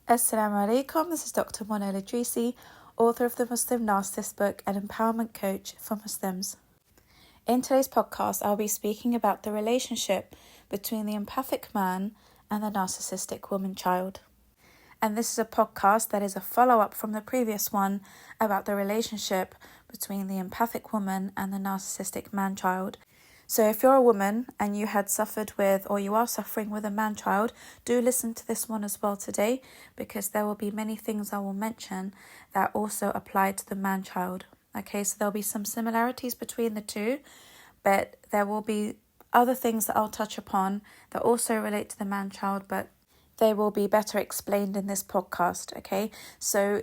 Assalamu alaikum, this is Dr. Mona Ladrisi, author of the Muslim Narcissist book and empowerment coach for Muslims. In today's podcast, I'll be speaking about the relationship between the empathic man and the narcissistic woman-child. And this is a podcast that is a follow-up from the previous one about the relationship between the empathic woman and the narcissistic man-child. So if you're a woman and you had suffered with, or you are suffering with a man-child, do listen to this one as well today, because there will be many things I will mention that also apply to the man-child. Okay, so there'll be some similarities between the two, but there will be other things that I'll touch upon that also relate to the man-child, but they will be better explained in this podcast, okay? So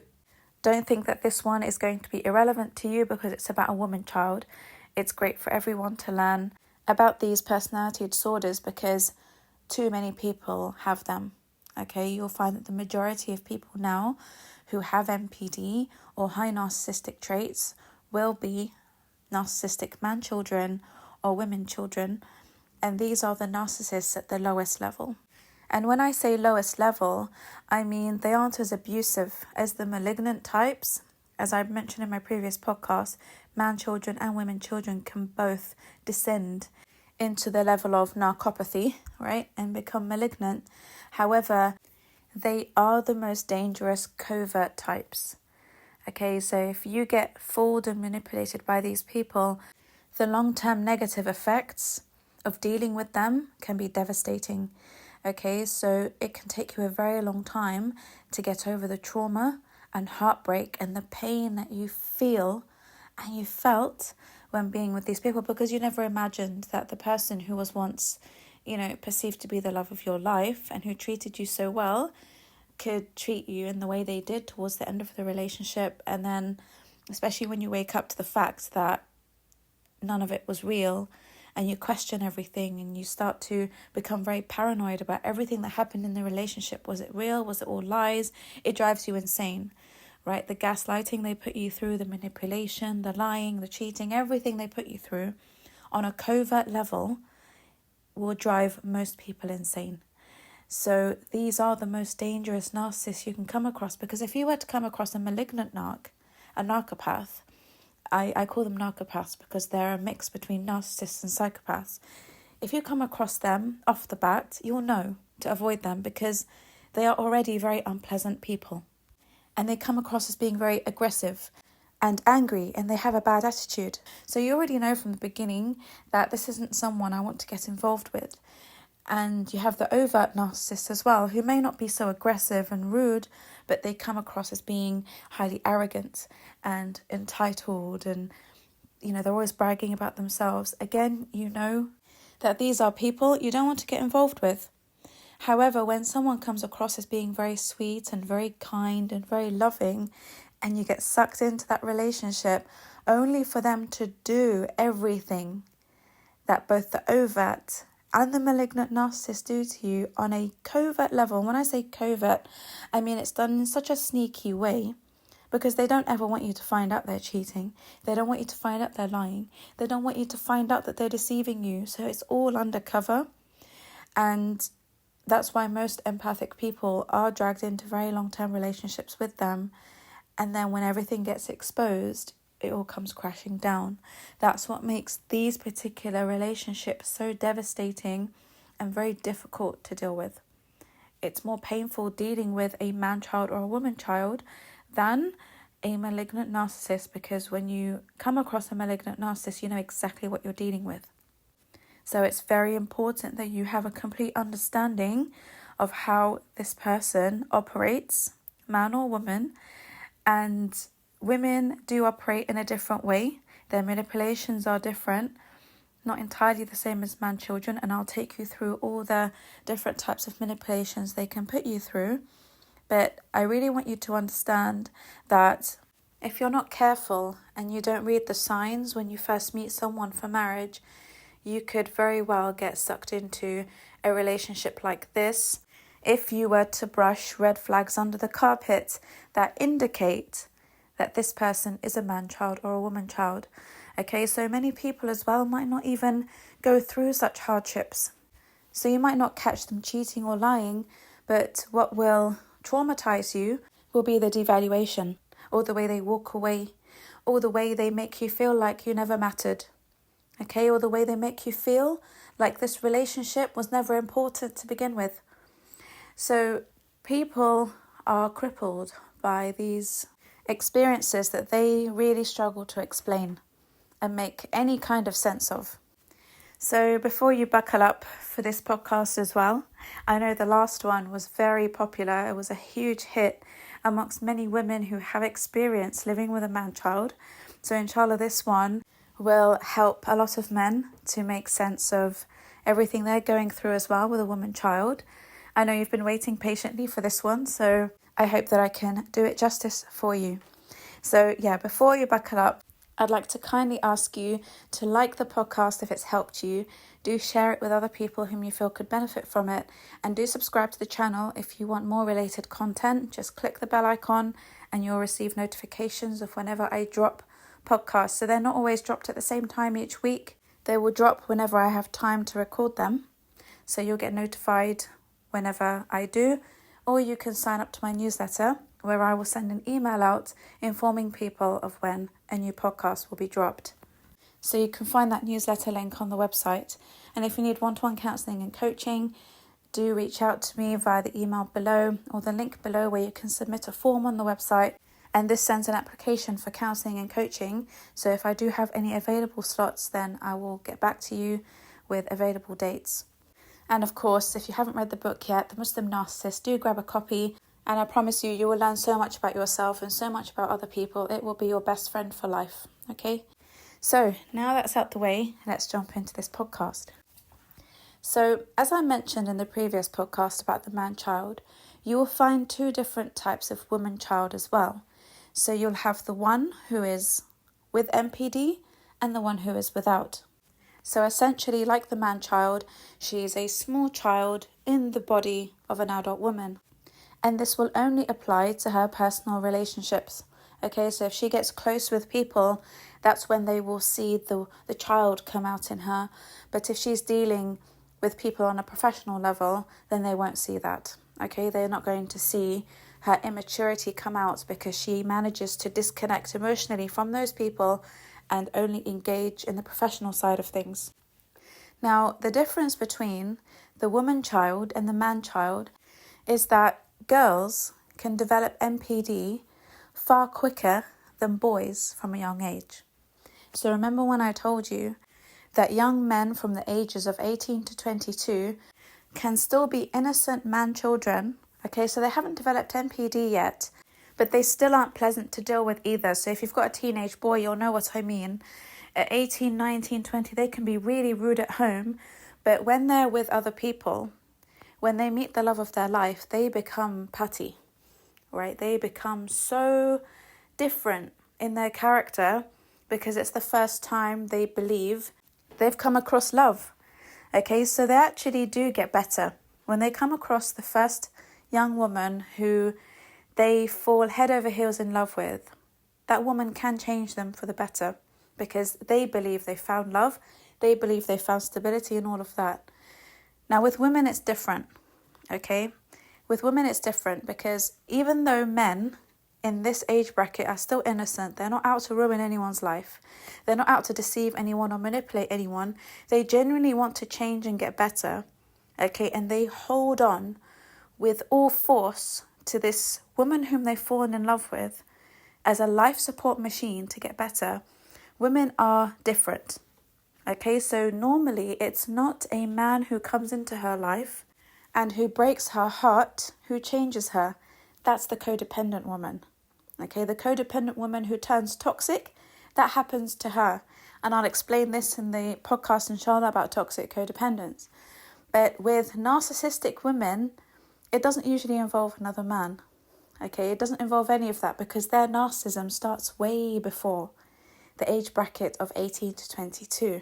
don't think that this one is going to be irrelevant to you because it's about a woman-child. It's great for everyone to learn about these personality disorders because too many people have them. Okay, you'll find that the majority of people now who have NPD or high narcissistic traits will be narcissistic man children or women children, and these are the narcissists at the lowest level. And when I say lowest level, I mean they aren't as abusive as the malignant types. As I mentioned in my previous podcast, man children and women children can both descend into the level of narcopathy, right, and become malignant. However, they are the most dangerous covert types. Okay, so if you get fooled and manipulated by these people, the long-term negative effects of dealing with them can be devastating. Okay, so it can take you a very long time to get over the trauma and heartbreak and the pain that you feel and you felt when being with these people, because you never imagined that the person who was once, perceived to be the love of your life and who treated you so well could treat you in the way they did towards the end of the relationship. And then, especially when you wake up to the fact that none of it was real and you question everything and you start to become very paranoid about everything that happened in the relationship. Was it real? Was it all lies? It drives you insane, right? The gaslighting they put you through, the manipulation, the lying, the cheating, everything they put you through on a covert level will drive most people insane. So these are the most dangerous narcissists you can come across, because if you were to come across a malignant a narcopath, I call them narcopaths because they're a mix between narcissists and psychopaths. If you come across them off the bat, you'll know to avoid them because they are already very unpleasant people. And they come across as being very aggressive and angry, and they have a bad attitude. So you already know from the beginning that this isn't someone I want to get involved with. And you have the overt narcissists as well, who may not be so aggressive and rude, but they come across as being highly arrogant and entitled, and they're always bragging about themselves. Again, you know that these are people you don't want to get involved with. However, when someone comes across as being very sweet and very kind and very loving, and you get sucked into that relationship only for them to do everything that both the overt and the malignant narcissist do to you on a covert level. And when I say covert, I mean it's done in such a sneaky way, because they don't ever want you to find out they're cheating. They don't want you to find out they're lying. They don't want you to find out that they're deceiving you. So it's all undercover. And that's why most empathic people are dragged into very long-term relationships with them. And then when everything gets exposed, it all comes crashing down. That's what makes these particular relationships so devastating and very difficult to deal with. It's more painful dealing with a man-child or a woman-child than a malignant narcissist, because when you come across a malignant narcissist, you know exactly what you're dealing with. So it's very important that you have a complete understanding of how this person operates, man or woman, and women do operate in a different way. Their manipulations are different, not entirely the same as man children, and I'll take you through all the different types of manipulations they can put you through. But I really want you to understand that if you're not careful and you don't read the signs when you first meet someone for marriage, you could very well get sucked into a relationship like this if you were to brush red flags under the carpet that indicate that this person is a man-child or a woman-child. Okay, so many people as well might not even go through such hardships. So you might not catch them cheating or lying, but what will traumatize you will be the devaluation, or the way they walk away, or the way they make you feel like you never mattered, okay? Or the way they make you feel like this relationship was never important to begin with. So people are crippled by these experiences that they really struggle to explain and make any kind of sense of. So before you buckle up for this podcast as well, I know the last one was very popular. It was a huge hit amongst many women who have experience living with a man-child. So inshallah, this one will help a lot of men to make sense of everything they're going through as well with a woman-child. I know you've been waiting patiently for this one, so I hope that I can do it justice for you. So yeah, before you buckle up, I'd like to kindly ask you to like the podcast if it's helped you. Do share it with other people whom you feel could benefit from it. And do subscribe to the channel if you want more related content. Just click the bell icon and you'll receive notifications of whenever I drop podcasts. So they're not always dropped at the same time each week. They will drop whenever I have time to record them. So you'll get notified whenever I do. Or you can sign up to my newsletter, where I will send an email out informing people of when a new podcast will be dropped. So you can find that newsletter link on the website. And if you need one-to-one counselling and coaching, do reach out to me via the email below or the link below where you can submit a form on the website. And this sends an application for counselling and coaching. So if I do have any available slots, then I will get back to you with available dates. And of course, if you haven't read the book yet, The Muslim Narcissist, do grab a copy. And I promise you, you will learn so much about yourself and so much about other people. It will be your best friend for life, okay? So now that's out the way, let's jump into this podcast. So as I mentioned in the previous podcast about the man-child, you will find two different types of woman-child as well. So you'll have the one who is with MPD and the one who is without. So essentially, like the man-child, she is a small child in the body of an adult woman. And this will only apply to her personal relationships. Okay, so if she gets close with people, that's when they will see the child come out in her. But if she's dealing with people on a professional level, then they won't see that. Okay, they're not going to see her immaturity come out because she manages to disconnect emotionally from those people and only engage in the professional side of things. Now, the difference between the woman-child and the man-child is that girls can develop MPD far quicker than boys from a young age. So remember when I told you that young men from the ages of 18 to 22 can still be innocent man-children, okay, so they haven't developed MPD yet, but they still aren't pleasant to deal with either. So if you've got a teenage boy, you'll know what I mean. At 18, 19, 20, they can be really rude at home, but when they're with other people, when they meet the love of their life, they become putty, right? They become so different in their character because it's the first time they believe they've come across love. Okay, so they actually do get better. When they come across the first young woman who they fall head over heels in love with, that woman can change them for the better because they believe they found love, they believe they found stability and all of that. Now with women it's different, okay? With women it's different because even though men in this age bracket are still innocent, they're not out to ruin anyone's life, they're not out to deceive anyone or manipulate anyone, they genuinely want to change and get better, okay? And they hold on with all force to this woman whom they've fallen in love with as a life support machine to get better. Women are different. Okay, so normally it's not a man who comes into her life and who breaks her heart, who changes her. That's the codependent woman. Okay, the codependent woman who turns toxic, that happens to her. And I'll explain this in the podcast, inshallah, about toxic codependence. But with narcissistic women, it doesn't usually involve another man. Okay, it doesn't involve any of that because their narcissism starts way before the age bracket of 18 to 22.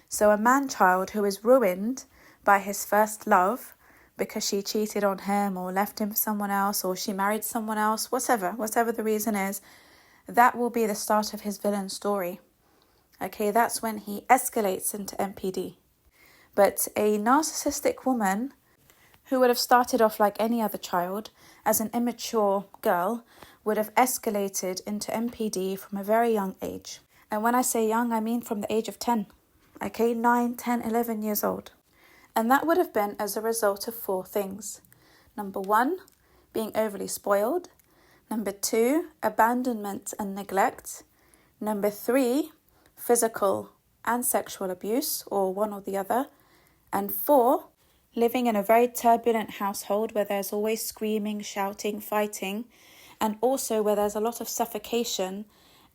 So a man-child who is ruined by his first love because she cheated on him or left him for someone else or she married someone else, whatever the reason is, that will be the start of his villain story. Okay, that's when he escalates into MPD. But a narcissistic woman who would have started off like any other child as an immature girl, would have escalated into MPD from a very young age. And when I say young, I mean from the age of 10. Okay, 9, 10, 11 years old. And that would have been as a result of 4 things. Number 1, being overly spoiled. Number 2, abandonment and neglect. Number 3, physical and sexual abuse, or one or the other. And 4, living in a very turbulent household where there's always screaming, shouting, fighting, and also where there's a lot of suffocation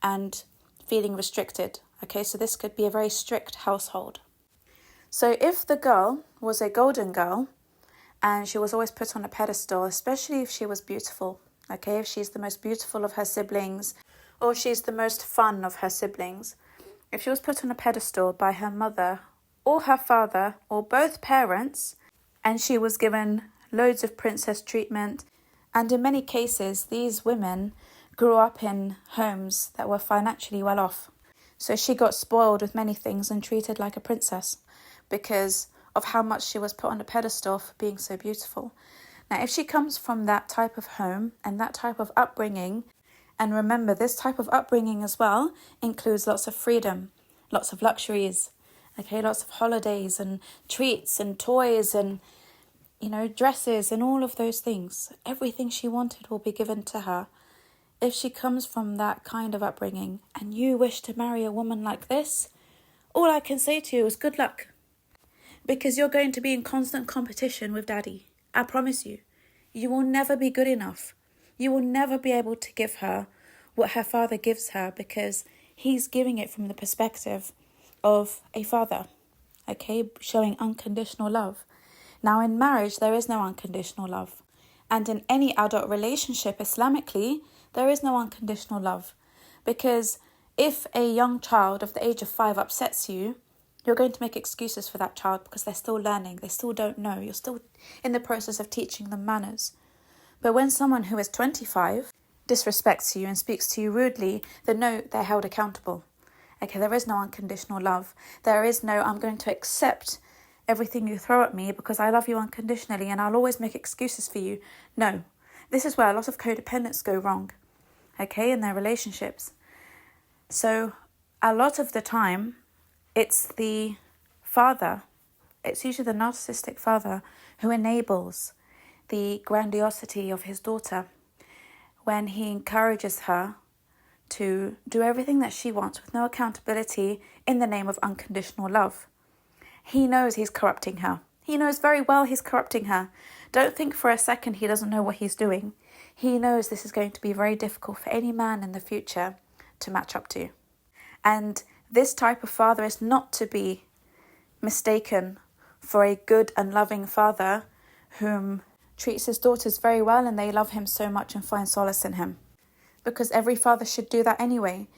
and feeling restricted. Okay, so this could be a very strict household. So if the girl was a golden girl and she was always put on a pedestal, especially if she was beautiful, okay, if she's the most beautiful of her siblings or she's the most fun of her siblings, if she was put on a pedestal by her mother or her father or both parents and she was given loads of princess treatment, and in many cases these women grew up in homes that were financially well off. So she got spoiled with many things and treated like a princess because of how much she was put on a pedestal for being so beautiful. Now, if she comes from that type of home and that type of upbringing, and remember, this type of upbringing as well includes lots of freedom, lots of luxuries, okay, lots of holidays and treats and toys and, dresses and all of those things. Everything she wanted will be given to her. If she comes from that kind of upbringing and you wish to marry a woman like this, all I can say to you is good luck. Because you're going to be in constant competition with daddy. I promise you. You will never be good enough. You will never be able to give her what her father gives her because he's giving it from the perspective of a father, okay, showing unconditional love. Now, in marriage, there is no unconditional love. And in any adult relationship, Islamically, there is no unconditional love. Because if a young child of the age of 5 upsets you, you're going to make excuses for that child because they're still learning. They still don't know. You're still in the process of teaching them manners. But when someone who is 25 disrespects you and speaks to you rudely, then no, they're held accountable. Okay, there is no unconditional love. There is no, I'm going to accept everything you throw at me because I love you unconditionally and I'll always make excuses for you. No, this is where a lot of codependents go wrong, okay, in their relationships. So a lot of the time, it's the father, it's usually the narcissistic father who enables the grandiosity of his daughter when he encourages her to do everything that she wants with no accountability in the name of unconditional love. He knows he's corrupting her. He knows very well he's corrupting her. Don't think for a second he doesn't know what he's doing. He knows this is going to be very difficult for any man in the future to match up to. And this type of father is not to be mistaken for a good and loving father whom treats his daughters very well and they love him so much and find solace in him. Because every father should do that anyway.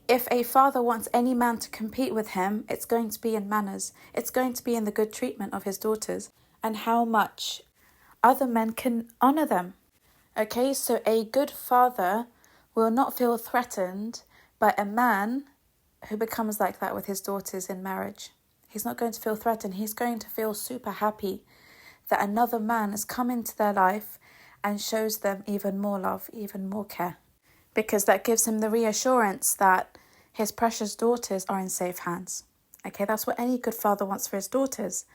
If a father wants any man to compete with him, it's going to be in manners. It's going to be in the good treatment of his daughters and how much other men can honour them. Okay, so a good father will not feel threatened by a man who becomes like that with his daughters in marriage. He's not going to feel threatened. He's going to feel super happy that another man has come into their life and shows them even more love, even more care. Because that gives him the reassurance that his precious daughters are in safe hands. Okay, that's what any good father wants for his daughters.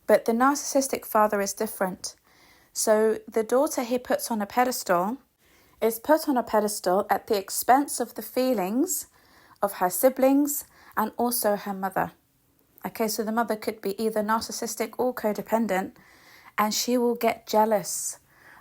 But the narcissistic father is different. So the daughter he puts on a pedestal is put on a pedestal at the expense of the feelings of her siblings and also her mother. Okay, so the mother could be either narcissistic or codependent, and she will get jealous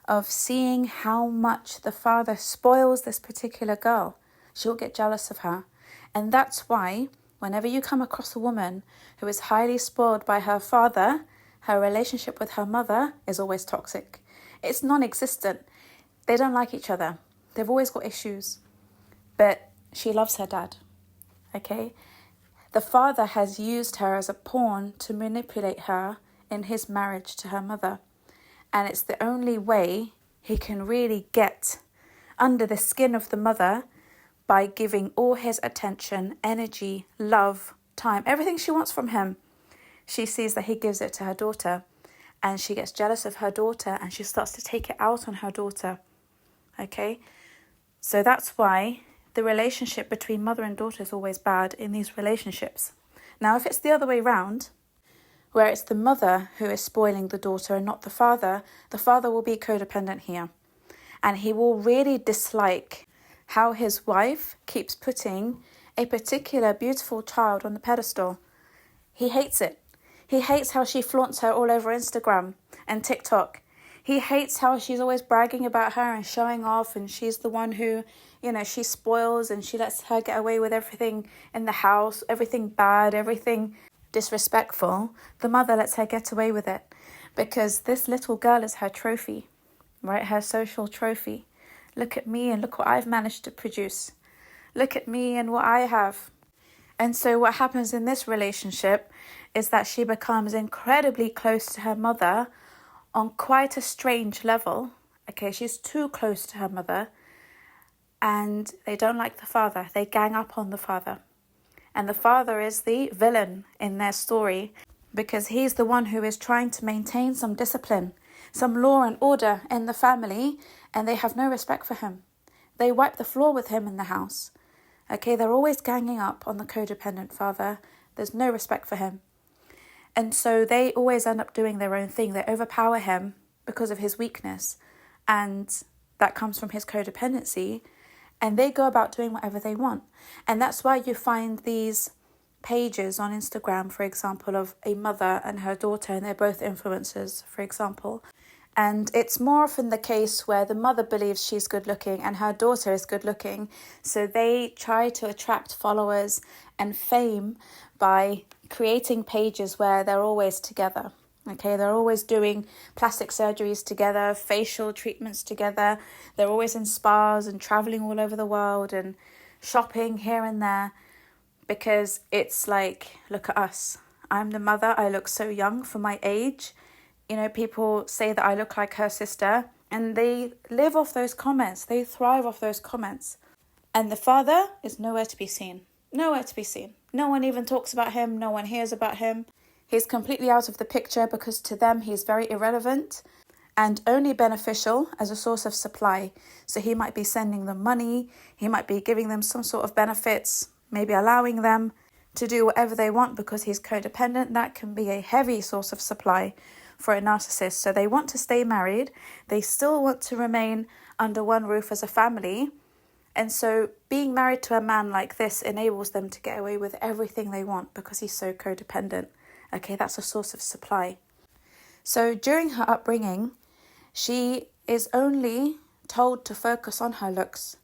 of seeing how much the father spoils this particular girl. She'll get jealous of her. And that's why whenever you come across a woman who is highly spoiled by her father, her relationship with her mother is always toxic. It's non-existent. They don't like each other. They've always got issues. But she loves her dad. Okay? The father has used her as a pawn to manipulate her in his marriage to her mother. And it's the only way he can really get under the skin of the mother by giving all his attention, energy, love, time, everything she wants from him. She sees that he gives it to her daughter. and she gets jealous of her daughter and she starts to take it out on her daughter. Okay, so that's why the relationship between mother and daughter is always bad in these relationships. Now, if it's the other way round, where it's the mother who is spoiling the daughter and not the father will be codependent here. And he will really dislike how his wife keeps putting a particular beautiful child on the pedestal. He hates it. He hates how she flaunts her all over Instagram and TikTok. He hates how she's always bragging about her and showing off, and she's the one who, she spoils and she lets her get away with everything in the house, everything bad, everything disrespectful. The mother lets her get away with it because this little girl is her trophy, right? Her social trophy. Look at me and look what I've managed to produce. Look at me and what I have. And so what happens in this relationship is that she becomes incredibly close to her mother on quite a strange level. Okay, she's too close to her mother, and they don't like the father. They gang up on the father. And the father is the villain in their story because he's the one who is trying to maintain some discipline, some law and order in the family, and they have no respect for him. They wipe the floor with him in the house. Okay, they're always ganging up on the codependent father. There's no respect for him. And so they always end up doing their own thing. They overpower him because of his weakness, and that comes from his codependency. And they go about doing whatever they want. And that's why you find these pages on Instagram, for example, of a mother and her daughter, and they're both influencers, for example. And it's more often the case where the mother believes she's good looking and her daughter is good looking. So they try to attract followers and fame by creating pages where they're always together. Okay, they're always doing plastic surgeries together, facial treatments together. They're always in spas and traveling all over the world and shopping here and there, because it's like, look at us. I'm the mother. I look so young for my age. People say that I look like her sister, and they live off those comments. They thrive off those comments. And the father is nowhere to be seen. Nowhere to be seen. No one even talks about him. No one hears about him. He's completely out of the picture because to them he's very irrelevant and only beneficial as a source of supply. So he might be sending them money, he might be giving them some sort of benefits, maybe allowing them to do whatever they want because he's codependent. That can be a heavy source of supply for a narcissist. So they want to stay married, they still want to remain under one roof as a family. And so being married to a man like this enables them to get away with everything they want because he's so codependent. Okay, that's a source of supply. So during her upbringing, she is only told to focus on her looks.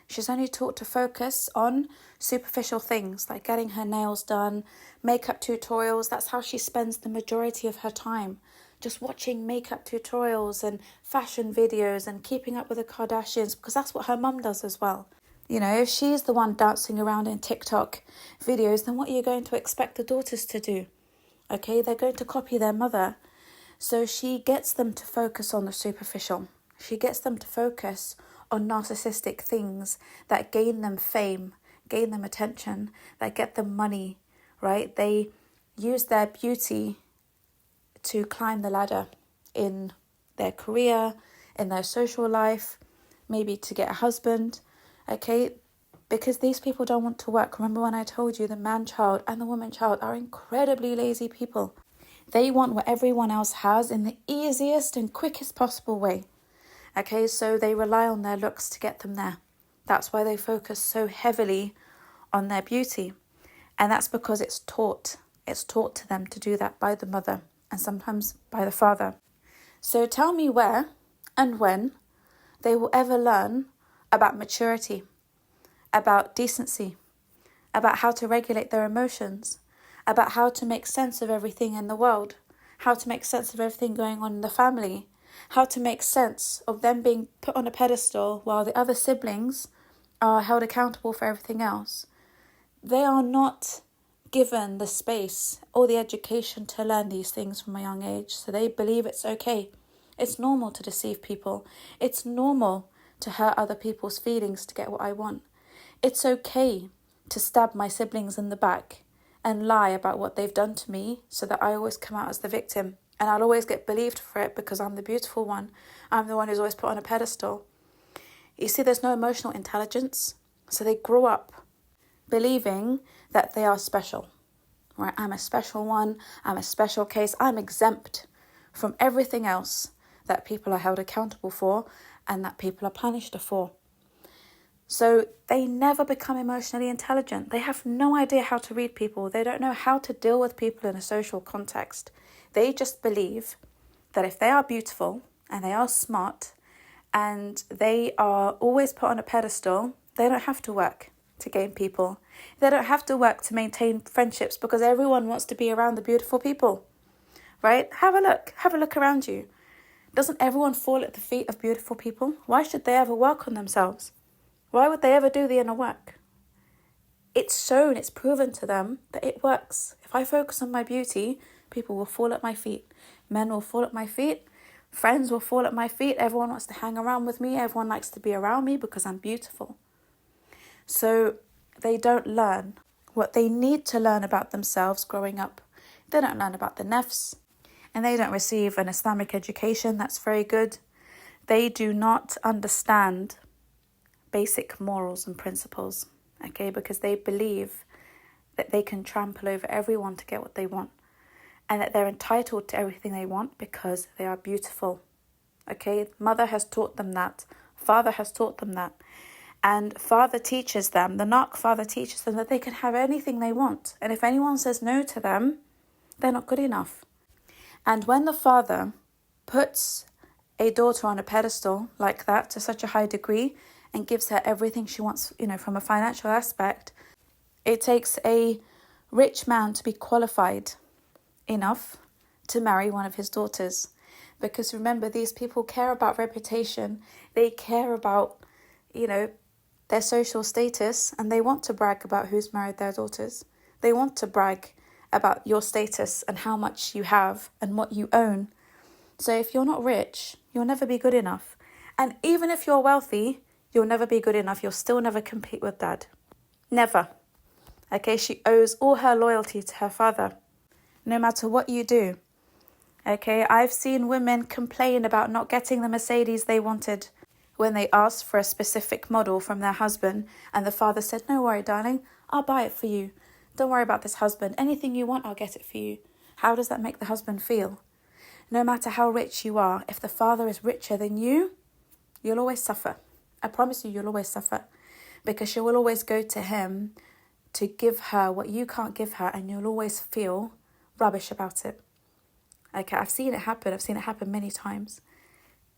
She's only taught to focus on superficial things like getting her nails done, makeup tutorials. That's how she spends the majority of her time, just watching makeup tutorials and fashion videos and keeping up with the Kardashians, because that's what her mum does as well. If she's the one dancing around in TikTok videos, then what are you going to expect the daughters to do? Okay, they're going to copy their mother. So she gets them to focus on the superficial. She gets them to focus on narcissistic things that gain them fame, gain them attention, that get them money, right? They use their beauty to climb the ladder in their career, in their social life, maybe to get a husband, okay? Because these people don't want to work. Remember when I told you the man-child and the woman-child are incredibly lazy people. They want what everyone else has in the easiest and quickest possible way. Okay, so they rely on their looks to get them there. That's why they focus so heavily on their beauty. And that's because it's taught. It's taught to them to do that by the mother and sometimes by the father. So tell me where and when they will ever learn about maturity, about decency, about how to regulate their emotions, about how to make sense of everything in the world, how to make sense of everything going on in the family, how to make sense of them being put on a pedestal while the other siblings are held accountable for everything else. They are not given the space or the education to learn these things from a young age, so they believe it's okay. It's normal to deceive people. It's normal to hurt other people's feelings to get what I want. It's okay to stab my siblings in the back and lie about what they've done to me so that I always come out as the victim And I'll always get believed for it because I'm the beautiful one. I'm the one who's always put on a pedestal. You see, there's no emotional intelligence. So they grow up believing that they are special. Right? I'm a special one. I'm a special case. I'm exempt from everything else that people are held accountable for and that people are punished for. So they never become emotionally intelligent. They have no idea how to read people. They don't know how to deal with people in a social context. They just believe that if they are beautiful and they are smart and they are always put on a pedestal, they don't have to work to gain people. They don't have to work to maintain friendships because everyone wants to be around the beautiful people, right? Have a look around you. Doesn't everyone fall at the feet of beautiful people? Why should they ever work on themselves? Why would they ever do the inner work? It's shown, it's proven to them that it works. If I focus on my beauty, people will fall at my feet. Men will fall at my feet. Friends will fall at my feet. Everyone wants to hang around with me. Everyone likes to be around me because I'm beautiful. So they don't learn what they need to learn about themselves growing up. They don't learn about the nafs, and they don't receive an Islamic education. That's very good. They do not understand basic morals and principles, okay, because they believe that they can trample over everyone to get what they want and that they're entitled to everything they want because they are beautiful, okay. Mother has taught them that. Father has taught them that. And father teaches them, the narc father teaches them that they can have anything they want. And if anyone says no to them, they're not good enough. And when the father puts a daughter on a pedestal like that to such a high degree and gives her everything she wants, from a financial aspect, it takes a rich man to be qualified enough to marry one of his daughters. Because remember, these people care about reputation. They care about, their social status, and they want to brag about who's married their daughters. They want to brag about your status and how much you have and what you own. So if you're not rich, you'll never be good enough. And even if you're wealthy, you'll never be good enough. You'll still never compete with dad. Never. Okay, she owes all her loyalty to her father, no matter what you do. Okay, I've seen women complain about not getting the Mercedes they wanted when they asked for a specific model from their husband, and the father said, "No worry, darling, I'll buy it for you. Don't worry about this husband. Anything you want, I'll get it for you." How does that make the husband feel? No matter how rich you are, if the father is richer than you, you'll always suffer. I promise you'll always suffer, because she will always go to him to give her what you can't give her, and you'll always feel rubbish about it. Okay, I've seen it happen. I've seen it happen many times,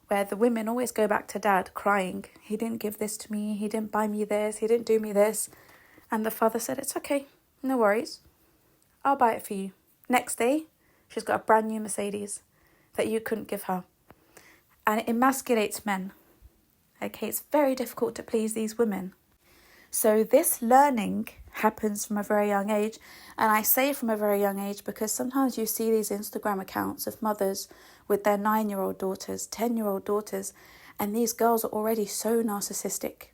where the women always go back to dad crying. "He didn't give this to me. He didn't buy me this. He didn't do me this." And the father said, "It's okay. No worries. I'll buy it for you." Next day, she's got a brand new Mercedes that you couldn't give her. And it emasculates men. Okay, it's very difficult to please these women. So this learning happens from a very young age. And I say from a very young age because sometimes you see these Instagram accounts of mothers with their 9-year-old daughters, 10-year-old daughters, and these girls are already so narcissistic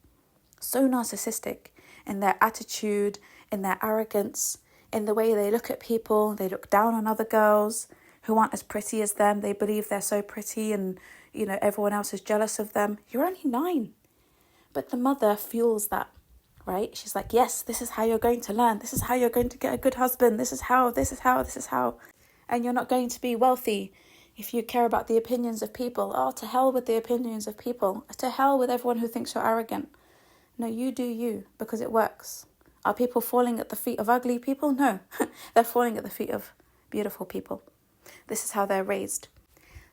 in their attitude, in their arrogance, in the way they look at people. They look down on other girls who aren't as pretty as them. They believe they're so pretty and, everyone else is jealous of them. You're only 9. But the mother fuels that, right? She's like, "Yes, this is how you're going to learn. This is how you're going to get a good husband. This is how. And you're not going to be wealthy if you care about the opinions of people. Oh, to hell with the opinions of people. To hell with everyone who thinks you're arrogant. No, you do you, because it works. Are people falling at the feet of ugly people? No, they're falling at the feet of beautiful people. This is how they're raised.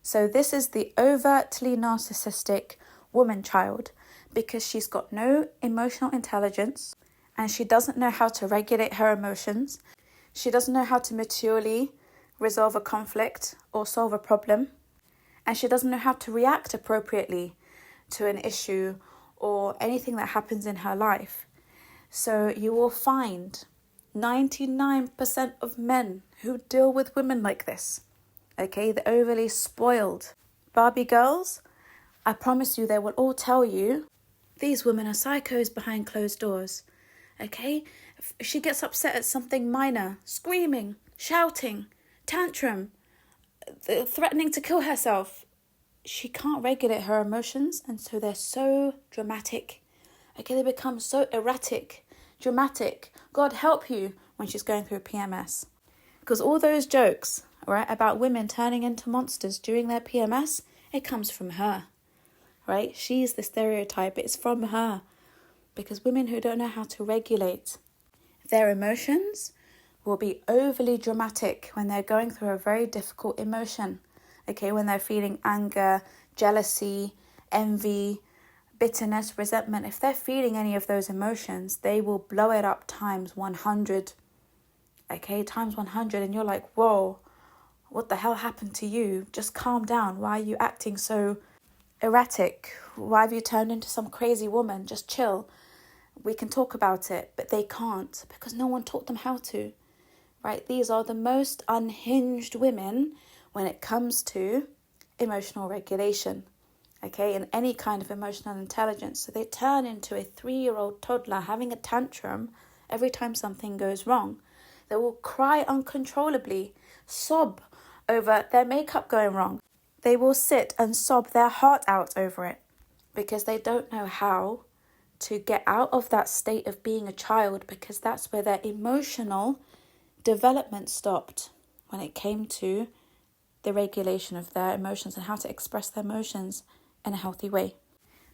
So this is the overtly narcissistic woman child, because she's got no emotional intelligence and she doesn't know how to regulate her emotions. She doesn't know how to maturely resolve a conflict or solve a problem. And she doesn't know how to react appropriately to an issue or anything that happens in her life. So you will find 99% of men who deal with women like this, okay, the overly spoiled Barbie girls, I promise you they will all tell you these women are psychos behind closed doors, okay? She gets upset at something minor, screaming, shouting, tantrum, threatening to kill herself. She can't regulate her emotions, and so they're so dramatic. Okay, they become so erratic, dramatic. God help you when she's going through PMS. Because all those jokes, right, about women turning into monsters during their PMS, it comes from her, right? She's the stereotype. It's from her. Because women who don't know how to regulate their emotions will be overly dramatic when they're going through a very difficult emotion. Okay, when they're feeling anger, jealousy, envy, bitterness, resentment. If they're feeling any of those emotions, they will blow it up times 100. Okay, times 100. And you're like, whoa, what the hell happened to you? Just calm down. Why are you acting so erratic? Why have you turned into some crazy woman? Just chill. We can talk about it, but they can't because no one taught them how to, right? These are the most unhinged women when it comes to emotional regulation, okay, and any kind of emotional intelligence. So they turn into a 3-year-old toddler having a tantrum every time something goes wrong. They will cry uncontrollably, sob over their makeup going wrong. They will sit and sob their heart out over it because they don't know how to get out of that state of being a child, because that's where their emotional development stopped when it came to the regulation of their emotions and how to express their emotions in a healthy way.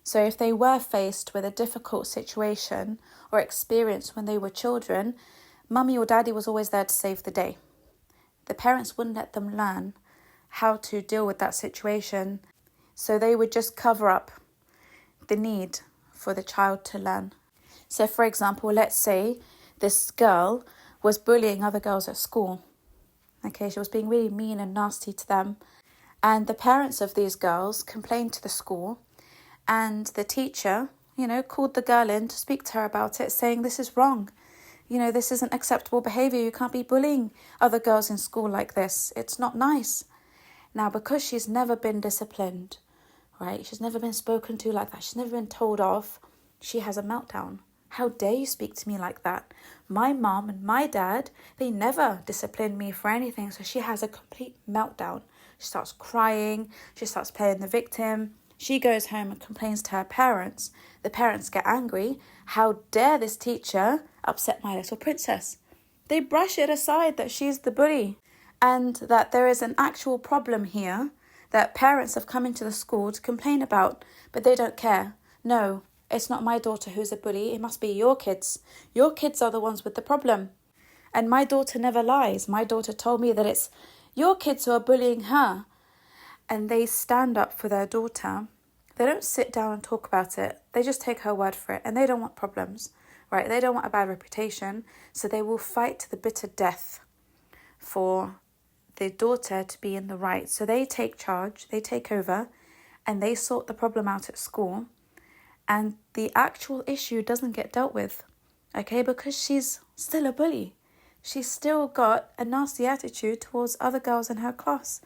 So if they were faced with a difficult situation or experience when they were children, mummy or daddy was always there to save the day. The parents wouldn't let them learn how to deal with that situation, so they would just cover up the need for the child to learn. So for example, let's say this girl was bullying other girls at school. Okay, she was being really mean and nasty to them. And the parents of these girls complained to the school, and the teacher, called the girl in to speak to her about it, saying this is wrong. This isn't acceptable behaviour. You can't be bullying other girls in school like this. It's not nice. Now, because she's never been disciplined, right? She's never been spoken to like that. She's never been told off. She has a meltdown. How dare you speak to me like that? My mom and my dad, they never disciplined me for anything. So she has a complete meltdown. She starts crying. She starts playing the victim. She goes home and complains to her parents. The parents get angry. How dare this teacher upset my little princess? They brush it aside that she's the bully and that there is an actual problem here that parents have come into the school to complain about, but they don't care. No, it's not my daughter who's a bully. It must be your kids. Your kids are the ones with the problem. And my daughter never lies. My daughter told me that it's your kids who are bullying her. And they stand up for their daughter. They don't sit down and talk about it. They just take her word for it. And they don't want problems, right? They don't want a bad reputation. So they will fight to the bitter death for their daughter to be in the right. So they take charge, they take over, and they sort the problem out at school. And the actual issue doesn't get dealt with, okay? Because she's still a bully. She's still got a nasty attitude towards other girls in her class.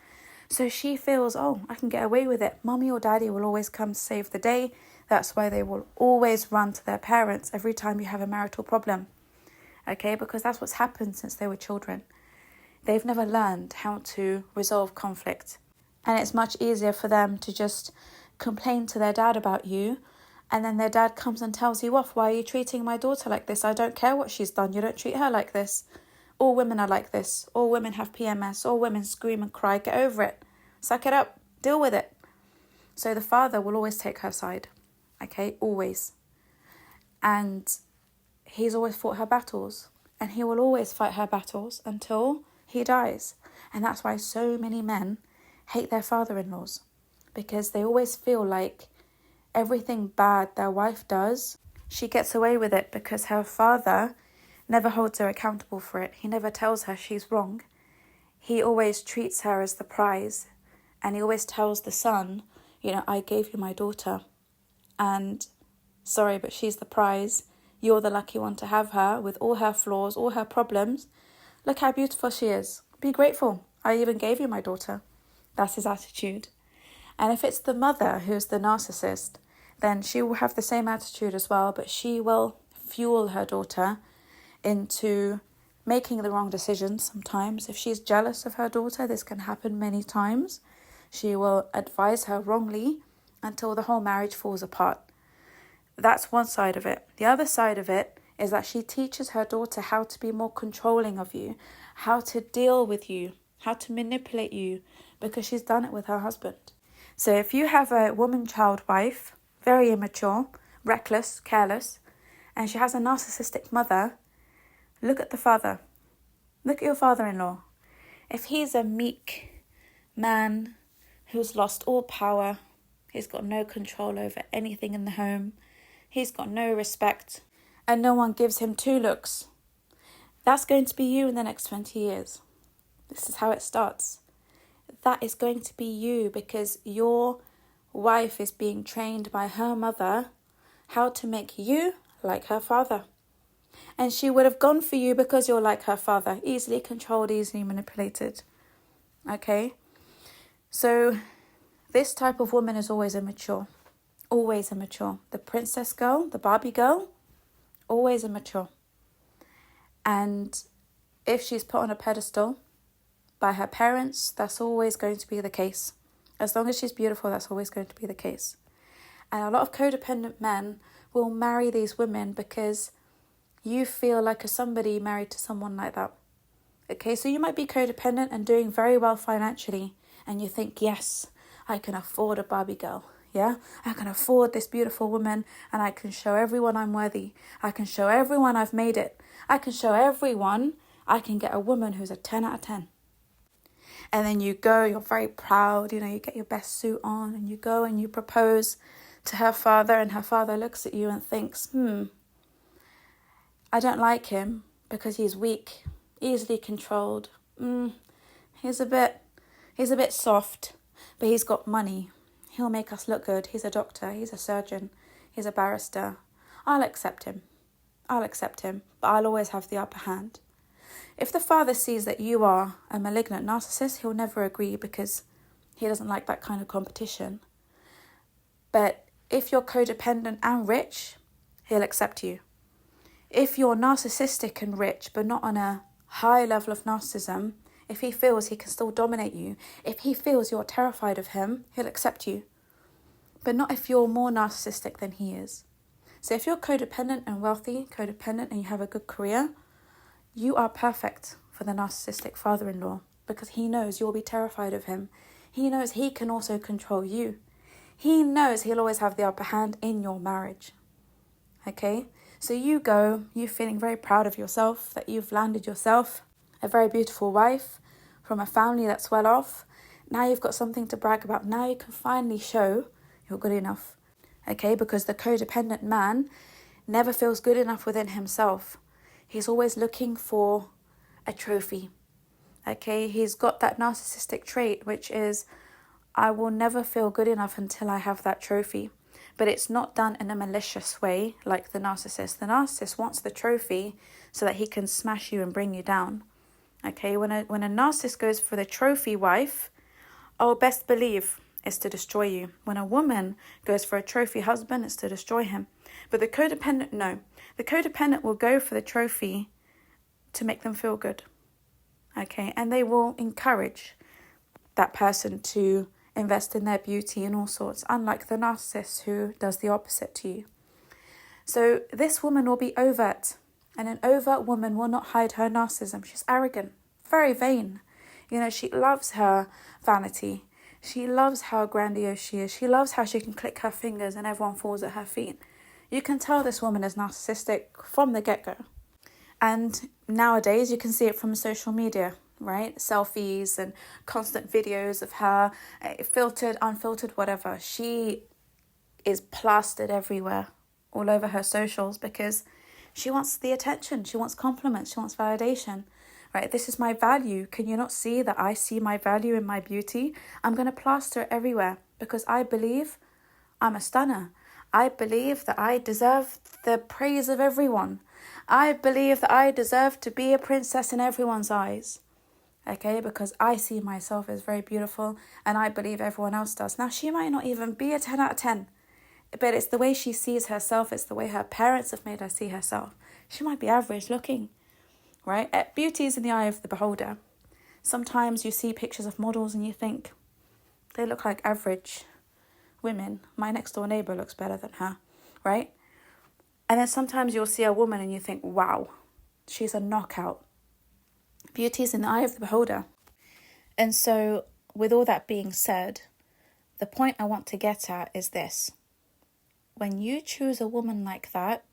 So she feels, I can get away with it. Mommy or daddy will always come to save the day. That's why they will always run to their parents every time you have a marital problem, okay? Because that's what's happened since they were children. They've never learned how to resolve conflict. And it's much easier for them to just complain to their dad about you, and then their dad comes and tells you off. Why are you treating my daughter like this? I don't care what she's done. You don't treat her like this. All women are like this. All women have PMS. All women scream and cry. Get over it. Suck it up. Deal with it. So the father will always take her side. Okay? Always. And he's always fought her battles. And he will always fight her battles until he dies. And that's why so many men hate their father-in-laws. Because they always feel like everything bad their wife does, she gets away with it because her father never holds her accountable for it. He never tells her she's wrong. He always treats her as the prize. And he always tells the son, I gave you my daughter. And sorry, but she's the prize. You're the lucky one to have her with all her flaws, all her problems. Look how beautiful she is. Be grateful. I even gave you my daughter. That's his attitude. And if it's the mother who's the narcissist, then she will have the same attitude as well, but she will fuel her daughter into making the wrong decisions sometimes. If she's jealous of her daughter, this can happen many times. She will advise her wrongly until the whole marriage falls apart. That's one side of it. The other side of it is that she teaches her daughter how to be more controlling of you, how to deal with you, how to manipulate you, because she's done it with her husband. So if you have a woman-child wife, very immature, reckless, careless, and she has a narcissistic mother, look at the father. Look at your father-in-law. If he's a meek man who's lost all power, he's got no control over anything in the home, he's got no respect, and no one gives him two looks, that's going to be you in the next 20 years. This is how it starts. That is going to be you, because your wife is being trained by her mother how to make you like her father. And she would have gone for you because you're like her father, easily controlled, easily manipulated. Okay? So this type of woman is always immature. Always immature. The princess girl, the Barbie girl, always immature. And if she's put on a pedestal by her parents, that's always going to be the case. As long as she's beautiful, that's always going to be the case. And a lot of codependent men will marry these women because you feel like a somebody married to someone like that. Okay, so you might be codependent and doing very well financially, and you think, yes, I can afford a Barbie girl. Yeah, I can afford this beautiful woman, and I can show everyone I'm worthy. I can show everyone I've made it. I can show everyone I can get a woman who's a 10 out of 10. And then you go, you're very proud, you get your best suit on, and you go and you propose to her father, and her father looks at you and thinks, I don't like him because he's weak, easily controlled. He's a bit soft, but he's got money. He'll make us look good. He's a doctor, he's a surgeon, he's a barrister. I'll accept him, but I'll always have the upper hand. If the father sees that you are a malignant narcissist, he'll never agree because he doesn't like that kind of competition. But if you're codependent and rich, he'll accept you. If you're narcissistic and rich, but not on a high level of narcissism, if he feels he can still dominate you, if he feels you're terrified of him, he'll accept you. But not if you're more narcissistic than he is. So if you're codependent and wealthy, codependent and you have a good career, you are perfect for the narcissistic father-in-law because he knows you'll be terrified of him. He knows he can also control you. He knows he'll always have the upper hand in your marriage. Okay? So you go, you feeling very proud of yourself, that you've landed yourself a very beautiful wife from a family that's well off. Now you've got something to brag about. Now you can finally show you're good enough. Okay? Because the codependent man never feels good enough within himself. He's always looking for a trophy. Okay? He's got that narcissistic trait, which is, I will never feel good enough until I have that trophy. But it's not done in a malicious way like the narcissist. The narcissist wants the trophy so that he can smash you and bring you down. Okay, when a narcissist goes for the trophy wife, best believe it's to destroy you. When a woman goes for a trophy husband, it's to destroy him. But the codependent, no. The codependent will go for the trophy to make them feel good. Okay, and they will encourage that person to invest in their beauty and all sorts, unlike the narcissist who does the opposite to you. So this woman will be overt, and an overt woman will not hide her narcissism. She's arrogant, very vain. She loves her vanity. She loves how grandiose she is. She loves how she can click her fingers and everyone falls at her feet. You can tell this woman is narcissistic from the get-go. And nowadays you can see it from social media, right? Selfies and constant videos of her, filtered, unfiltered, whatever. She is plastered everywhere, all over her socials, because she wants the attention. She wants compliments. She wants validation, right? This is my value. Can you not see that I see my value in my beauty? I'm going to plaster it everywhere because I believe I'm a stunner. I believe that I deserve the praise of everyone. I believe that I deserve to be a princess in everyone's eyes. Okay, because I see myself as very beautiful and I believe everyone else does. Now, she might not even be a 10 out of 10, but it's the way she sees herself. It's the way her parents have made her see herself. She might be average looking, right? Beauty is in the eye of the beholder. Sometimes you see pictures of models and you think, they look like average women. My next door neighbour looks better than her, right? And then sometimes you'll see a woman and you think, wow, she's a knockout. Beauty is in the eye of the beholder. And so, with all that being said, the point I want to get at is this. When you choose a woman like that,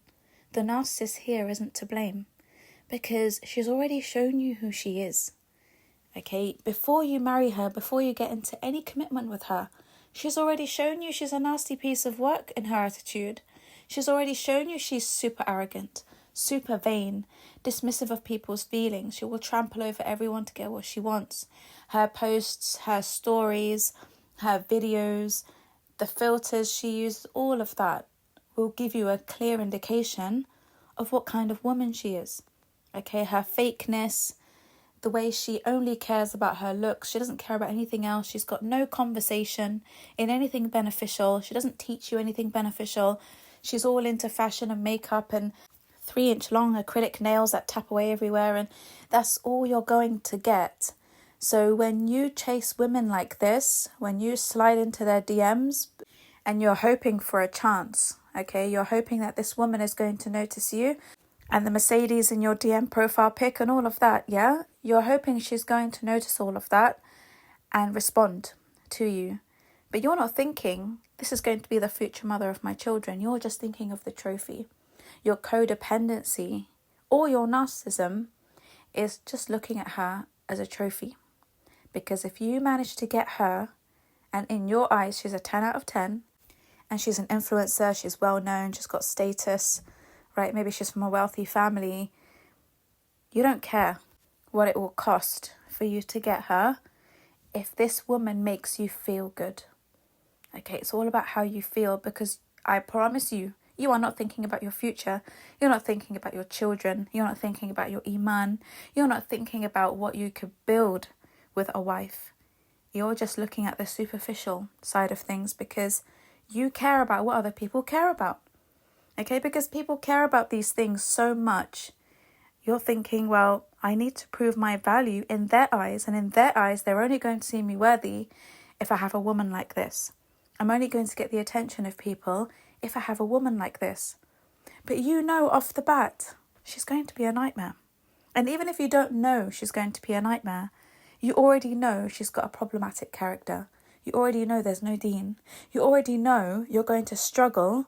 the narcissist here isn't to blame, because she's already shown you who she is. Okay, before you marry her, before you get into any commitment with her, she's already shown you she's a nasty piece of work in her attitude. She's already shown you she's super arrogant, super vain, dismissive of people's feelings. She will trample over everyone to get what she wants. Her posts, her stories, her videos, the filters she uses, all of that will give you a clear indication of what kind of woman she is. Okay, her fakeness, the way she only cares about her looks. She doesn't care about anything else. She's got no conversation in anything beneficial. She doesn't teach you anything beneficial. She's all into fashion and makeup and 3-inch long acrylic nails that tap away everywhere, and that's all you're going to get. So when you chase women like this, when you slide into their DMs and you're hoping for a chance, okay, you're hoping that this woman is going to notice you and the Mercedes in your DM profile pic and all of that, yeah? You're hoping she's going to notice all of that and respond to you. But you're not thinking, this is going to be the future mother of my children. You're just thinking of the trophy. Your codependency or your narcissism is just looking at her as a trophy. Because if you manage to get her, and in your eyes she's a 10 out of 10, and she's an influencer, she's well known, she's got status, right? Maybe she's from a wealthy family. You don't care what it will cost for you to get her if this woman makes you feel good. Okay, it's all about how you feel, because I promise you, you are not thinking about your future. You're not thinking about your children. You're not thinking about your iman. You're not thinking about what you could build with a wife. You're just looking at the superficial side of things because you care about what other people care about. Okay, because people care about these things so much. You're thinking, well, I need to prove my value in their eyes, and in their eyes, they're only going to see me worthy if I have a woman like this. I'm only going to get the attention of people if I have a woman like this. But you know off the bat, she's going to be a nightmare. And even if you don't know she's going to be a nightmare, you already know she's got a problematic character. You already know there's no Dean. You already know you're going to struggle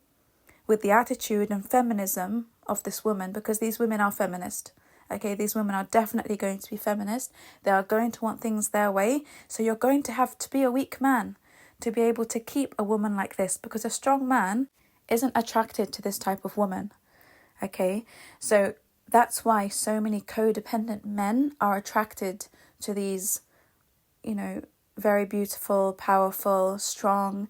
with the attitude and feminism of this woman, because these women are feminist. Okay, these women are definitely going to be feminist. They are going to want things their way. So you're going to have to be a weak man to be able to keep a woman like this, because a strong man isn't attracted to this type of woman. Okay, so that's why so many codependent men are attracted to these, very beautiful, powerful, strong,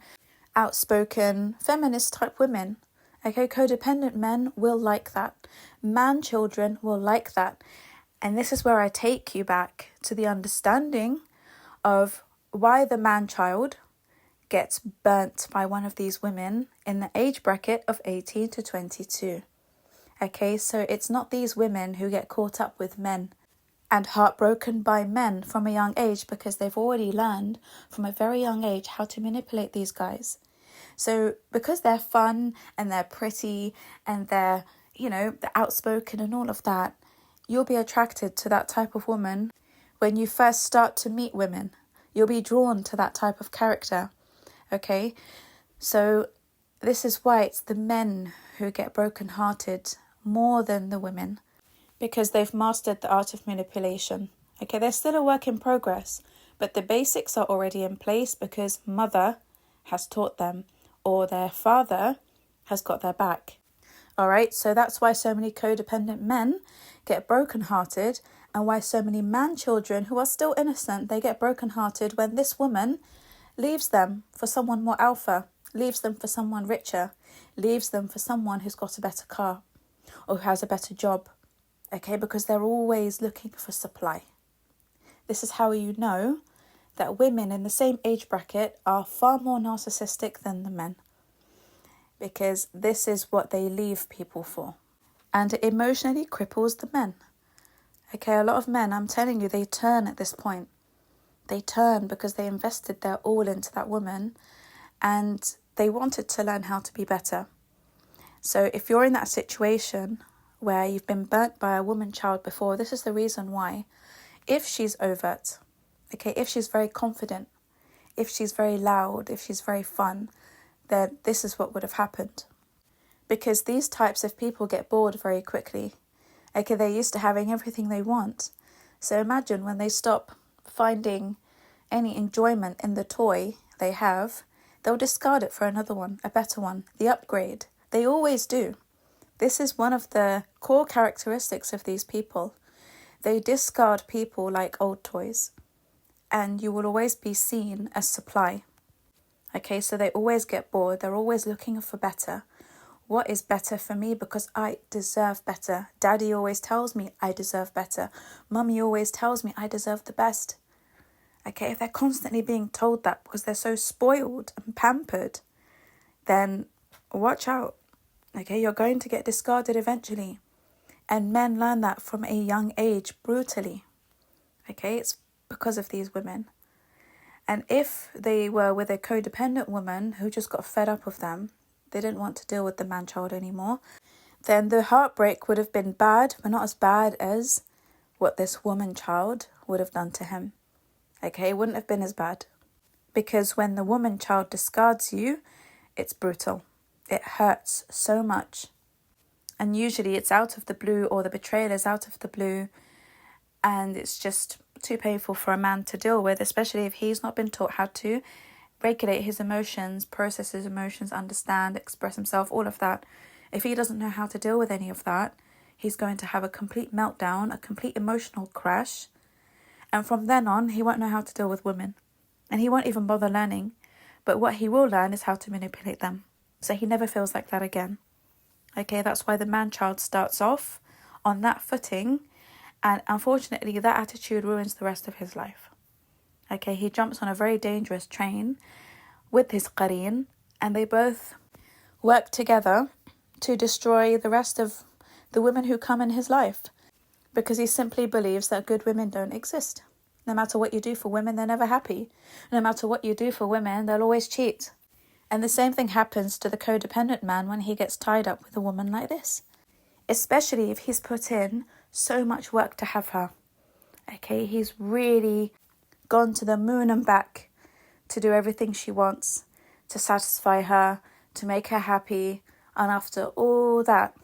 outspoken, feminist type women. Okay, codependent men will like that. Man children will like that. And this is where I take you back to the understanding of why the man child gets burnt by one of these women in the age bracket of 18 to 22. Okay, so it's not these women who get caught up with men and heartbroken by men from a young age, because they've already learned from a very young age how to manipulate these guys. So because they're fun and they're pretty and they're, they're outspoken and all of that, you'll be attracted to that type of woman when you first start to meet women. You'll be drawn to that type of character. Okay, so this is why it's the men who get brokenhearted more than the women, because they've mastered the art of manipulation. Okay, they're still a work in progress, but the basics are already in place because mother has taught them, or their father has got their back. All right, so that's why so many codependent men get brokenhearted, and why so many man children who are still innocent, they get brokenhearted when this woman leaves them for someone more alpha, leaves them for someone richer, leaves them for someone who's got a better car or who has a better job. Okay, because they're always looking for supply. This is how you know that women in the same age bracket are far more narcissistic than the men, because this is what they leave people for, and it emotionally cripples the men. Okay, a lot of men, I'm telling you, they turn at this point. They turn because they invested their all into that woman and they wanted to learn how to be better. So if you're in that situation where you've been burnt by a woman child before, this is the reason why. If she's overt, okay, if she's very confident, if she's very loud, if she's very fun, then this is what would have happened. Because these types of people get bored very quickly. Okay, they're used to having everything they want. So imagine when they stop finding any enjoyment in the toy they have, they'll discard it for another one, a better one, the upgrade. They always do. This is one of the core characteristics of these people. They discard people like old toys, and you will always be seen as supply. Okay, so they always get bored. They're always looking for better. What is better for me? Because I deserve better. Daddy always tells me I deserve better. Mummy always tells me I deserve the best. Okay, if they're constantly being told that because they're so spoiled and pampered, then watch out. Okay, you're going to get discarded eventually. And men learn that from a young age brutally. Okay, it's because of these women. And if they were with a codependent woman who just got fed up of them, they didn't want to deal with the man-child anymore, then the heartbreak would have been bad, but not as bad as what this woman-child would have done to him. Okay, it wouldn't have been as bad. Because when the woman-child discards you, it's brutal. It hurts so much. And usually it's out of the blue, or the betrayal is out of the blue, and it's just too painful for a man to deal with, especially if he's not been taught how to regulate his emotions, process his emotions, understand, express himself, all of that. If he doesn't know how to deal with any of that, he's going to have a complete meltdown, a complete emotional crash. And from then on, he won't know how to deal with women. And he won't even bother learning. But what he will learn is how to manipulate them. So he never feels like that again. Okay, that's why the man-child starts off on that footing. And unfortunately, that attitude ruins the rest of his life. Okay, he jumps on a very dangerous train with his qareen, and they both work together to destroy the rest of the women who come in his life, because he simply believes that good women don't exist. No matter what you do for women, they're never happy. No matter what you do for women, they'll always cheat. And the same thing happens to the codependent man when he gets tied up with a woman like this, especially if he's put in so much work to have her. Okay, he's really gone to the moon and back to do everything she wants, to satisfy her, to make her happy. And after all that,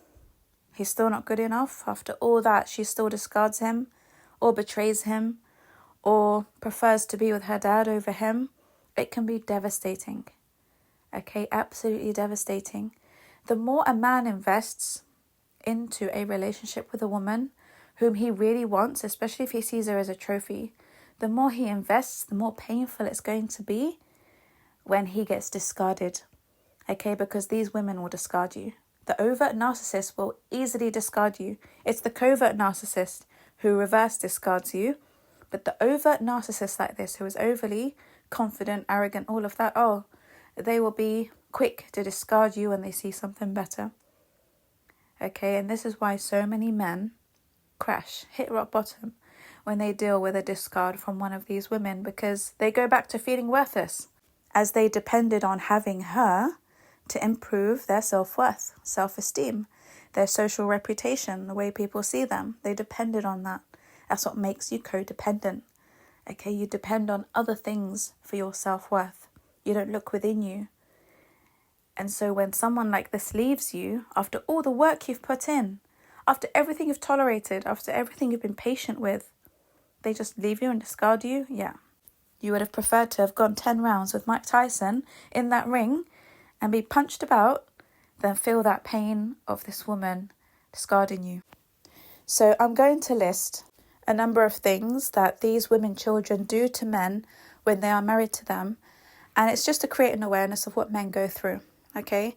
he's still not good enough. After all that, she still discards him or betrays him or prefers to be with her dad over him. It can be devastating. Okay, absolutely devastating. The more a man invests into a relationship with a woman whom he really wants, especially if he sees her as a trophy, the more he invests, the more painful it's going to be when he gets discarded. Okay, because these women will discard you. The overt narcissist will easily discard you. It's the covert narcissist who reverse discards you. But the overt narcissist like this, who is overly confident, arrogant, all of that, they will be quick to discard you when they see something better. Okay, and this is why so many men crash, hit rock bottom, when they deal with a discard from one of these women, because they go back to feeling worthless, as they depended on having her to improve their self-worth, self-esteem, their social reputation, the way people see them. They depended on that. That's what makes you codependent. Okay, you depend on other things for your self-worth. You don't look within you. And so when someone like this leaves you, after all the work you've put in, after everything you've tolerated, after everything you've been patient with, they just leave you and discard you? Yeah. You would have preferred to have gone 10 rounds with Mike Tyson in that ring and be punched about than feel that pain of this woman discarding you. So I'm going to list a number of things that these women children do to men when they are married to them. And it's just to create an awareness of what men go through. Okay?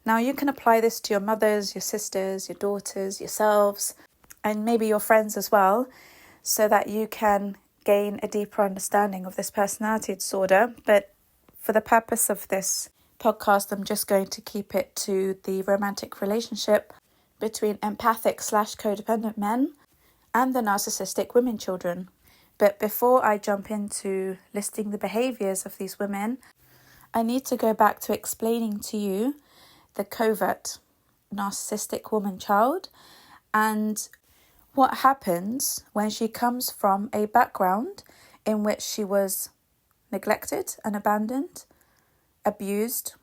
Now you can apply this to your mothers, your sisters, your daughters, yourselves, and maybe your friends as well, so that you can gain a deeper understanding of this personality disorder. But for the purpose of this podcast, I'm just going to keep it to the romantic relationship between empathic /codependent men and the narcissistic women children. But before I jump into listing the behaviours of these women, I need to go back to explaining to you the covert narcissistic woman child and what happens when she comes from a background in which she was neglected and abandoned, abused,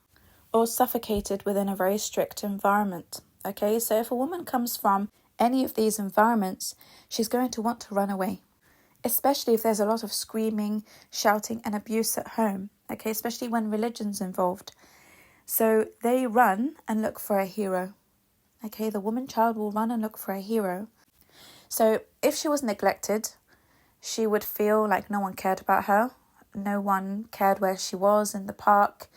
or suffocated within a very strict environment. Okay, so if a woman comes from any of these environments, she's going to want to run away, especially if there's a lot of screaming, shouting, and abuse at home. Okay, especially when religion's involved. So they run and look for a hero. Okay, the woman child will run and look for a hero. So if she was neglected, she would feel like no one cared about her. No one cared where she was in the park.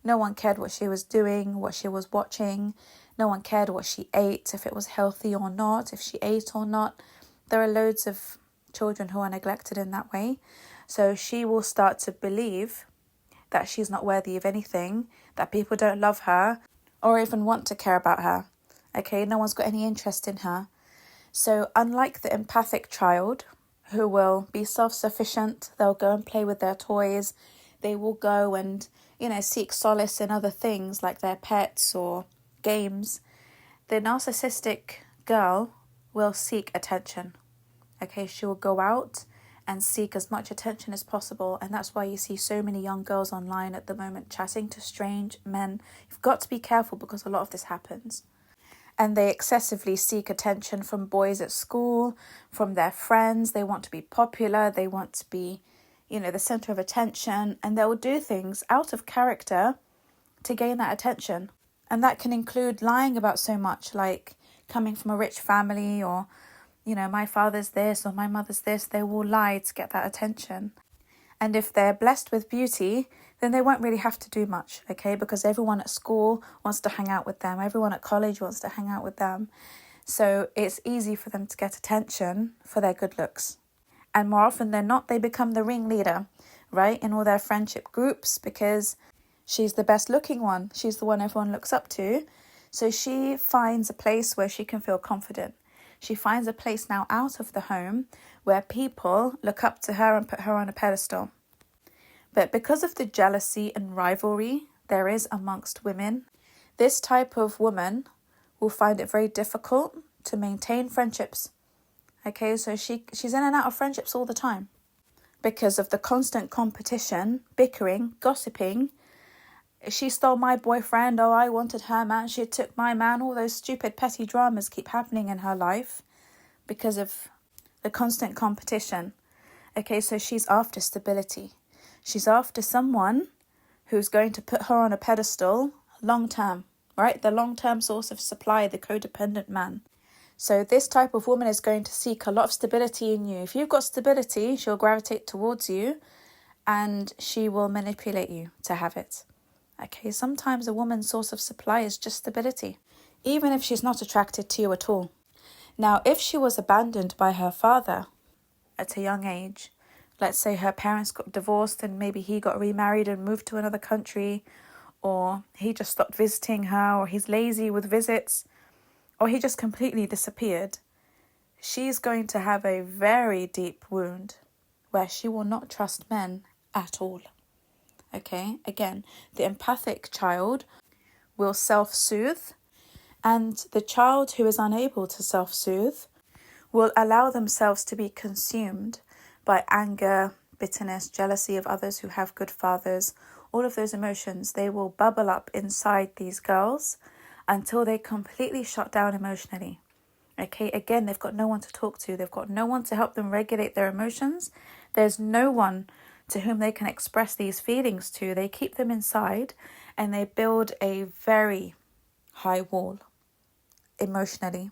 No one cared what she was doing, what she was watching. No one cared what she ate, if it was healthy or not, if she ate or not. There are loads of children who are neglected in that way. So she will start to believe that she's not worthy of anything, that people don't love her or even want to care about her. Okay, no one's got any interest in her. So unlike the empathic child, who will be self-sufficient, they'll go and play with their toys, they will go and, seek solace in other things like their pets or games. The narcissistic girl will seek attention. Okay, she will go out and seek as much attention as possible, and that's why you see so many young girls online at the moment chatting to strange men. You've got to be careful because a lot of this happens. And they excessively seek attention from boys at school, from their friends. They want to be popular. They want to be, the center of attention. And they will do things out of character to gain that attention. And that can include lying about so much, like coming from a rich family or, my father's this or my mother's this. They will lie to get that attention. And if they're blessed with beauty, then they won't really have to do much, okay? Because everyone at school wants to hang out with them. Everyone at college wants to hang out with them. So it's easy for them to get attention for their good looks. And more often than not, they become the ringleader, right? In all their friendship groups because she's the best looking one. She's the one everyone looks up to. So she finds a place where she can feel confident. She finds a place now out of the home where people look up to her and put her on a pedestal. But because of the jealousy and rivalry there is amongst women, this type of woman will find it very difficult to maintain friendships. Okay, so she's in and out of friendships all the time because of the constant competition, bickering, gossiping. She stole my boyfriend, oh, I wanted her man, she took my man. All those stupid petty dramas keep happening in her life because of the constant competition. Okay, so she's after stability. She's after someone who's going to put her on a pedestal long term, right? The long-term source of supply, the codependent man. So this type of woman is going to seek a lot of stability in you. If you've got stability, she'll gravitate towards you and she will manipulate you to have it. Okay, sometimes a woman's source of supply is just stability, even if she's not attracted to you at all. Now, if she was abandoned by her father at a young age, let's say her parents got divorced and maybe he got remarried and moved to another country, or he just stopped visiting her, or he's lazy with visits, or he just completely disappeared, she's going to have a very deep wound where she will not trust men at all. Okay, again, the empathic child will self-soothe, and the child who is unable to self-soothe will allow themselves to be consumed by anger, bitterness, jealousy of others who have good fathers. All of those emotions, they will bubble up inside these girls until they completely shut down emotionally. Okay, again, they've got no one to talk to. They've got no one to help them regulate their emotions. There's no one to whom they can express these feelings to. They keep them inside and they build a very high wall emotionally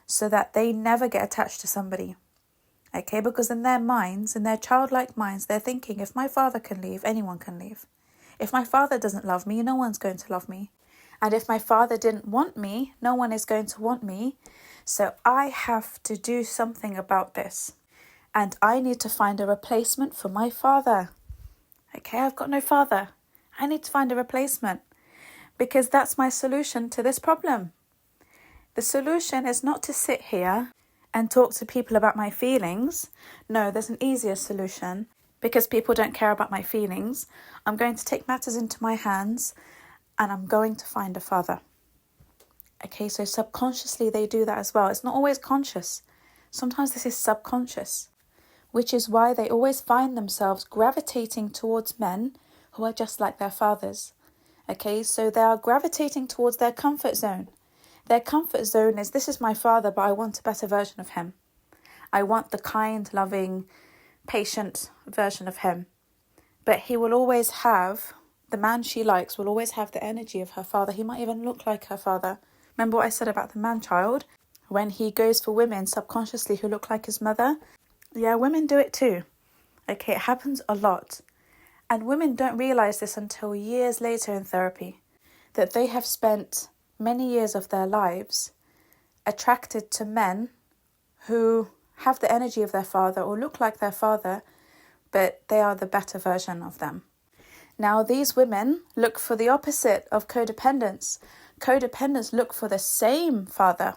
so that they never get attached to somebody. Okay, because in their minds, in their childlike minds, they're thinking, if my father can leave, anyone can leave. If my father doesn't love me, no one's going to love me. And if my father didn't want me, no one is going to want me. So I have to do something about this. And I need to find a replacement for my father. Okay, I've got no father. I need to find a replacement because that's my solution to this problem. The solution is not to sit here and talk to people about my feelings. No, there's an easier solution. Because people don't care about my feelings, I'm going to take matters into my hands and I'm going to find a father. Okay, so subconsciously they do that as well. It's not always conscious. Sometimes this is subconscious, which is why they always find themselves gravitating towards men who are just like their fathers. Okay, so they are gravitating towards their comfort zone. Their comfort zone is, this is my father, but I want a better version of him. I want the kind, loving, patient version of him. But he will always have, the man she likes will always have the energy of her father. He might even look like her father. Remember what I said about the man-child? When he goes for women subconsciously who look like his mother? Yeah, women do it too. Okay, it happens a lot. And women don't realise this until years later in therapy, that they have spent many years of their lives attracted to men who have the energy of their father or look like their father, but they are the better version of them. Now, these women look for the opposite of codependence. Codependents look for the same father.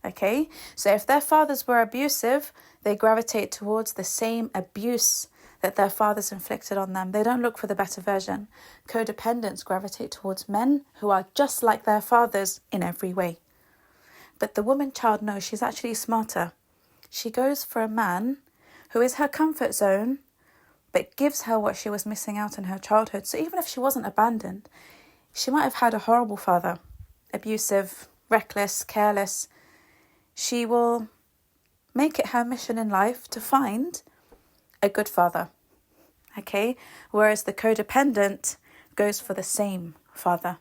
Okay, so if their fathers were abusive, they gravitate towards the same abuse that their fathers inflicted on them. They don't look for the better version. Codependents gravitate towards men who are just like their fathers in every way. But the woman child knows she's actually smarter. She goes for a man who is her comfort zone, but gives her what she was missing out in her childhood. So even if she wasn't abandoned, she might have had a horrible father, abusive, reckless, careless. She will make it her mission in life to find a good father. Okay? Whereas the codependent goes for the same father.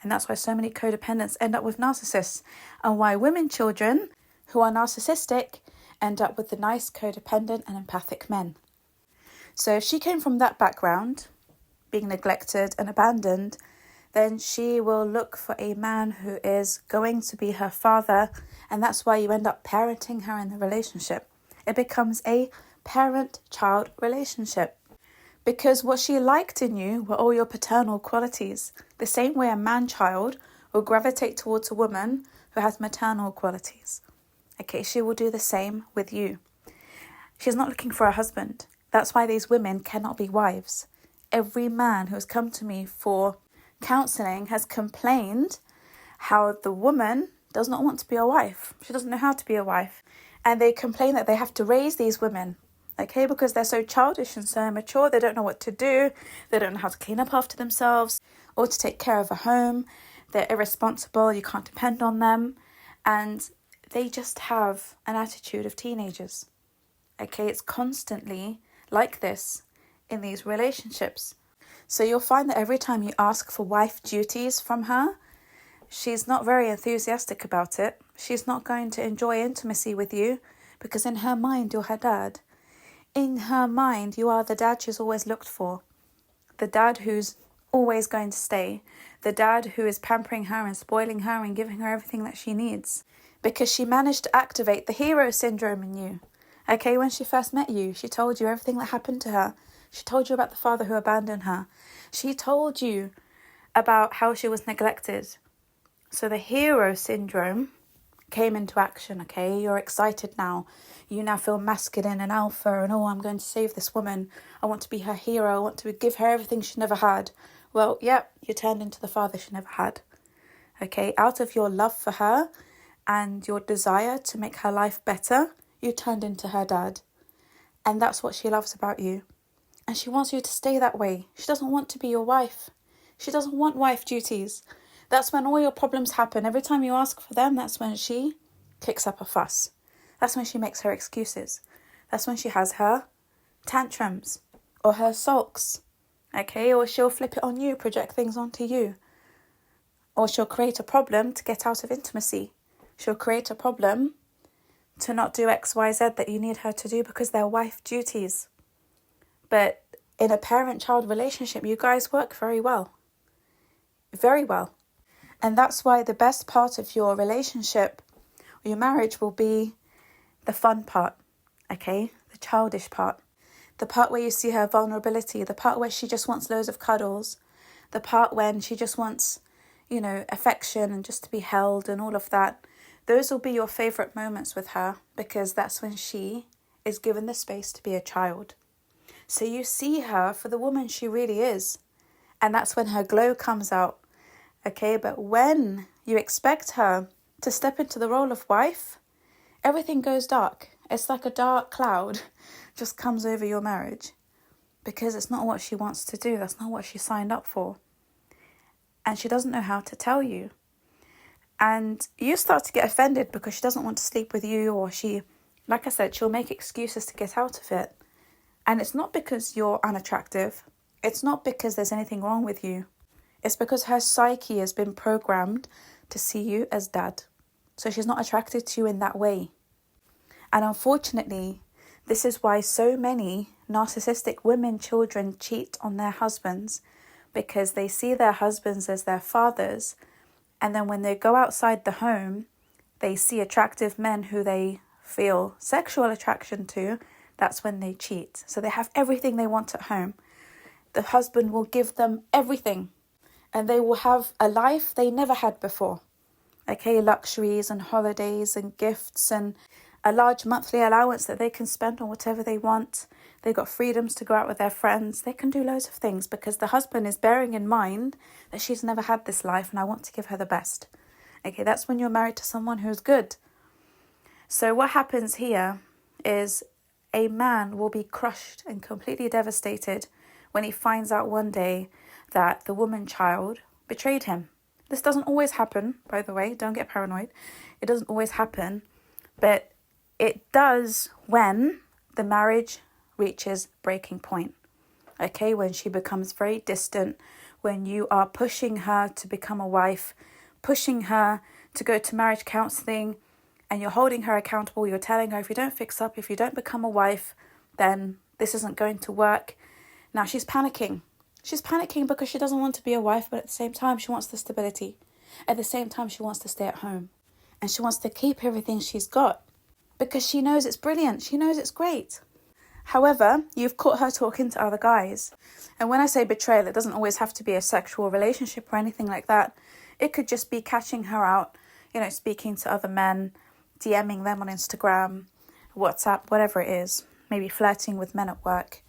And that's why so many codependents end up with narcissists. And why women children who are narcissistic end up with the nice codependent and empathic men. So if she came from that background, being neglected and abandoned, then she will look for a man who is going to be her father. And that's why you end up parenting her in the relationship. It becomes a parent-child relationship. Because what she liked in you were all your paternal qualities. The same way a man-child will gravitate towards a woman who has maternal qualities. Okay, she will do the same with you. She's not looking for a husband. That's why these women cannot be wives. Every man who has come to me for counselling has complained how the woman does not want to be a wife. She doesn't know how to be a wife. And they complain that they have to raise these women, okay, because they're so childish and so immature. They don't know what to do. They don't know how to clean up after themselves or to take care of a home. They're irresponsible. You can't depend on them. And they just have an attitude of teenagers. Okay, it's constantly like this in these relationships. So you'll find that every time you ask for wife duties from her, she's not very enthusiastic about it. She's not going to enjoy intimacy with you because in her mind, you're her dad. In her mind, you are the dad she's always looked for. The dad who's always going to stay. The dad who is pampering her and spoiling her and giving her everything that she needs. Because she managed to activate the hero syndrome in you. Okay, when she first met you, she told you everything that happened to her. She told you about the father who abandoned her. She told you about how she was neglected. So the hero syndrome came into action, okay? You're excited now. You now feel masculine and alpha and, oh, I'm going to save this woman. I want to be her hero. I want to give her everything she never had. Well, yep, you turned into the father she never had. Okay, out of your love for her and your desire to make her life better, you turned into her dad. And that's what she loves about you. And she wants you to stay that way. She doesn't want to be your wife. She doesn't want wife duties. That's when all your problems happen. Every time you ask for them, that's when she kicks up a fuss. That's when she makes her excuses. That's when she has her tantrums or her sulks. Okay, or she'll flip it on you, project things onto you. Or she'll create a problem to get out of intimacy. She'll create a problem to not do X, Y, Z that you need her to do because they're wife duties. But in a parent-child relationship, you guys work very well. Very well. And that's why the best part of your relationship or your marriage will be the fun part, okay? The childish part. The part where you see her vulnerability. The part where she just wants loads of cuddles. The part when she just wants, affection and just to be held and all of that. Those will be your favourite moments with her, because that's when she is given the space to be a child. So you see her for the woman she really is. And that's when her glow comes out. Okay, but when you expect her to step into the role of wife, everything goes dark. It's like a dark cloud just comes over your marriage, because it's not what she wants to do. That's not what she signed up for. And she doesn't know how to tell you. And you start to get offended because she doesn't want to sleep with you, or she, like I said, she'll make excuses to get out of it. And it's not because you're unattractive. It's not because there's anything wrong with you. It's because her psyche has been programmed to see you as dad. So she's not attracted to you in that way. And unfortunately, this is why so many narcissistic women, children cheat on their husbands, because they see their husbands as their fathers. And then when they go outside the home, they see attractive men who they feel sexual attraction to. That's when they cheat. So they have everything they want at home. The husband will give them everything, and they will have a life they never had before. Okay, luxuries and holidays and gifts and a large monthly allowance that they can spend on whatever they want. They've got freedoms to go out with their friends. They can do loads of things because the husband is bearing in mind that she's never had this life and I want to give her the best. Okay, that's when you're married to someone who's good. So what happens here is a man will be crushed and completely devastated when he finds out one day that the woman child betrayed him. This doesn't always happen, by the way. Don't get paranoid. It doesn't always happen. But it does when the marriage reaches breaking point. Okay, when she becomes very distant, when you are pushing her to become a wife, pushing her to go to marriage counselling, and you're holding her accountable. You're telling her, if you don't fix up, if you don't become a wife, then this isn't going to work. Now she's panicking. She's panicking because she doesn't want to be a wife, but at the same time, she wants the stability. At the same time, she wants to stay at home. And she wants to keep everything she's got because she knows it's brilliant. She knows it's great. However, you've caught her talking to other guys. And when I say betrayal, it doesn't always have to be a sexual relationship or anything like that. It could just be catching her out, speaking to other men, DMing them on Instagram, WhatsApp, whatever it is. Maybe flirting with men at work.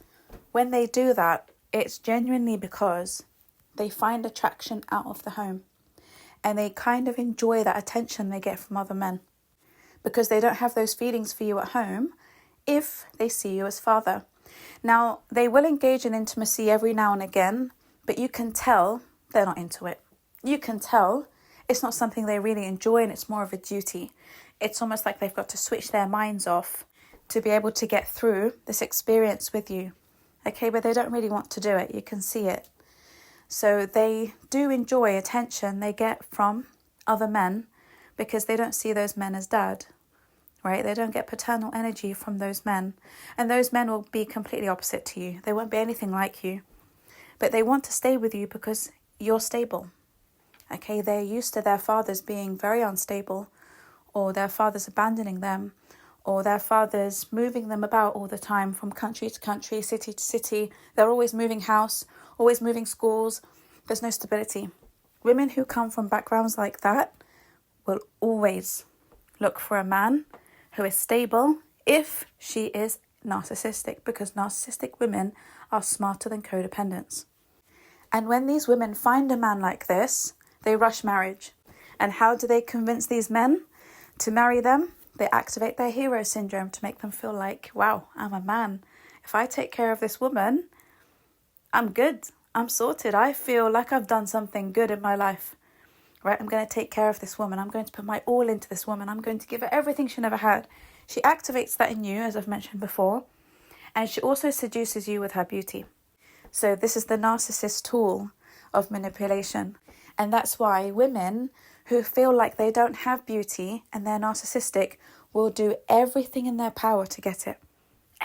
When they do that, it's genuinely because they find attraction out of the home. And they kind of enjoy that attention they get from other men. Because they don't have those feelings for you at home if they see you as father. Now, they will engage in intimacy every now and again, but you can tell they're not into it. You can tell it's not something they really enjoy and it's more of a duty. It's almost like they've got to switch their minds off to be able to get through this experience with you. Okay, but they don't really want to do it. You can see it. So they do enjoy attention they get from other men because they don't see those men as dad, right? They don't get paternal energy from those men. And those men will be completely opposite to you. They won't be anything like you. But they want to stay with you because you're stable. Okay, they're used to their fathers being very unstable, or their fathers abandoning them, or their fathers moving them about all the time from country to country, city to city. They're always moving house, always moving schools. There's no stability. Women who come from backgrounds like that will always look for a man who is stable if she is narcissistic, because narcissistic women are smarter than codependents. And when these women find a man like this, they rush marriage. And how do they convince these men to marry them? They activate their hero syndrome to make them feel like, wow, I'm a man. If I take care of this woman, I'm good. I'm sorted. I feel like I've done something good in my life. Right? I'm going to take care of this woman. I'm going to put my all into this woman. I'm going to give her everything she never had. She activates that in you, as I've mentioned before. And she also seduces you with her beauty. So this is the narcissist tool of manipulation. And that's why women who feel like they don't have beauty and they're narcissistic will do everything in their power to get it.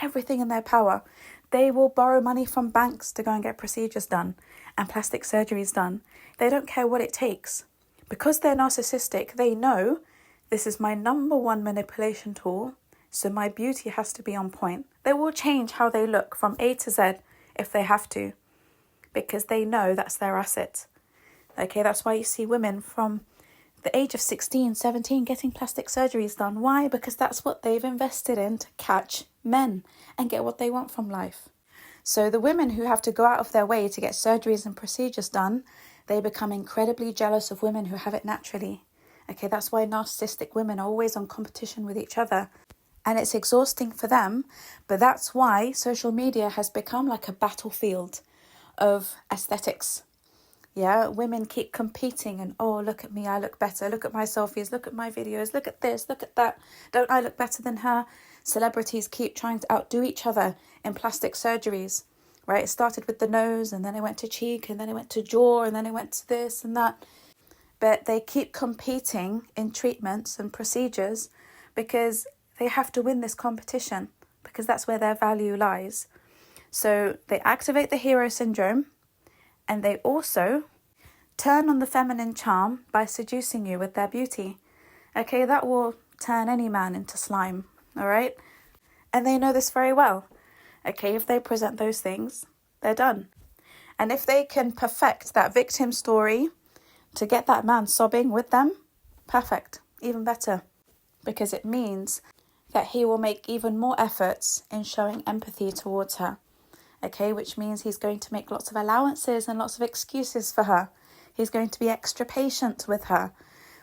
Everything in their power. They will borrow money from banks to go and get procedures done and plastic surgeries done. They don't care what it takes. Because they're narcissistic, they know this is my number one manipulation tool, so my beauty has to be on point. They will change how they look from A to Z if they have to, because they know that's their asset. Okay, that's why you see women from the age of 16, 17, getting plastic surgeries done. Why? Because that's what they've invested in to catch men and get what they want from life. So the women who have to go out of their way to get surgeries and procedures done, they become incredibly jealous of women who have it naturally. Okay, that's why narcissistic women are always on competition with each other. And it's exhausting for them, but that's why social media has become like a battlefield of aesthetics. Yeah, women keep competing and, oh, look at me, I look better. Look at my selfies, look at my videos, look at this, look at that. Don't I look better than her? Celebrities keep trying to outdo each other in plastic surgeries, right? It started with the nose, and then it went to cheek, and then it went to jaw, and then it went to this and that. But they keep competing in treatments and procedures because they have to win this competition, because that's where their value lies. So they activate the hero syndrome, and they also turn on the feminine charm by seducing you with their beauty. Okay, that will turn any man into slime, all right? And they know this very well. Okay, if they present those things, they're done. And if they can perfect that victim story to get that man sobbing with them, perfect, even better. Because it means that he will make even more efforts in showing empathy towards her. Okay, which means he's going to make lots of allowances and lots of excuses for her. He's going to be extra patient with her.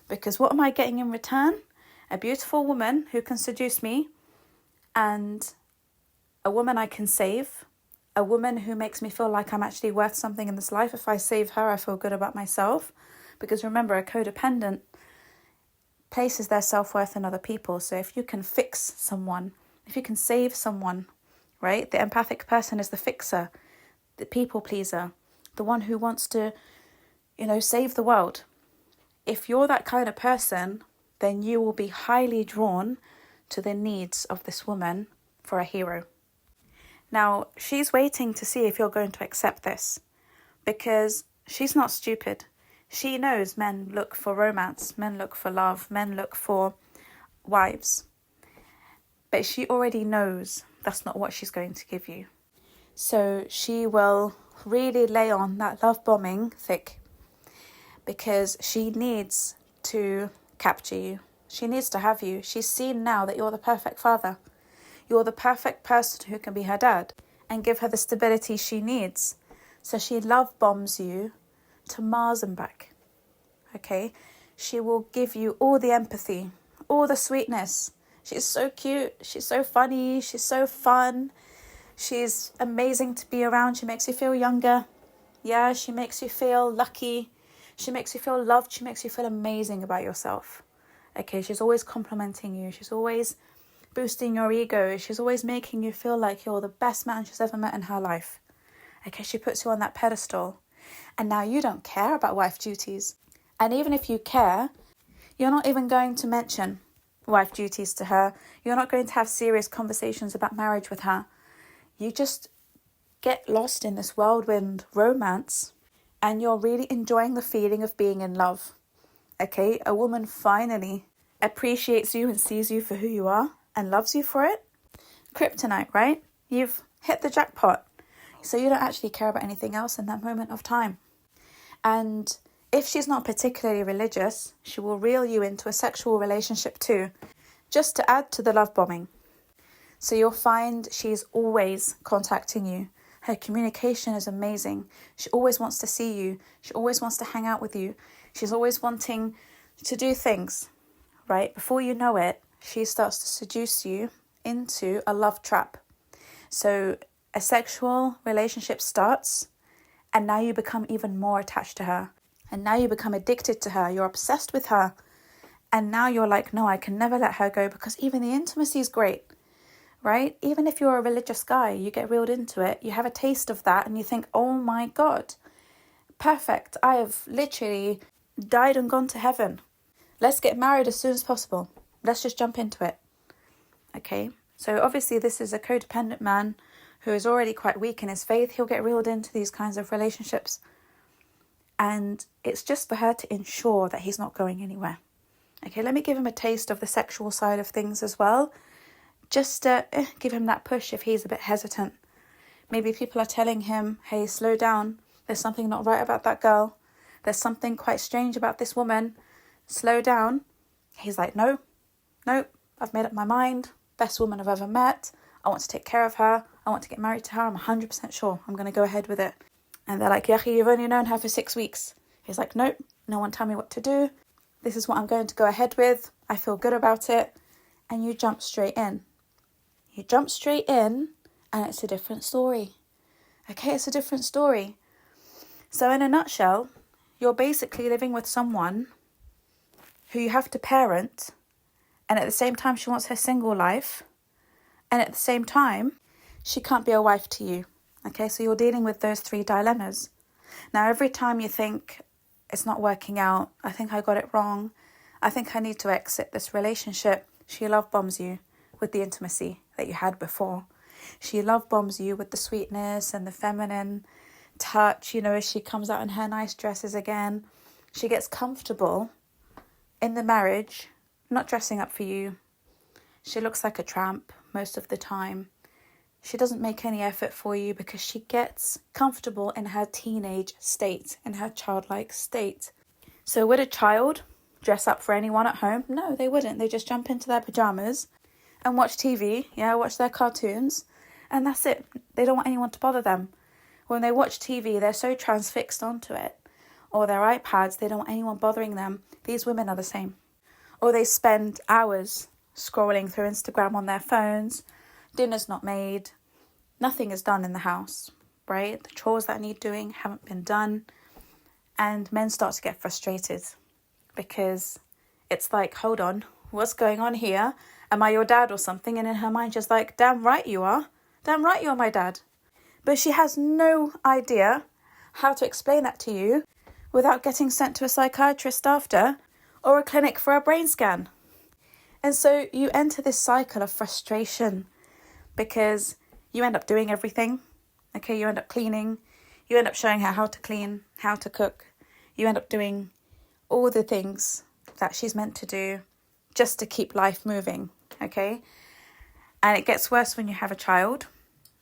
Because what am I getting in return? A beautiful woman who can seduce me, and a woman I can save. A woman who makes me feel like I'm actually worth something in this life. If I save her, I feel good about myself. Because remember, a codependent places their self-worth in other people. So if you can fix someone, if you can save someone, right? The empathic person is the fixer, the people pleaser, the one who wants to, save the world. If you're that kind of person, then you will be highly drawn to the needs of this woman for a hero. Now, she's waiting to see if you're going to accept this, because she's not stupid. She knows men look for romance, men look for love, men look for wives. But she already knows that's not what she's going to give you. So she will really lay on that love bombing thick, because she needs to capture you. She needs to have you. She's seen now that you're the perfect father. You're the perfect person who can be her dad and give her the stability she needs. So she love bombs you to Mars and back. Okay? She will give you all the empathy, all the sweetness. She's so cute. She's so funny. She's so fun. She's amazing to be around. She makes you feel younger. Yeah, she makes you feel lucky. She makes you feel loved. She makes you feel amazing about yourself. Okay, she's always complimenting you. She's always boosting your ego. She's always making you feel like you're the best man she's ever met in her life. Okay, she puts you on that pedestal. And now you don't care about wife duties. And even if you care, you're not even going to mention wife duties to her. You're not going to have serious conversations about marriage with her. You just get lost in this whirlwind romance, and you're really enjoying the feeling of being in love. Okay, a woman finally appreciates you and sees you for who you are and loves you for it. Kryptonite, right? You've hit the jackpot. So you don't actually care about anything else in that moment of time. And if she's not particularly religious, she will reel you into a sexual relationship too, just to add to the love bombing. So you'll find she's always contacting you. Her communication is amazing. She always wants to see you. She always wants to hang out with you. She's always wanting to do things, right? Before you know it, she starts to seduce you into a love trap. So a sexual relationship starts, and now you become even more attached to her. And now you become addicted to her. You're obsessed with her. And now you're like, no, I can never let her go, because even the intimacy is great, right? Even if you're a religious guy, you get reeled into it. You have a taste of that and you think, oh my God, perfect. I have literally died and gone to heaven. Let's get married as soon as possible. Let's just jump into it. Okay, so obviously this is a codependent man who is already quite weak in his faith. He'll get reeled into these kinds of relationships. And it's just for her to ensure that he's not going anywhere. Okay, let me give him a taste of the sexual side of things as well. Just to give him that push if he's a bit hesitant. Maybe people are telling him, hey, slow down. There's something not right about that girl. There's something quite strange about this woman. slow down. He's like, no, I've made up my mind. Best woman I've ever met. I want to take care of her. I want to get married to her. I'm 100% sure I'm going to go ahead with it. And they're like, Yahi, you've only known her for 6 weeks. He's like, nope, no one tell me what to do. This is what I'm going to go ahead with. I feel good about it. And you jump straight in. You jump straight in and it's a different story. Okay, it's a different story. So in a nutshell, you're basically living with someone who you have to parent, and at the same time she wants her single life, and at the same time she can't be a wife to you. Okay, so you're dealing with those 3 dilemmas. Now every time you think it's not working out, I think I got it wrong, I think I need to exit this relationship, she love bombs you with the intimacy that you had before. She love bombs you with the sweetness and the feminine touch, as she comes out in her nice dresses again. She gets comfortable in the marriage, not dressing up for you. She looks like a tramp most of the time. She doesn't make any effort for you because she gets comfortable in her teenage state, in her childlike state. So would a child dress up for anyone at home? No, they wouldn't. They just jump into their pajamas and watch TV, watch their cartoons, and that's it. They don't want anyone to bother them. When they watch TV, they're so transfixed onto it. Or their iPads, they don't want anyone bothering them. These women are the same. Or they spend hours scrolling through Instagram on their phones. Dinner's not made. Nothing is done in the house, right? The chores that need doing haven't been done. And men start to get frustrated because it's like, hold on, what's going on here? Am I your dad or something? And in her mind, she's like, damn right you are. Damn right you're my dad. But she has no idea how to explain that to you without getting sent to a psychiatrist after or a clinic for a brain scan. And so you enter this cycle of frustration because you end up doing everything. Okay, you end up cleaning. You end up showing her how to clean, how to cook. You end up doing all the things that she's meant to do just to keep life moving. Okay, and it gets worse when you have a child.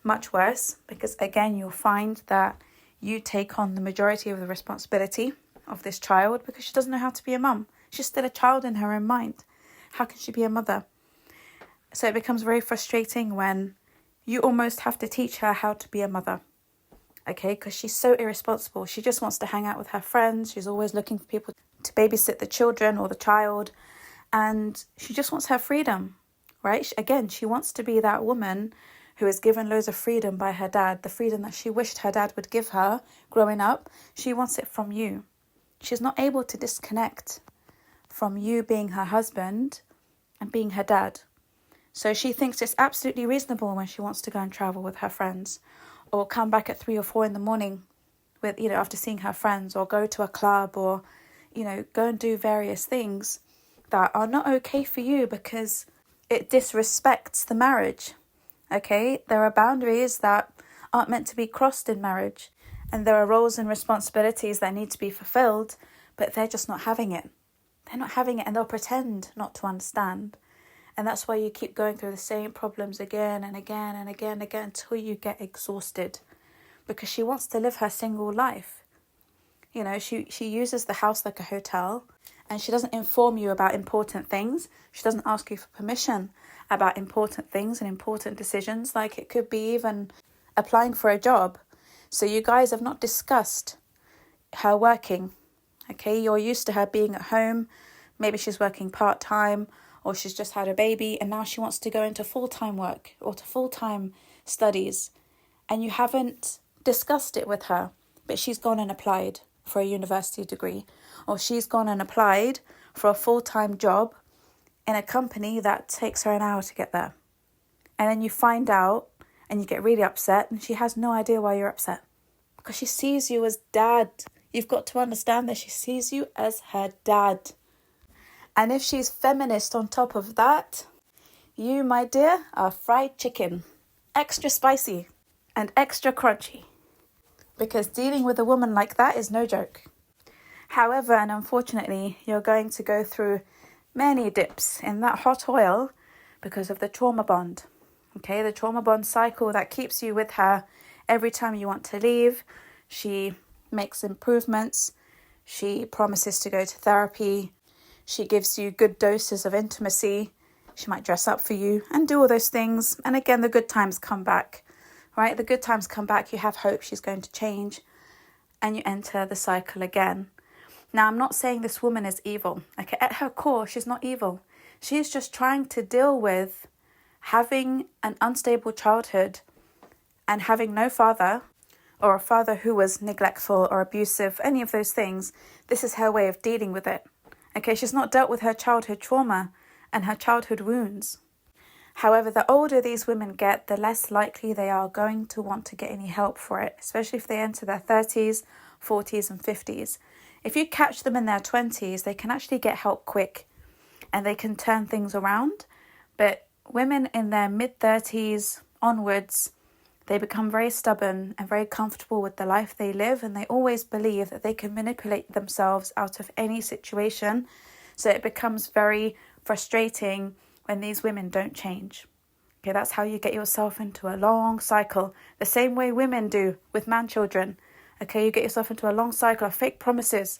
Much worse, because again, you'll find that you take on the majority of the responsibility of this child because she doesn't know how to be a mum. She's still a child in her own mind. How can she be a mother? So it becomes very frustrating when you almost have to teach her how to be a mother. Okay, because she's so irresponsible. She just wants to hang out with her friends. She's always looking for people to babysit the children or the child. And she just wants her freedom, right? Again, she wants to be that woman who is given loads of freedom by her dad, the freedom that she wished her dad would give her growing up. She wants it from you. She's not able to disconnect from you being her husband and being her dad. So she thinks it's absolutely reasonable when she wants to go and travel with her friends or come back at 3 or 4 in the morning with, after seeing her friends, or go to a club, or, go and do various things that are not okay for you because it disrespects the marriage. Okay, there are boundaries that aren't meant to be crossed in marriage, and there are roles and responsibilities that need to be fulfilled, but they're just not having it. They're not having it, and they'll pretend not to understand. And that's why you keep going through the same problems again and again and again and again until you get exhausted, because she wants to live her single life. She uses the house like a hotel, and she doesn't inform you about important things. She doesn't ask you for permission about important things and important decisions, like it could be even applying for a job. So you guys have not discussed her working. Okay, you're used to her being at home. Maybe she's working part-time, or she's just had a baby and now she wants to go into full-time work or to full-time studies. And you haven't discussed it with her, but she's gone and applied for a university degree, or she's gone and applied for a full-time job in a company that takes her an hour to get there. And then you find out and you get really upset, and she has no idea why you're upset, because she sees you as dad. You've got to understand that she sees you as her dad. And if she's feminist on top of that, you, my dear, are fried chicken. Extra spicy and extra crunchy. Because dealing with a woman like that is no joke. However, and unfortunately, you're going to go through many dips in that hot oil because of the trauma bond. Okay, the trauma bond cycle that keeps you with her every time you want to leave. She makes improvements. She promises to go to therapy. She gives you good doses of intimacy. She might dress up for you and do all those things. And again, the good times come back, right? The good times come back. You have hope she's going to change, and you enter the cycle again. Now, I'm not saying this woman is evil. Okay, at her core, she's not evil. She's just trying to deal with having an unstable childhood and having no father, or a father who was neglectful or abusive, any of those things. This is her way of dealing with it. Okay, she's not dealt with her childhood trauma and her childhood wounds. However, the older these women get, the less likely they are going to want to get any help for it, especially if they enter their 30s, 40s and 50s. If you catch them in their 20s, they can actually get help quick and they can turn things around. But women in their mid-30s onwards, they become very stubborn and very comfortable with the life they live, and they always believe that they can manipulate themselves out of any situation. So it becomes very frustrating when these women don't change. Okay, that's how you get yourself into a long cycle, the same way women do with man-children. Okay, you get yourself into a long cycle of fake promises.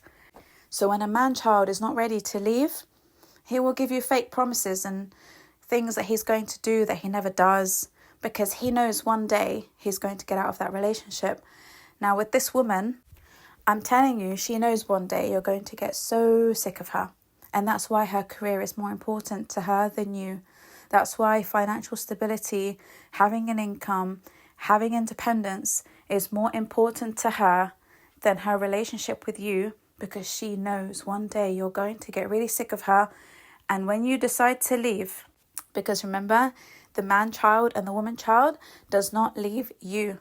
So when a man-child is not ready to leave, he will give you fake promises and things that he's going to do that he never does, because he knows one day he's going to get out of that relationship. Now with this woman, I'm telling you, she knows one day you're going to get so sick of her. And that's why her career is more important to her than you. That's why financial stability, having an income, having independence is more important to her than her relationship with you, because she knows one day you're going to get really sick of her. And when you decide to leave, because remember, the man-child and the woman-child does not leave you.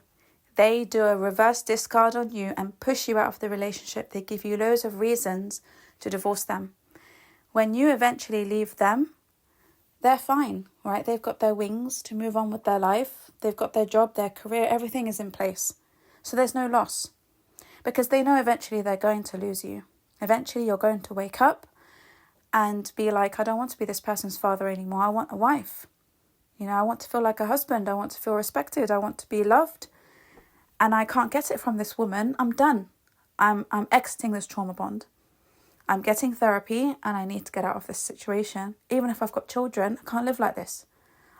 They do a reverse discard on you and push you out of the relationship. They give you loads of reasons to divorce them. When you eventually leave them, they're fine, right? They've got their wings to move on with their life. They've got their job, their career, everything is in place. So there's no loss, because they know eventually they're going to lose you. Eventually you're going to wake up and be like, I don't want to be this person's father anymore. I want a wife. You know, I want to feel like a husband. I want to feel respected. I want to be loved. And I can't get it from this woman. I'm done. I'm exiting this trauma bond. I'm getting therapy and I need to get out of this situation. Even if I've got children, I can't live like this.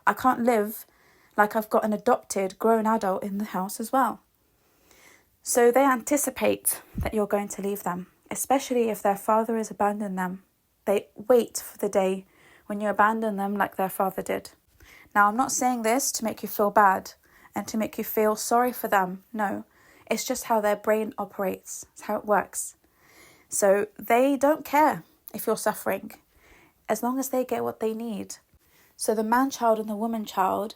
I can't live like I've got an adopted grown adult in the house as well. So they anticipate that you're going to leave them, especially if their father has abandoned them. They wait for the day when you abandon them like their father did. Now, I'm not saying this to make you feel bad and to make you feel sorry for them. No, it's just how their brain operates. It's how it works. So they don't care if you're suffering, as long as they get what they need. So the man-child and the woman-child,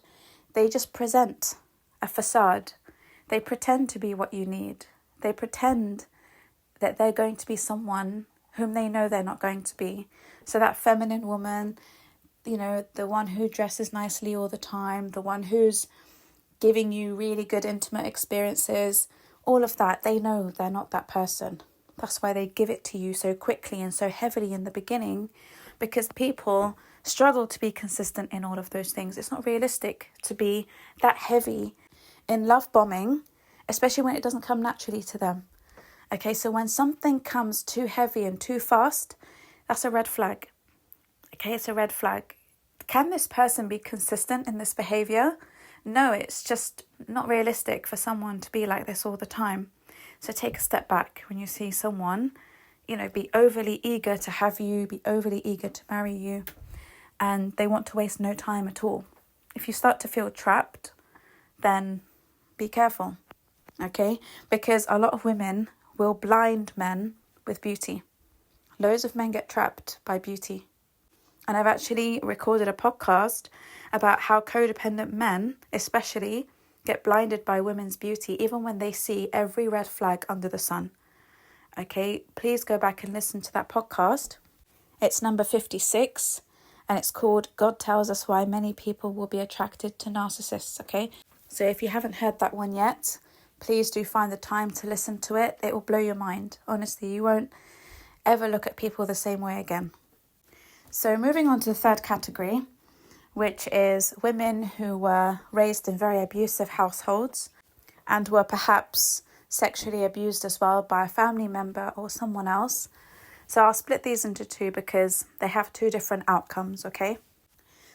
they just present a facade. They pretend to be what you need. They pretend that they're going to be someone whom they know they're not going to be. So that feminine woman, you know, the one who dresses nicely all the time, the one who's giving you really good intimate experiences, all of that, they know they're not that person. That's why they give it to you so quickly and so heavily in the beginning, because people struggle to be consistent in all of those things. It's not realistic to be that heavy in love bombing, especially when it doesn't come naturally to them. Okay, so when something comes too heavy and too fast, that's a red flag. Okay, it's a red flag. Can this person be consistent in this behavior? No, it's just not realistic for someone to be like this all the time. So take a step back when you see someone, you know, be overly eager to have you, be overly eager to marry you, and they want to waste no time at all. If you start to feel trapped, then be careful, okay? Because a lot of women will blind men with beauty. Loads of men get trapped by beauty. And I've actually recorded a podcast about how codependent men, especially, get blinded by women's beauty, even when they see every red flag under the sun. Okay, please go back and listen to that podcast. It's number 56, and it's called God Tells Us Why Many People Will Be Attracted to Narcissists, okay? So if you haven't heard that one yet, please do find the time to listen to it. It will blow your mind. Honestly, you won't ever look at people the same way again. So moving on to the third category, which is women who were raised in very abusive households and were perhaps sexually abused as well by a family member or someone else. So I'll split these into two because they have two different outcomes, okay?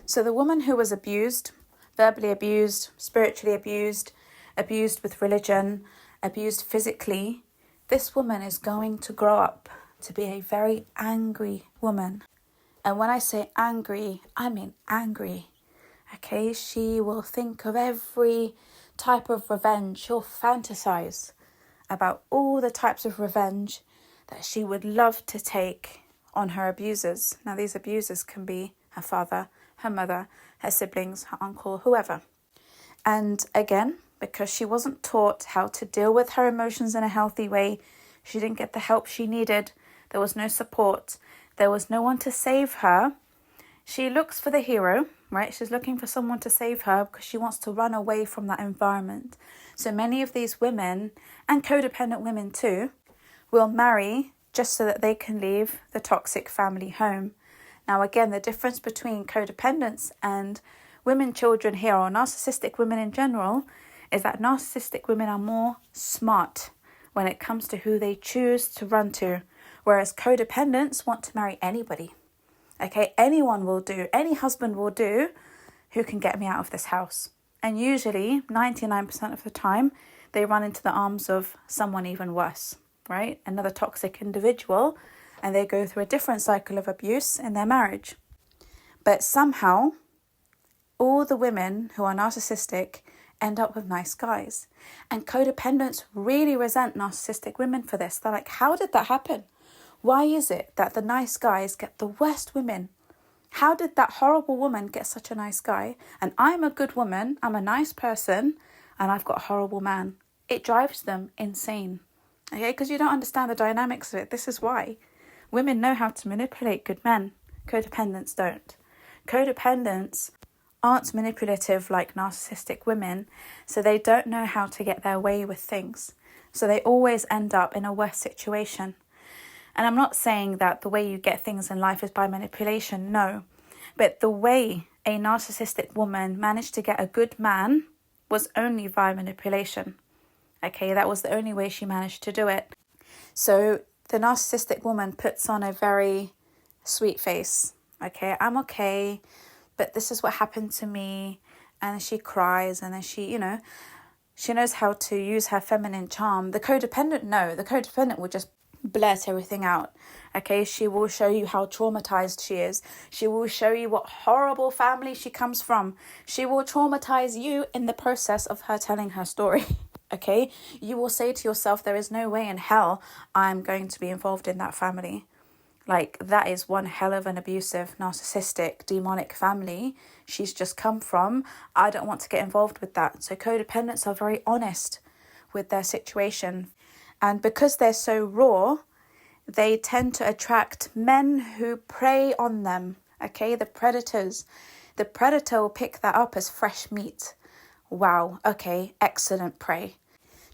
So the woman who was abused, verbally abused, spiritually abused, abused with religion, abused physically, this woman is going to grow up to be a very angry woman. And when I say angry, I mean angry. Okay, she will think of every type of revenge. She'll fantasize about all the types of revenge that she would love to take on her abusers. Now, these abusers can be her father, her mother, her siblings, her uncle, whoever. And again, because she wasn't taught how to deal with her emotions in a healthy way, she didn't get the help she needed, there was no support, there was no one to save her. She looks for the hero, right? She's looking for someone to save her because she wants to run away from that environment. So many of these women, and codependent women too, will marry just so that they can leave the toxic family home. Now again, the difference between codependents and women, children here, or narcissistic women in general, is that narcissistic women are more smart when it comes to who they choose to run to, whereas codependents want to marry anybody. Okay, anyone will do, any husband will do who can get me out of this house. And usually, 99% of the time, they run into the arms of someone even worse, right? Another toxic individual, and they go through a different cycle of abuse in their marriage. But somehow, all the women who are narcissistic end up with nice guys. And codependents really resent narcissistic women for this. They're like, how did that happen? Why is it that the nice guys get the worst women? How did that horrible woman get such a nice guy? And I'm a good woman, I'm a nice person, and I've got a horrible man. It drives them insane. Okay, because you don't understand the dynamics of it. This is why. Women know how to manipulate good men. Codependents don't. Codependents aren't manipulative like narcissistic women, so they don't know how to get their way with things. So they always end up in a worse situation. And I'm not saying that the way you get things in life is by manipulation, no. But the way a narcissistic woman managed to get a good man was only via manipulation. Okay, that was the only way she managed to do it. So the narcissistic woman puts on a very sweet face. Okay, I'm okay, but this is what happened to me. And she cries, and then she knows how to use her feminine charm. The codependent will just blurt everything out. Okay, she will show you how traumatized she is. She will show you what horrible family she comes from. She will traumatize you in the process of her telling her story. Okay, you will say to yourself, there is no way in hell I'm going to be involved in that family. Like, that is one hell of an abusive, narcissistic, demonic family she's just come from. I don't want to get involved with that. So codependents are very honest with their situation. And because they're so raw, they tend to attract men who prey on them. Okay, the predators. The predator will pick that up as fresh meat. Wow, okay, excellent prey.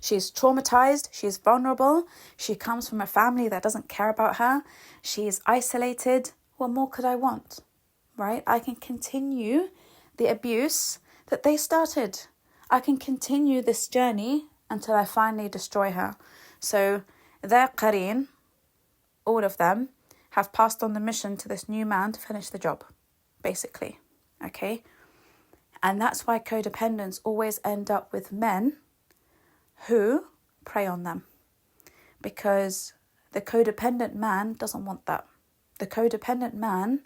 She's traumatized, she's vulnerable, she comes from a family that doesn't care about her, she's isolated. What more could I want, right? I can continue the abuse that they started. I can continue this journey until I finally destroy her. So their qareen, all of them, have passed on the mission to this new man to finish the job, basically, okay? And that's why codependents always end up with men who prey on them, because the codependent man doesn't want that. The codependent man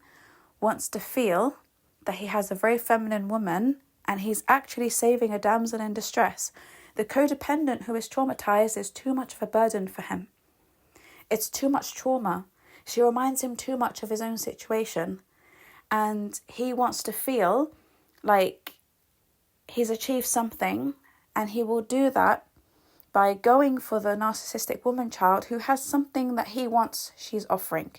wants to feel that he has a very feminine woman and he's actually saving a damsel in distress. The codependent who is traumatized is too much of a burden for him. It's too much trauma. She reminds him too much of his own situation, and he wants to feel like he's achieved something, and he will do that by going for the narcissistic woman child who has something that he wants she's offering.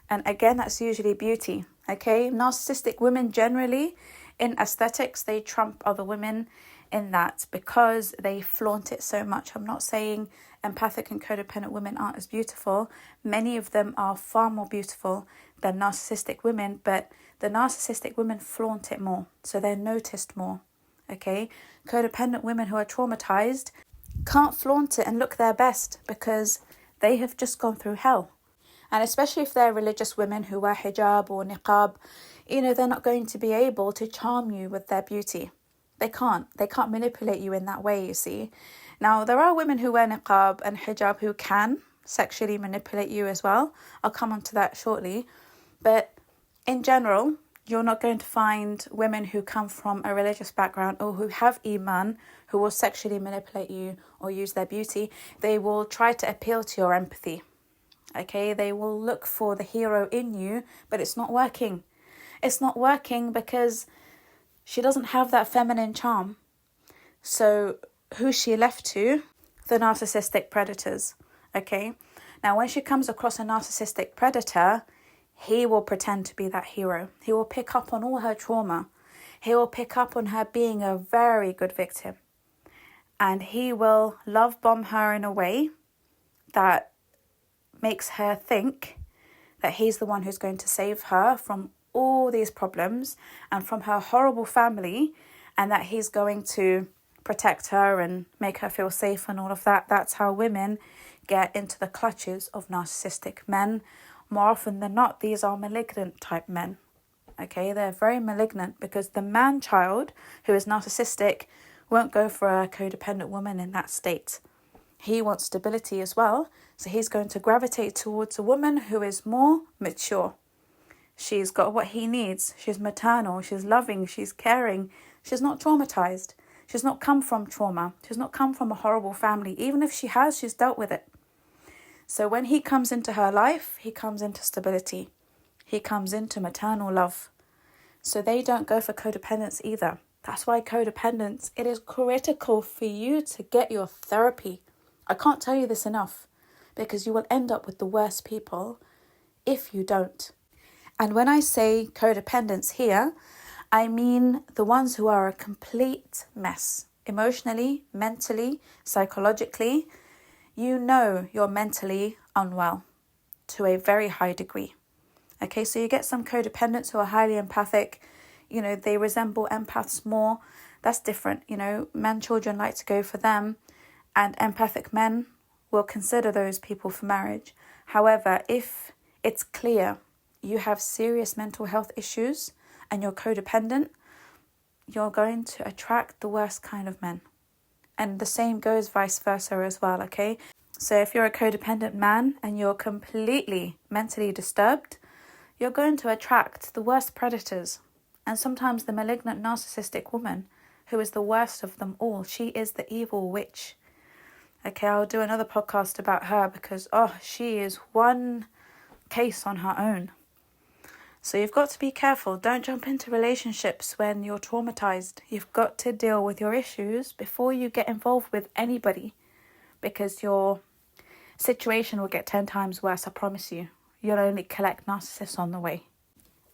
And again, that's usually beauty, okay? Narcissistic women generally, in aesthetics, they trump other women in that because they flaunt it so much. I'm not saying empathic and codependent women aren't as beautiful. Many of them are far more beautiful than narcissistic women, but the narcissistic women flaunt it more, so they're noticed more, okay? Codependent women who are traumatized can't flaunt it and look their best because they have just gone through hell. And especially if they're religious women who wear hijab or niqab, they're not going to be able to charm you with their beauty. They can't manipulate you in that way, you see. Now, there are women who wear niqab and hijab who can sexually manipulate you as well. I'll come on to that shortly. But in general, you're not going to find women who come from a religious background or who have iman who will sexually manipulate you or use their beauty. They will try to appeal to your empathy. Okay, they will look for the hero in you, but it's not working. It's not working because she doesn't have that feminine charm. So who's she left to? The narcissistic predators. Okay, now when she comes across a narcissistic predator, he will pretend to be that hero. He will pick up on all her trauma. He will pick up on her being a very good victim. And he will love bomb her in a way that makes her think that he's the one who's going to save her from all these problems and from her horrible family, and that he's going to protect her and make her feel safe and all of that. That's how women get into the clutches of narcissistic men. More often than not, these are malignant type men. Okay, they're very malignant because the man-child who is narcissistic won't go for a codependent woman in that state. He wants stability as well, so he's going to gravitate towards a woman who is more mature. She's got what he needs. She's maternal, she's loving, she's caring. She's not traumatized. She's not come from trauma. She's not come from a horrible family. Even if she has, she's dealt with it. So when he comes into her life, he comes into stability. He comes into maternal love. So they don't go for codependence either. That's why codependence, it is critical for you to get your therapy. I can't tell you this enough, because you will end up with the worst people if you don't. And when I say codependence here, I mean the ones who are a complete mess. Emotionally, mentally, psychologically. You're mentally unwell to a very high degree. Okay, so you get some codependents who are highly empathic. They resemble empaths more. That's different. Men, children like to go for them. And empathic men will consider those people for marriage. However, if it's clear you have serious mental health issues and you're codependent, you're going to attract the worst kind of men. And the same goes vice versa as well, okay? So if you're a codependent man and you're completely mentally disturbed, you're going to attract the worst predators. And sometimes the malignant narcissistic woman, who is the worst of them all. She is the evil witch. Okay, I'll do another podcast about her because, she is one case on her own. So you've got to be careful. Don't jump into relationships when you're traumatized. You've got to deal with your issues before you get involved with anybody, because your situation will get 10 times worse, I promise you. You'll only collect narcissists on the way.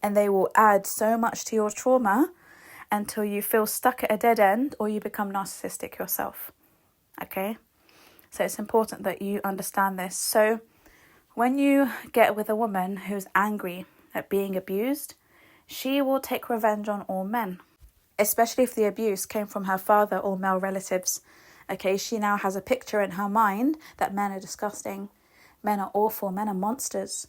And they will add so much to your trauma until you feel stuck at a dead end or you become narcissistic yourself. Okay? So it's important that you understand this. So when you get with a woman who's angry at being abused, she will take revenge on all men, especially if the abuse came from her father or male relatives. Okay, she now has a picture in her mind that men are disgusting, men are awful, men are monsters,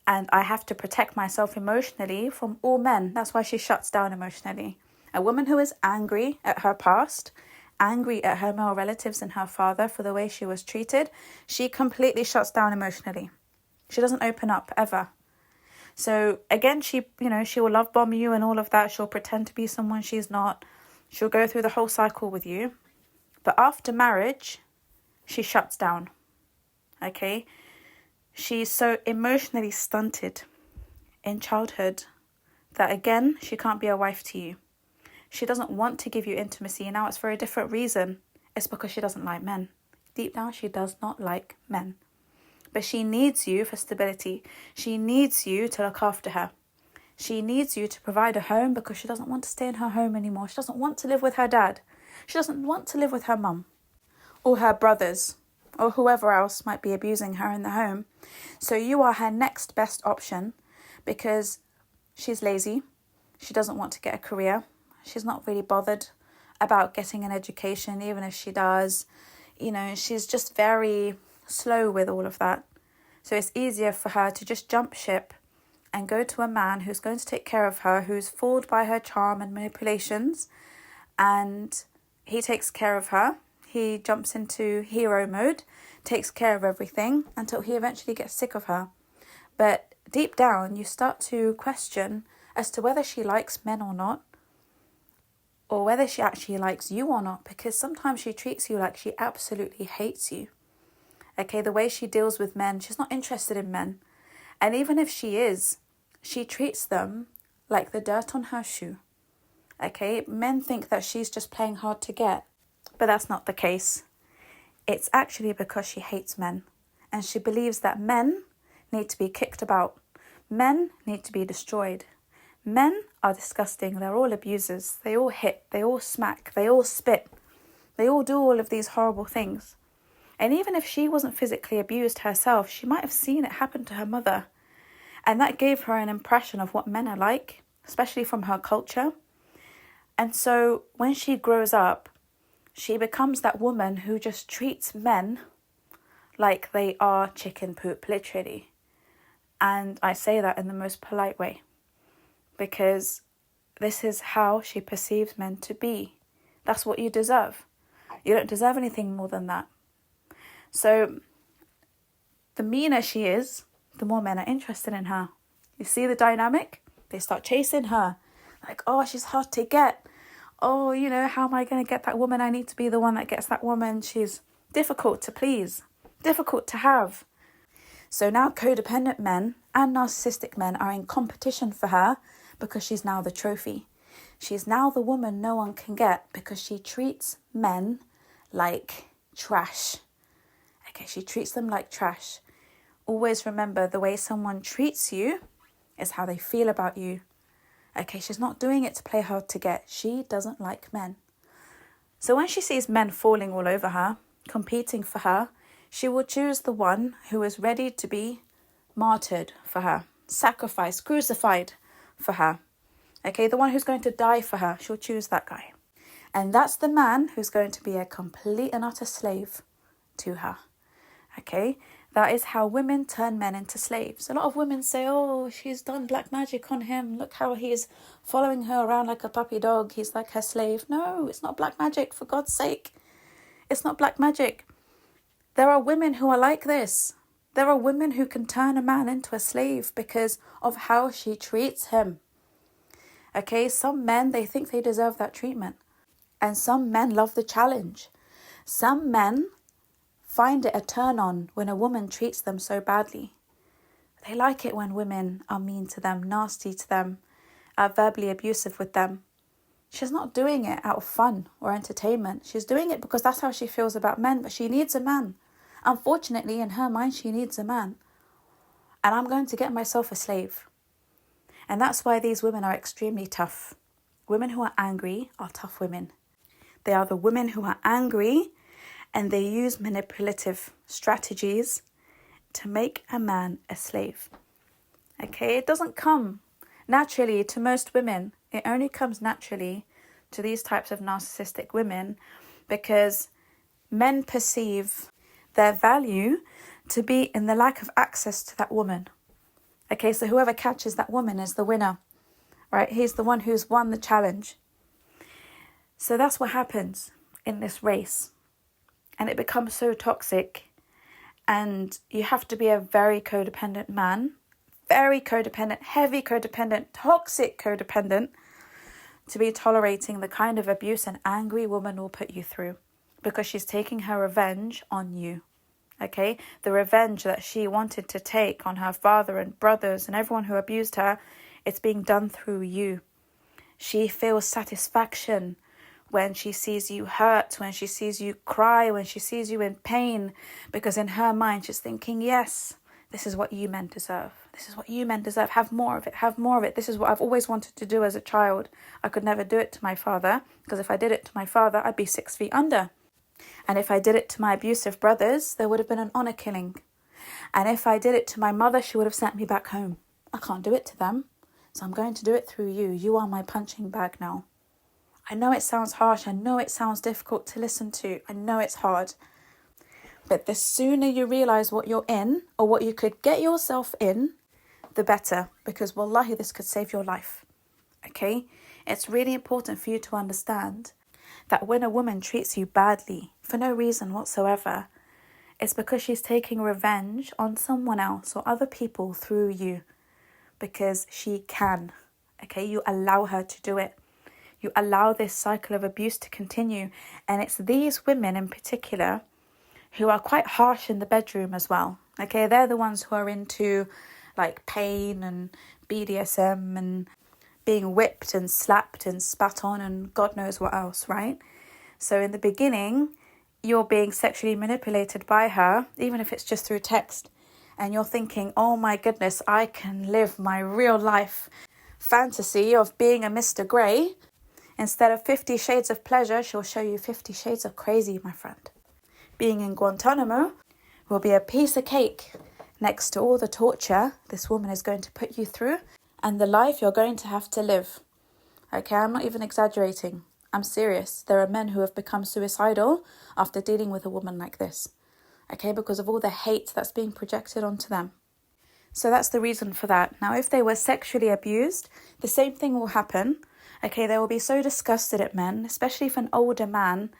and I have to protect myself emotionally from all men. That's why she shuts down emotionally. A woman who is angry at her past, angry at her male relatives and her father for the way she was treated, she completely shuts down emotionally. She doesn't open up ever. So again, she will love bomb you and all of that. She'll pretend to be someone she's not. She'll go through the whole cycle with you. But after marriage, she shuts down. Okay? She's so emotionally stunted in childhood that again, she can't be a wife to you. She doesn't want to give you intimacy. Now it's for a different reason. It's because she doesn't like men. Deep down, she does not like men. But she needs you for stability. She needs you to look after her. She needs you to provide a home because she doesn't want to stay in her home anymore. She doesn't want to live with her dad. She doesn't want to live with her mum or her brothers or whoever else might be abusing her in the home. So you are her next best option because she's lazy. She doesn't want to get a career. She's not really bothered about getting an education, even if she does. She's just very slow with all of that. So it's easier for her to just jump ship and go to a man who's going to take care of her, who's fooled by her charm and manipulations, and he takes care of her. He jumps into hero mode, takes care of everything until he eventually gets sick of her. But deep down, you start to question as to whether she likes men or not, or whether she actually likes you or not, because sometimes she treats you like she absolutely hates you. Okay, the way she deals with men, she's not interested in men. And even if she is, she treats them like the dirt on her shoe. Okay, men think that she's just playing hard to get, but that's not the case. It's actually because she hates men, and she believes that men need to be kicked about. Men need to be destroyed. Men are disgusting. They're all abusers. They all hit, they all smack, they all spit. They all do all of these horrible things. And even if she wasn't physically abused herself, she might have seen it happen to her mother. And that gave her an impression of what men are like, especially from her culture. And so when she grows up, she becomes that woman who just treats men like they are chicken poop, literally. And I say that in the most polite way, because this is how she perceives men to be. That's what you deserve. You don't deserve anything more than that. So the meaner she is, the more men are interested in her. You see the dynamic? They start chasing her. Like, oh, she's hard to get. Oh, how am I going to get that woman? I need to be the one that gets that woman. She's difficult to please, difficult to have. So now codependent men and narcissistic men are in competition for her because she's now the trophy. She's now the woman no one can get because she treats men like trash. Okay, she treats them like trash. Always remember, the way someone treats you is how they feel about you. Okay, she's not doing it to play hard to get. She doesn't like men. So when she sees men falling all over her, competing for her, she will choose the one who is ready to be martyred for her, sacrificed, crucified for her. Okay, the one who's going to die for her, she'll choose that guy. And that's the man who's going to be a complete and utter slave to her. Okay, that is how women turn men into slaves. A lot of women say, oh, she's done black magic on him. Look how he's following her around like a puppy dog. He's like her slave. No, it's not black magic, for God's sake. It's not black magic. There are women who are like this. There are women who can turn a man into a slave because of how she treats him. Okay, some men, they think they deserve that treatment. And some men love the challenge. Some men find it a turn on when a woman treats them so badly. They like it when women are mean to them, nasty to them, are verbally abusive with them. She's not doing it out of fun or entertainment. She's doing it because that's how she feels about men, but she needs a man. Unfortunately, in her mind, she needs a man. And I'm going to get myself a slave. And that's why these women are extremely tough. Women who are angry are tough women. They are the women who are angry and they use manipulative strategies to make a man a slave. Okay, it doesn't come naturally to most women. It only comes naturally to these types of narcissistic women because men perceive their value to be in the lack of access to that woman. Okay, so whoever catches that woman is the winner, right? He's the one who's won the challenge. So that's what happens in this race. And it becomes so toxic. And you have to be a very codependent man, very codependent, heavy codependent, toxic codependent, to be tolerating the kind of abuse an angry woman will put you through because she's taking her revenge on you. Okay, the revenge that she wanted to take on her father and brothers and everyone who abused her, it's being done through you. She feels satisfaction when she sees you hurt, when she sees you cry, when she sees you in pain, because in her mind she's thinking, yes, this is what you men deserve. This is what you men deserve. Have more of it. Have more of it. This is what I've always wanted to do as a child. I could never do it to my father because if I did it to my father, I'd be 6 feet under. And if I did it to my abusive brothers, there would have been an honor killing. And if I did it to my mother, she would have sent me back home. I can't do it to them. So I'm going to do it through you. You are my punching bag now. I know it sounds harsh. I know it sounds difficult to listen to. I know it's hard. But the sooner you realize what you're in, or what you could get yourself in, the better. Because wallahi, this could save your life. Okay? It's really important for you to understand that when a woman treats you badly for no reason whatsoever, it's because she's taking revenge on someone else or other people through you. Because she can. Okay? You allow her to do it. You allow this cycle of abuse to continue. And it's these women in particular who are quite harsh in the bedroom as well. Okay, they're the ones who are into like pain and BDSM and being whipped and slapped and spat on and God knows what else, right? So in the beginning, you're being sexually manipulated by her, even if it's just through text. And you're thinking, oh my goodness, I can live my real life fantasy of being a Mr. Grey. Instead of 50 shades of pleasure, she'll show you 50 shades of crazy, my friend. Being in Guantanamo will be a piece of cake next to all the torture this woman is going to put you through and the life you're going to have to live. Okay, I'm not even exaggerating. I'm serious. There are men who have become suicidal after dealing with a woman like this. Okay, because of all the hate that's being projected onto them. So that's the reason for that. Now, if they were sexually abused, the same thing will happen. Okay, they will be so disgusted at men, especially if an older man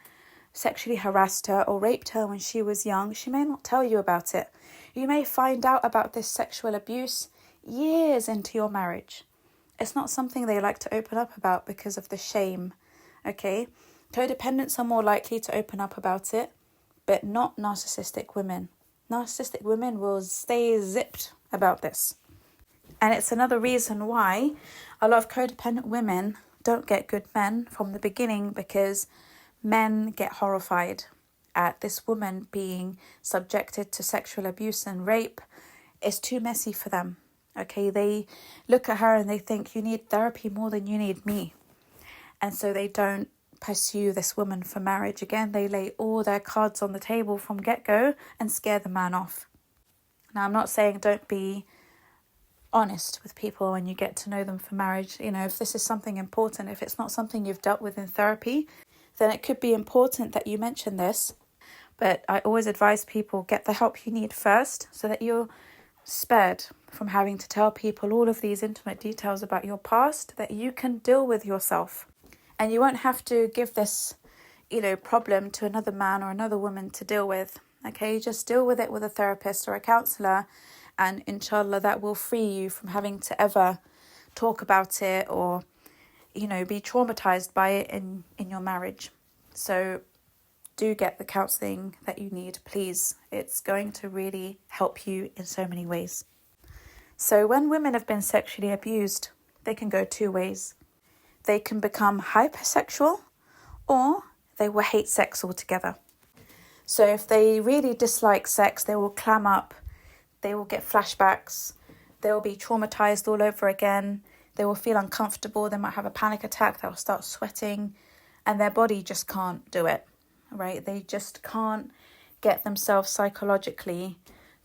sexually harassed her or raped her when she was young. She may not tell you about it. You may find out about this sexual abuse years into your marriage. It's not something they like to open up about because of the shame. Okay, codependents are more likely to open up about it, but not narcissistic women. Narcissistic women will stay zipped about this. And it's another reason why a lot of codependent women don't get good men from the beginning, because men get horrified at this woman being subjected to sexual abuse and rape. It's too messy for them. Okay, they look at her and they think, you need therapy more than you need me. And so they don't pursue this woman for marriage. Again, they lay all their cards on the table from get-go and scare the man off. Now, I'm not saying don't be honest with people when you get to know them for marriage. You know, if this is something important, if it's not something you've dealt with in therapy, then it could be important that you mention this. But I always advise people, get the help you need first so that you're spared from having to tell people all of these intimate details about your past that you can deal with yourself. And you won't have to give this, problem to another man or another woman to deal with. Okay, just deal with it with a therapist or a counsellor, and inshallah that will free you from having to ever talk about it or, be traumatized by it in your marriage. So do get the counselling that you need, please. It's going to really help you in so many ways. So when women have been sexually abused, they can go two ways. They can become hypersexual, or they will hate sex altogether. So if they really dislike sex, they will clam up, they will get flashbacks, they will be traumatized all over again, they will feel uncomfortable, they might have a panic attack, they'll start sweating, and their body just can't do it, right? They just can't get themselves psychologically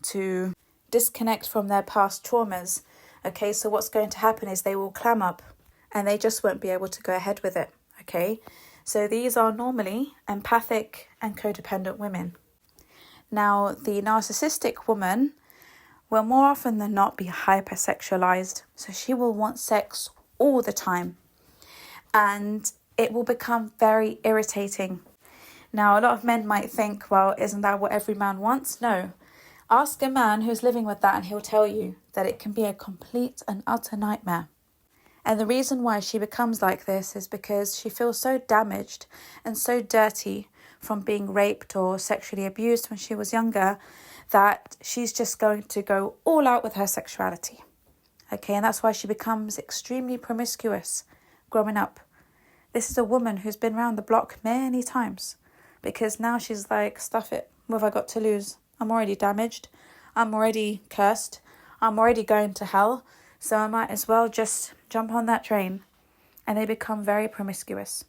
to disconnect from their past traumas. Okay, so what's going to happen is they will clam up and they just won't be able to go ahead with it. Okay, so these are normally empathic and codependent women. Now, the narcissistic woman will more often than not be hypersexualized. So she will want sex all the time. And it will become very irritating. Now, a lot of men might think, well, isn't that what every man wants? No. Ask a man who's living with that and he'll tell you that it can be a complete and utter nightmare. And the reason why she becomes like this is because she feels so damaged and so dirty from being raped or sexually abused when she was younger that she's just going to go all out with her sexuality. Okay, and that's why she becomes extremely promiscuous growing up. This is a woman who's been around the block many times because now she's like, stuff it, what have I got to lose? I'm already damaged, I'm already cursed, I'm already going to hell, so I might as well just jump on that train. And they become very promiscuous.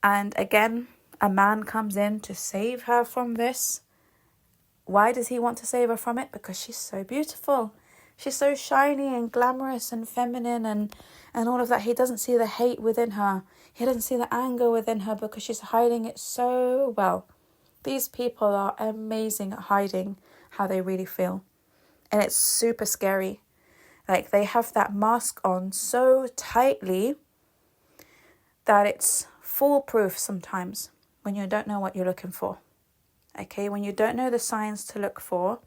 And again, a man comes in to save her from this. Why does he want to save her from it? Because she's so beautiful. She's so shiny and glamorous and feminine and all of that. He doesn't see the hate within her. He doesn't see the anger within her because she's hiding it so well. These people are amazing at hiding how they really feel. And it's super scary. Like, they have that mask on so tightly that it's foolproof sometimes when you don't know what you're looking for. Okay, when you don't know the signs to look for,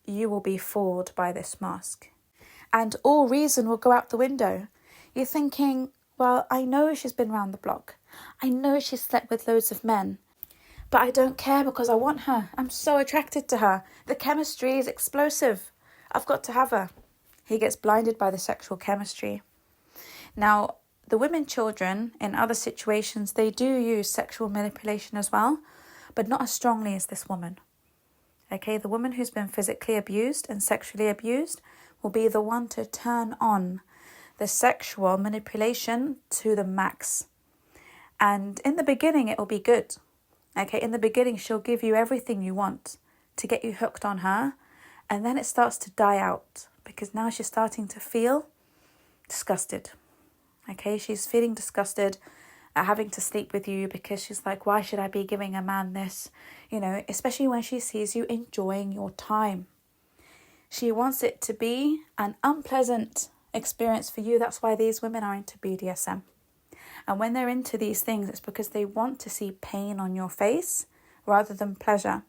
you will be fooled by this mask. And all reason will go out the window. You're thinking, well, I know she's been round the block. I know she's slept with loads of men. But I don't care because I want her. I'm so attracted to her. The chemistry is explosive. I've got to have her. He gets blinded by the sexual chemistry. Now, the women children in other situations, they do use sexual manipulation as well, but not as strongly as this woman. Okay, the woman who's been physically abused and sexually abused will be the one to turn on the sexual manipulation to the max. And in the beginning, it will be good. Okay, in the beginning, she'll give you everything you want to get you hooked on her. And then it starts to die out because now she's starting to feel disgusted. Okay, she's feeling disgusted at having to sleep with you because she's like, why should I be giving a man this? You know, especially when she sees you enjoying your time. She wants it to be an unpleasant experience for you. That's why these women are into BDSM. And when they're into these things, it's because they want to see pain on your face rather than pleasure.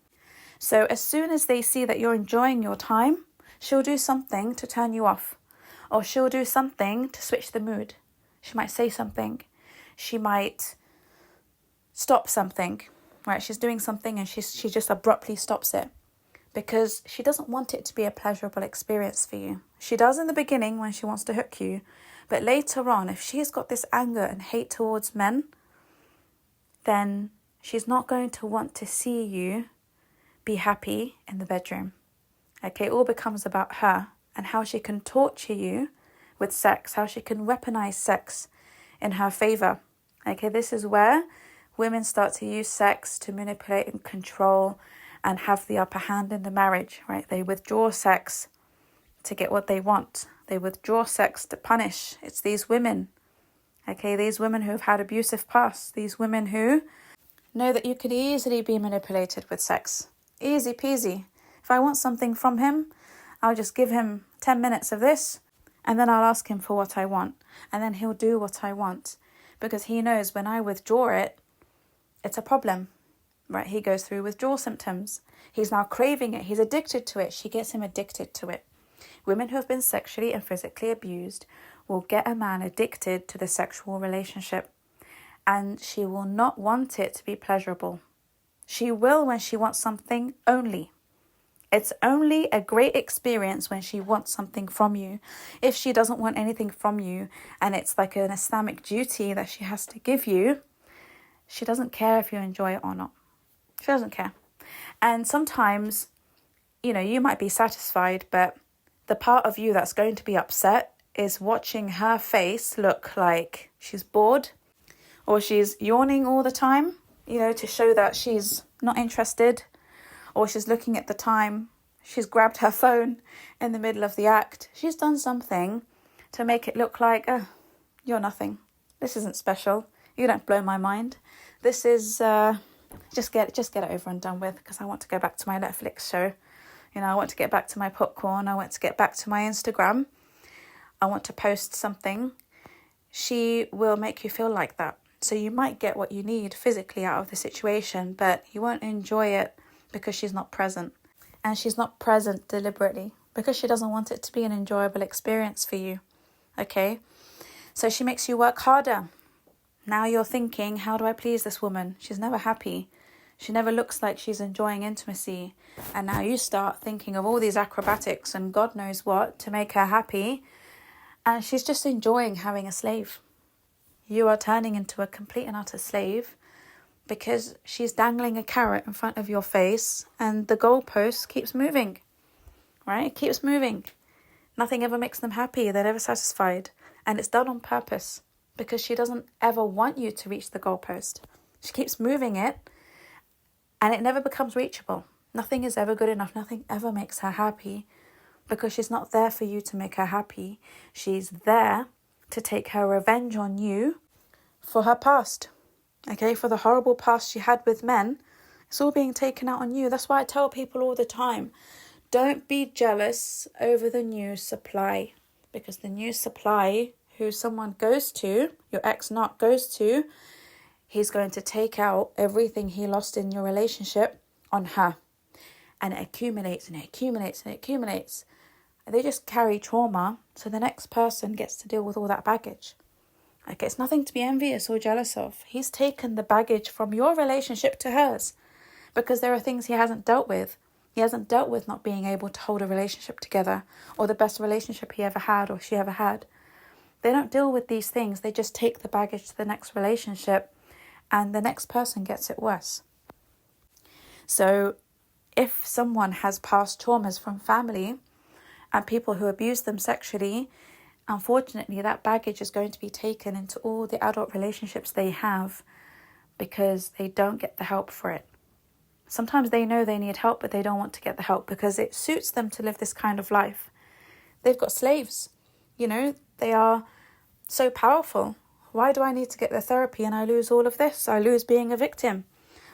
So as soon as they see that you're enjoying your time, she'll do something to turn you off. Or she'll do something to switch the mood. She might say something. She might stop something. Right? She's doing something and she just abruptly stops it. Because she doesn't want it to be a pleasurable experience for you. She does in the beginning when she wants to hook you. But later on, if she's got this anger and hate towards men, then she's not going to want to see you be happy in the bedroom. Okay, it all becomes about her and how she can torture you with sex, how she can weaponize sex in her favor. Okay, this is where women start to use sex to manipulate and control and have the upper hand in the marriage, right? They withdraw sex to get what they want. They withdraw sex to punish. It's these women, okay? These women who have had abusive pasts. These women who know that you could easily be manipulated with sex. Easy peasy. If I want something from him, I'll just give him 10 minutes of this and then I'll ask him for what I want. And then he'll do what I want. Because he knows when I withdraw it, it's a problem. Right? He goes through withdrawal symptoms. He's now craving it. He's addicted to it. She gets him addicted to it. Women who have been sexually and physically abused will get a man addicted to the sexual relationship. And she will not want it to be pleasurable. She will when she wants something only. It's only a great experience when she wants something from you. If she doesn't want anything from you and it's like an Islamic duty that she has to give you, she doesn't care if you enjoy it or not. She doesn't care. And sometimes, you might be satisfied, but the part of you that's going to be upset is watching her face look like she's bored or she's yawning all the time, to show that she's not interested, or she's looking at the time, she's grabbed her phone in the middle of the act. She's done something to make it look like, oh, you're nothing. This isn't special. You don't blow my mind. This is... Just get it over and done with because I want to go back to my Netflix show. I want to get back to my popcorn. I want to get back to my Instagram. I want to post something. She will make you feel like that. So you might get what you need physically out of the situation, but you won't enjoy it because she's not present. And she's not present deliberately because she doesn't want it to be an enjoyable experience for you. Okay? So she makes you work harder. Now you're thinking, how do I please this woman? She's never happy. She never looks like she's enjoying intimacy. And now you start thinking of all these acrobatics and God knows what to make her happy. And she's just enjoying having a slave. You are turning into a complete and utter slave because she's dangling a carrot in front of your face and the goalpost keeps moving. Right? It keeps moving. Nothing ever makes them happy. They're never satisfied. And it's done on purpose. Because she doesn't ever want you to reach the goalpost. She keeps moving it and it never becomes reachable. Nothing is ever good enough. Nothing ever makes her happy because she's not there for you to make her happy. She's there to take her revenge on you for her past. Okay, for the horrible past she had with men It's all being taken out on you. That's why I tell people all the time, don't be jealous over the new supply, because the new supply, who someone goes to, your ex not goes to, he's going to take out everything he lost in your relationship on her. And it accumulates and it accumulates and it accumulates. They just carry trauma, so the next person gets to deal with all that baggage. Okay, it's nothing to be envious or jealous of. He's taken the baggage from your relationship to hers, because there are things he hasn't dealt with. He hasn't dealt with not being able to hold a relationship together, or the best relationship he ever had or she ever had. They don't deal with these things. They just take the baggage to the next relationship, and the next person gets it worse. So if someone has past traumas from family and people who abuse them sexually, unfortunately that baggage is going to be taken into all the adult relationships they have, because they don't get the help for it. Sometimes they know they need help, but they don't want to get the help because it suits them to live this kind of life. They've got slaves, they are so powerful. Why do I need to get the therapy and I lose all of this? I lose being a victim.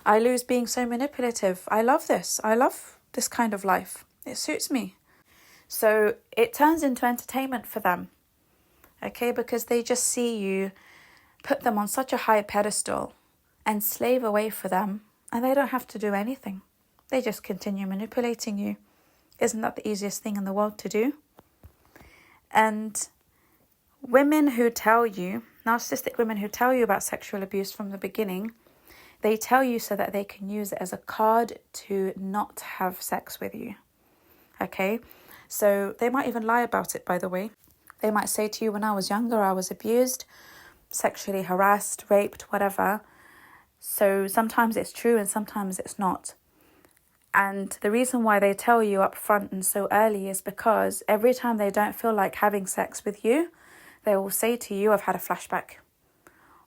I lose being so manipulative. I love this. I love this kind of life. It suits me. So it turns into entertainment for them, okay? Because they just see you put them on such a high pedestal and slave away for them, and they don't have to do anything. They just continue manipulating you. Isn't that the easiest thing in the world to do? And women who tell you, narcissistic women who tell you about sexual abuse from the beginning, they tell you so that they can use it as a card to not have sex with you. Okay? So they might even lie about it, by the way. They might say to you, when I was younger, I was abused, sexually harassed, raped, whatever. So sometimes it's true and sometimes it's not. And the reason why they tell you up front and so early is because every time they don't feel like having sex with you, they will say to you, I've had a flashback,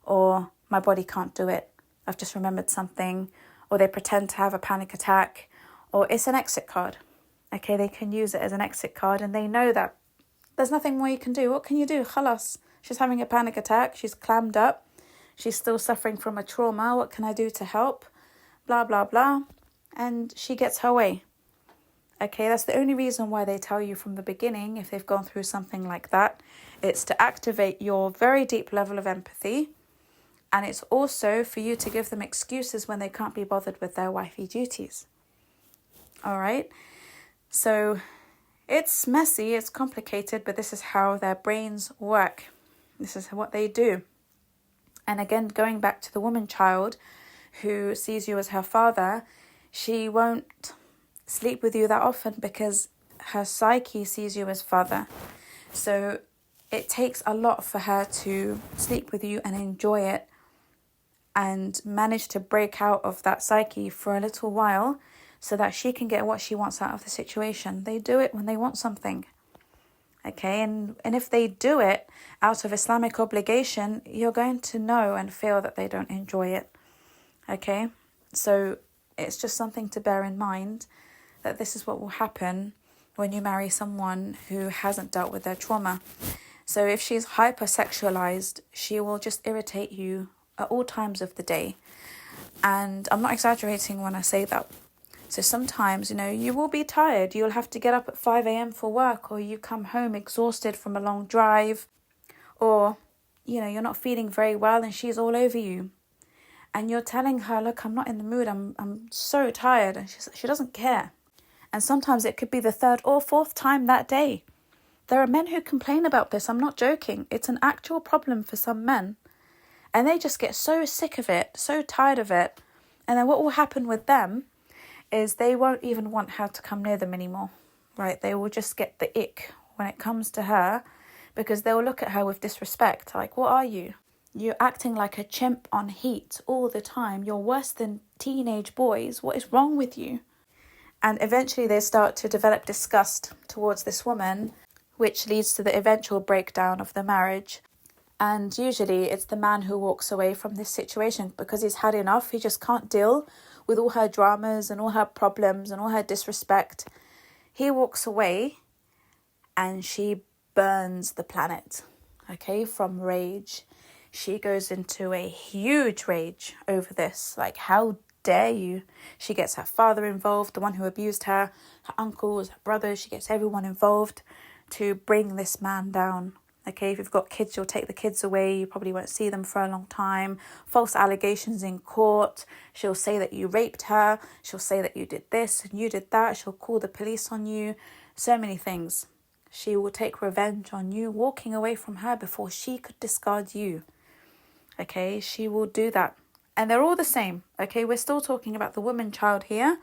or my body can't do it, I've just remembered something, or they pretend to have a panic attack, or it's an exit card. Okay, they can use it as an exit card, and they know that there's nothing more you can do. What can you do? Khalas, she's having a panic attack, she's clammed up, she's still suffering from a trauma, what can I do to help? Blah, blah, blah. And she gets her way. Okay, that's the only reason why they tell you from the beginning, if they've gone through something like that. It's to activate your very deep level of empathy. And it's also for you to give them excuses when they can't be bothered with their wifey duties. All right? So it's messy, it's complicated, but this is how their brains work. This is what they do. And again, going back to the woman child who sees you as her father, she won't sleep with you that often because her psyche sees you as father. So it takes a lot for her to sleep with you and enjoy it and manage to break out of that psyche for a little while so that she can get what she wants out of the situation. They do it when they want something. Okay, and if they do it out of Islamic obligation, you're going to know and feel that they don't enjoy it. Okay, so it's just something to bear in mind, that this is what will happen when you marry someone who hasn't dealt with their trauma. So if she's hypersexualized, she will just irritate you at all times of the day. And I'm not exaggerating when I say that. So sometimes, you will be tired. You'll have to get up at 5 a.m. for work, or you come home exhausted from a long drive, or, you're not feeling very well and she's all over you. And you're telling her, look, I'm not in the mood. I'm so tired. And she doesn't care. And sometimes it could be the third or fourth time that day. There are men who complain about this. I'm not joking. It's an actual problem for some men. And they just get so sick of it, so tired of it. And then what will happen with them is they won't even want her to come near them anymore, right? They will just get the ick when it comes to her, because they'll look at her with disrespect. Like, what are you? You're acting like a chimp on heat all the time. You're worse than teenage boys. What is wrong with you? And eventually they start to develop disgust towards this woman, which leads to the eventual breakdown of the marriage. And usually it's the man who walks away from this situation because he's had enough. He just can't deal with all her dramas and all her problems and all her disrespect. He walks away and she burns the planet, okay, from rage. She goes into a huge rage over this. Like, how dare you? She gets her father involved, the one who abused her, her uncles, her brothers. She gets everyone involved to bring this man down. Okay, if you've got kids, you'll take the kids away. You probably won't see them for a long time. False allegations in court. She'll say that you raped her. She'll say that you did this and you did that. She'll call the police on you. So many things. She will take revenge on you, walking away from her before she could discard you. Okay, she will do that. And they're all the same. Okay, we're still talking about the woman child here,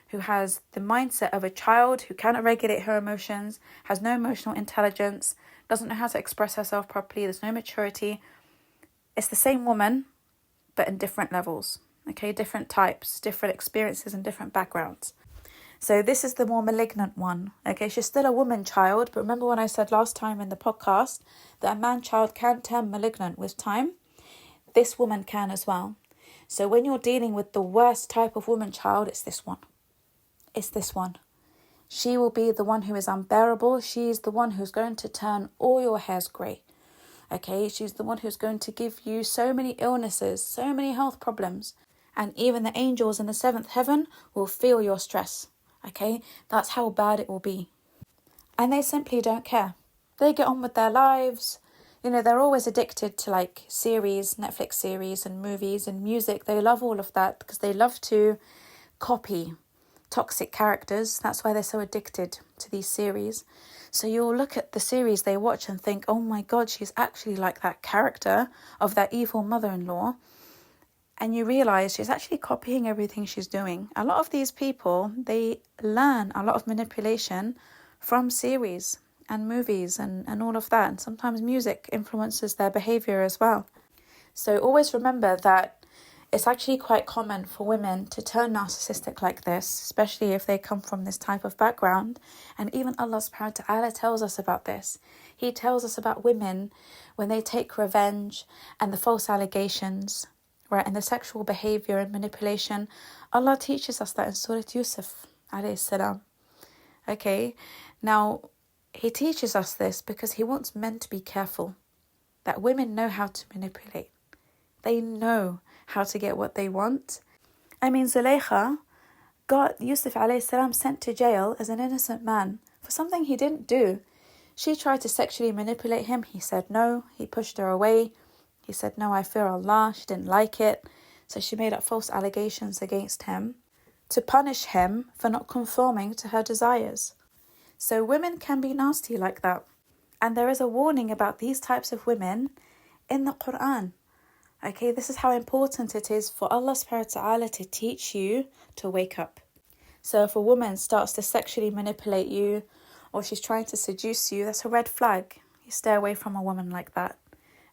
who has the mindset of a child, who cannot regulate her emotions, has no emotional intelligence, doesn't know how to express herself properly, there's no maturity. It's the same woman, but in different levels. Okay, different types, different experiences and different backgrounds. So this is the more malignant one. Okay, she's still a woman child, but remember when I said last time in the podcast that a man child can turn malignant with time? This woman can as well. So when you're dealing with the worst type of woman child, it's this one. It's this one. She will be the one who is unbearable. She's the one who's going to turn all your hairs grey. Okay, she's the one who's going to give you so many illnesses, so many health problems. And even the angels in the seventh heaven will feel your stress. Okay, that's how bad it will be. And they simply don't care. They get on with their lives. You know, they're always addicted to like series, Netflix series and movies and music. They love all of that because they love to copy toxic characters. That's why they're so addicted to these series. So you'll look at the series they watch and think, oh my God, she's actually like that character of that evil mother-in-law. And you realise she's actually copying everything she's doing. A lot of these people, they learn a lot of manipulation from series and movies and all of that. And sometimes music influences their behaviour as well. So always remember that it's actually quite common for women to turn narcissistic like this, especially if they come from this type of background. And even Allah subhanahu wa ta'ala tells us about this. He tells us about women when they take revenge and the false allegations, right, and the sexual behaviour and manipulation. Allah teaches us that in Surah Yusuf, alayhi salam. Okay, now He teaches us this because He wants men to be careful, that women know how to manipulate. They know how to get what they want. I mean, Zulaykha got Yusuf alayhi salam sent to jail as an innocent man for something he didn't do. She tried to sexually manipulate him. He said no. He pushed her away. He said, no, I fear Allah. She didn't like it. So she made up false allegations against him to punish him for not conforming to her desires. So women can be nasty like that. And there is a warning about these types of women in the Quran. Okay, this is how important it is for Allah subhanahu wa ta'ala to teach you to wake up. So if a woman starts to sexually manipulate you or she's trying to seduce you, that's a red flag. You stay away from a woman like that.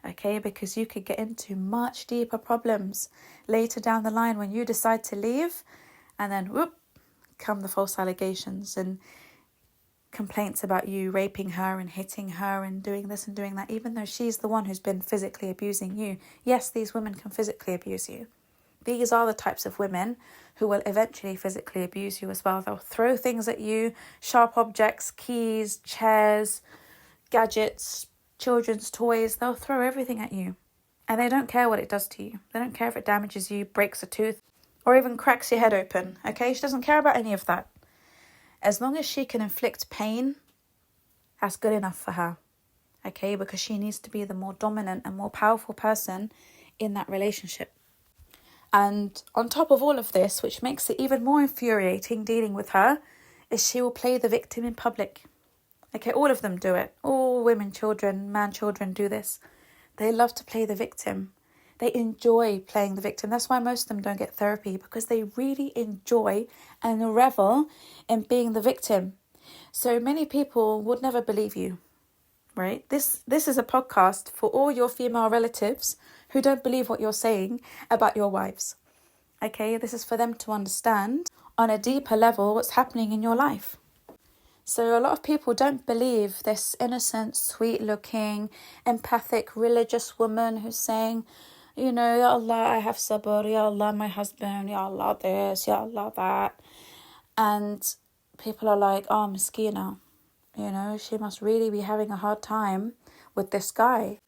Okay, because you could get into much deeper problems later down the line when you decide to leave, and then whoop, come the false allegations and complaints about you raping her and hitting her and doing this and doing that, even though she's the one who's been physically abusing you. Yes, these women can physically abuse you. These are the types of women who will eventually physically abuse you as well. They'll throw things at you, sharp objects, keys, chairs, gadgets, children's toys. They'll throw everything at you, and they don't care what it does to you. They don't care if it damages you, breaks a tooth, or even cracks your head open. Okay, she doesn't care about any of that. As long as she can inflict pain, that's good enough for her. Okay, because she needs to be the more dominant and more powerful person in that relationship. And on top of all of this, which makes it even more infuriating dealing with her, is she will play the victim in public. Okay, all of them do it. All women, children, man, children do this. They love to play the victim. They enjoy playing the victim. That's why most of them don't get therapy, because they really enjoy and revel in being the victim. So many people would never believe you, right? This is a podcast for all your female relatives who don't believe what you're saying about your wives. Okay, this is for them to understand on a deeper level what's happening in your life. So a lot of people don't believe this innocent, sweet-looking, empathic, religious woman who's saying, you know, Ya Allah, I have sabr, Ya Allah, my husband, Ya Allah, this, Ya Allah, that. And people are like, oh, miskina, you know, she must really be having a hard time with this guy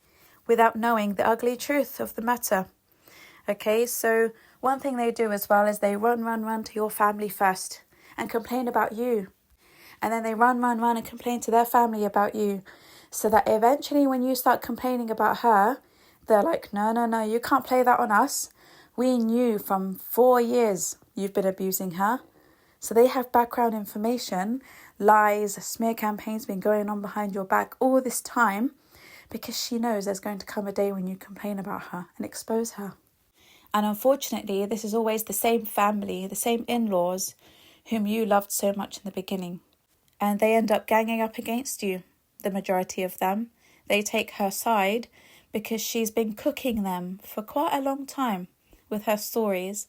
without knowing the ugly truth of the matter. Okay, so one thing they do as well is they run to your family first and complain about you. And then they run and complain to their family about you. So that eventually when you start complaining about her, they're like, no, you can't play that on us. We knew from 4 years you've been abusing her. So they have background information, lies, smear campaigns been going on behind your back all this time, because she knows there's going to come a day when you complain about her and expose her. And unfortunately, this is always the same family, the same in-laws whom you loved so much in the beginning. And they end up ganging up against you, the majority of them. They take her side because she's been cooking them for quite a long time with her stories.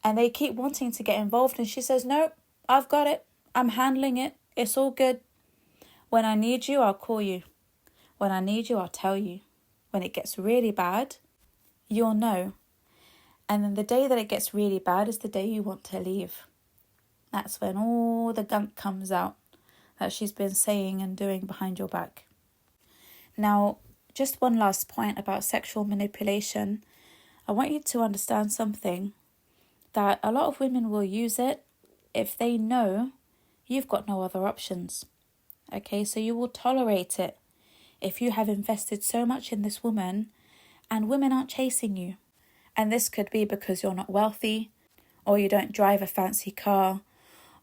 And they keep wanting to get involved. And she says, no, I've got it. I'm handling it. It's all good. When I need you, I'll call you. When I need you, I'll tell you. When it gets really bad, you'll know. And then the day that it gets really bad is the day you want to leave. That's when all the gunk comes out that she's been saying and doing behind your back. Now, just one last point about sexual manipulation. I want you to understand something, that a lot of women will use it if they know you've got no other options. Okay, so you will tolerate it if you have invested so much in this woman and women aren't chasing you. And this could be because you're not wealthy, or you don't drive a fancy car,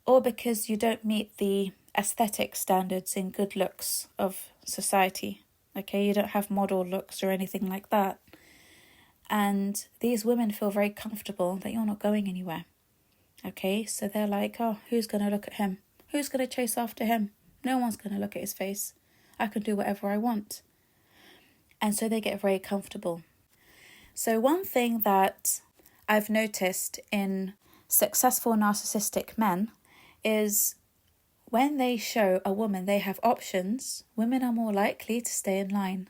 or because you don't meet the aesthetic standards in good looks of society. Okay, you don't have model looks or anything like that. And these women feel very comfortable that you're not going anywhere. Okay, so they're like, oh, who's going to look at him? Who's going to chase after him? No one's going to look at his face. I can do whatever I want. And so they get very comfortable. So one thing that I've noticed in successful narcissistic men is when they show a woman they have options, women are more likely to stay in line.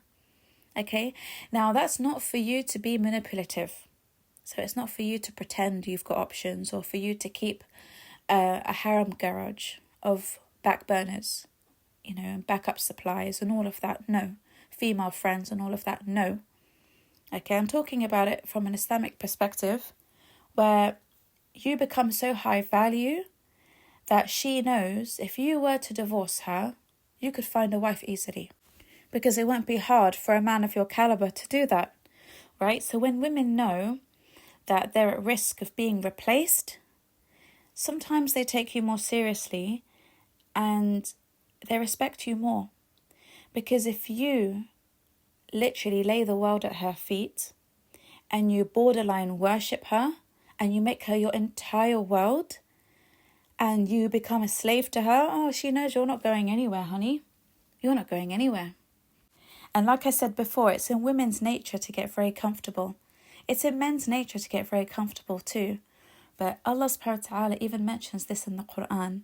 Okay, now that's not for you to be manipulative. So it's not for you to pretend you've got options, or for you to keep a harem garage of back burners, and backup supplies and all of that. No. Female friends and all of that. No. Okay, I'm talking about it from an Islamic perspective, where you become so high value that she knows if you were to divorce her, you could find a wife easily. Because it won't be hard for a man of your caliber to do that, right? So when women know that they're at risk of being replaced, sometimes they take you more seriously and they respect you more. Because if you literally lay the world at her feet and you borderline worship her and you make her your entire world and you become a slave to her, oh, she knows you're not going anywhere, honey. You're not going anywhere. And like I said before, it's in women's nature to get very comfortable. It's in men's nature to get very comfortable too. But Allah subhanahu wa ta'ala even mentions this in the Quran,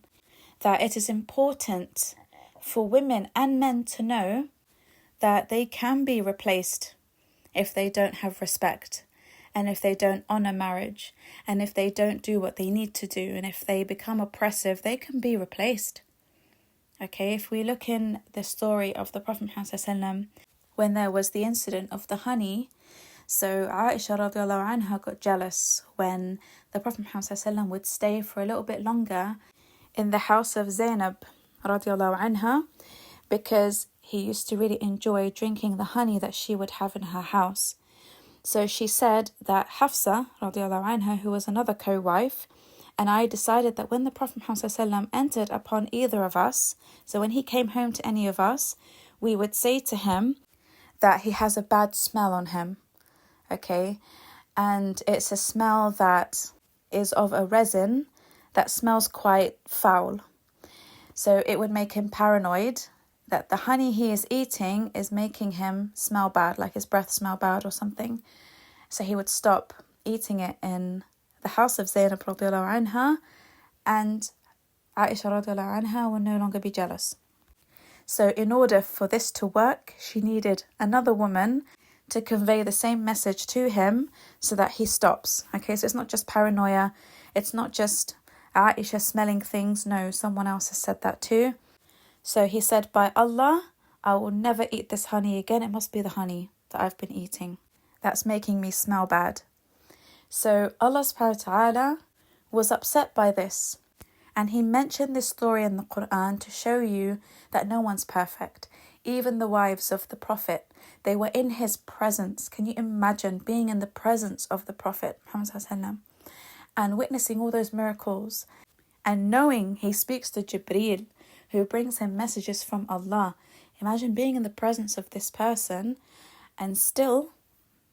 that it is important for women and men to know that they can be replaced if they don't have respect, and if they don't honour marriage, and if they don't do what they need to do, and if they become oppressive, they can be replaced. Okay, if we look in the story of the Prophet Muhammad when there was the incident of the honey, so Aisha radiallahu anha got jealous when the Prophet Muhammad would stay for a little bit longer in the house of Zainab radiallahu anha, because he used to really enjoy drinking the honey that she would have in her house. So she said that Hafsa radiallahu anha, who was another co-wife, and I decided that when the Prophet Muhammad entered upon either of us, so when he came home to any of us, we would say to him that he has a bad smell on him. Okay, and it's a smell that is of a resin that smells quite foul. So it would make him paranoid that the honey he is eating is making him smell bad, like his breath smell bad or something. So he would stop eating it in the house of Zainab radiallahu anha, and Aisha radiallahu anha will no longer be jealous. So in order for this to work, she needed another woman to convey the same message to him so that he stops. Okay, so it's not just paranoia, it's not just Aisha smelling things. No, someone else has said that too. So he said, by Allah, I will never eat this honey again. It must be the honey that I've been eating that's making me smell bad. So Allah subhanahu wa ta'ala was upset by this. And he mentioned this story in the Quran to show you that no one's perfect. Even the wives of the Prophet, they were in his presence. Can you imagine being in the presence of the Prophet Muhammad sallallahu alaihi wasallam and witnessing all those miracles and knowing he speaks to Jibreel, who brings him messages from Allah? Imagine being in the presence of this person and still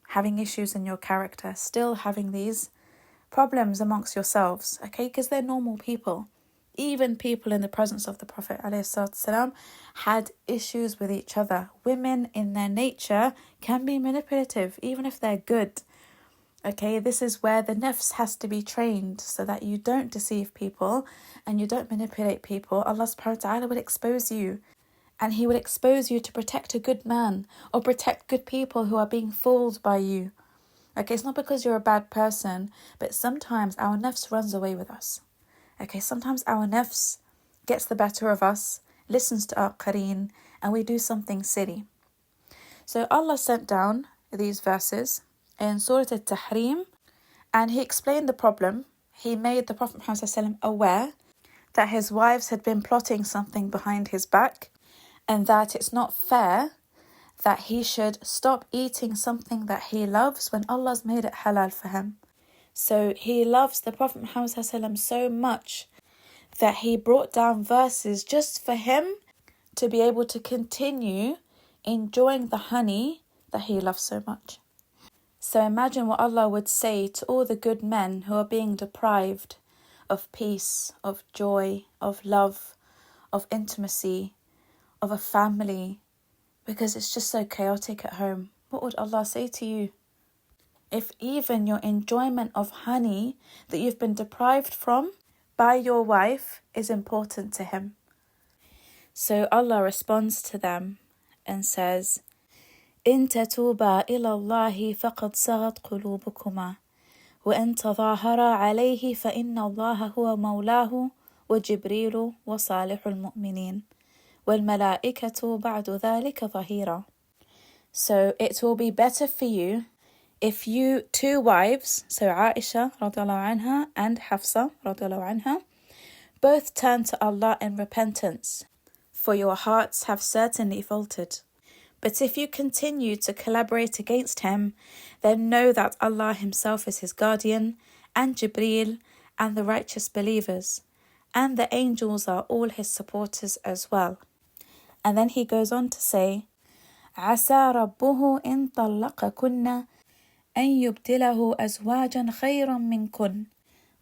having issues in your character, still having these problems amongst yourselves, okay? Because they're normal people. Even people in the presence of the Prophet ﷺ had issues with each other. Women in their nature can be manipulative, even if they're good. Okay, this is where the nafs has to be trained so that you don't deceive people and you don't manipulate people. Allah subhanahu wa ta'ala will expose you. And he will expose you to protect a good man or protect good people who are being fooled by you. Okay, it's not because you're a bad person, but sometimes our nafs runs away with us. Okay, sometimes our nafs gets the better of us, listens to our qareen, and we do something silly. So Allah sent down these verses in Surah Al-Tahrim, and he explained the problem. He made the Prophet Muhammad ﷺ aware that his wives had been plotting something behind his back, and that it's not fair that he should stop eating something that he loves when Allah's made it halal for him. So he loves the Prophet Muhammad ﷺ so much that he brought down verses just for him to be able to continue enjoying the honey that he loves so much. So imagine what Allah would say to all the good men who are being deprived of peace, of joy, of love, of intimacy, of a family, because it's just so chaotic at home. What would Allah say to you? If even your enjoyment of honey that you've been deprived from by your wife is important to him. So Allah responds to them and says, إن تتوبا إلى الله فقد صغت قلوبكما وإن تظاهرا عليه فإن الله هو مولاه وجبريل وصالح المؤمنين وَالْمَلَائِكَةُ بَعْدُ ذَلِكَ ظَهِيرًا. So it will be better for you if you two wives, so Aisha radiallahu anha and Hafsa radiallahu anha, both turn to Allah in repentance, for your hearts have certainly faltered. But if you continue to collaborate against him, then know that Allah himself is his guardian, and Jibreel, and the righteous believers, and the angels are all his supporters as well. And then he goes on to say, عَسَى رَبُّهُ إِن طَلَّقَكُنَّ أَن يُبْدِلَهُ أَزْوَاجًا خَيْرًا مِنْكُنْ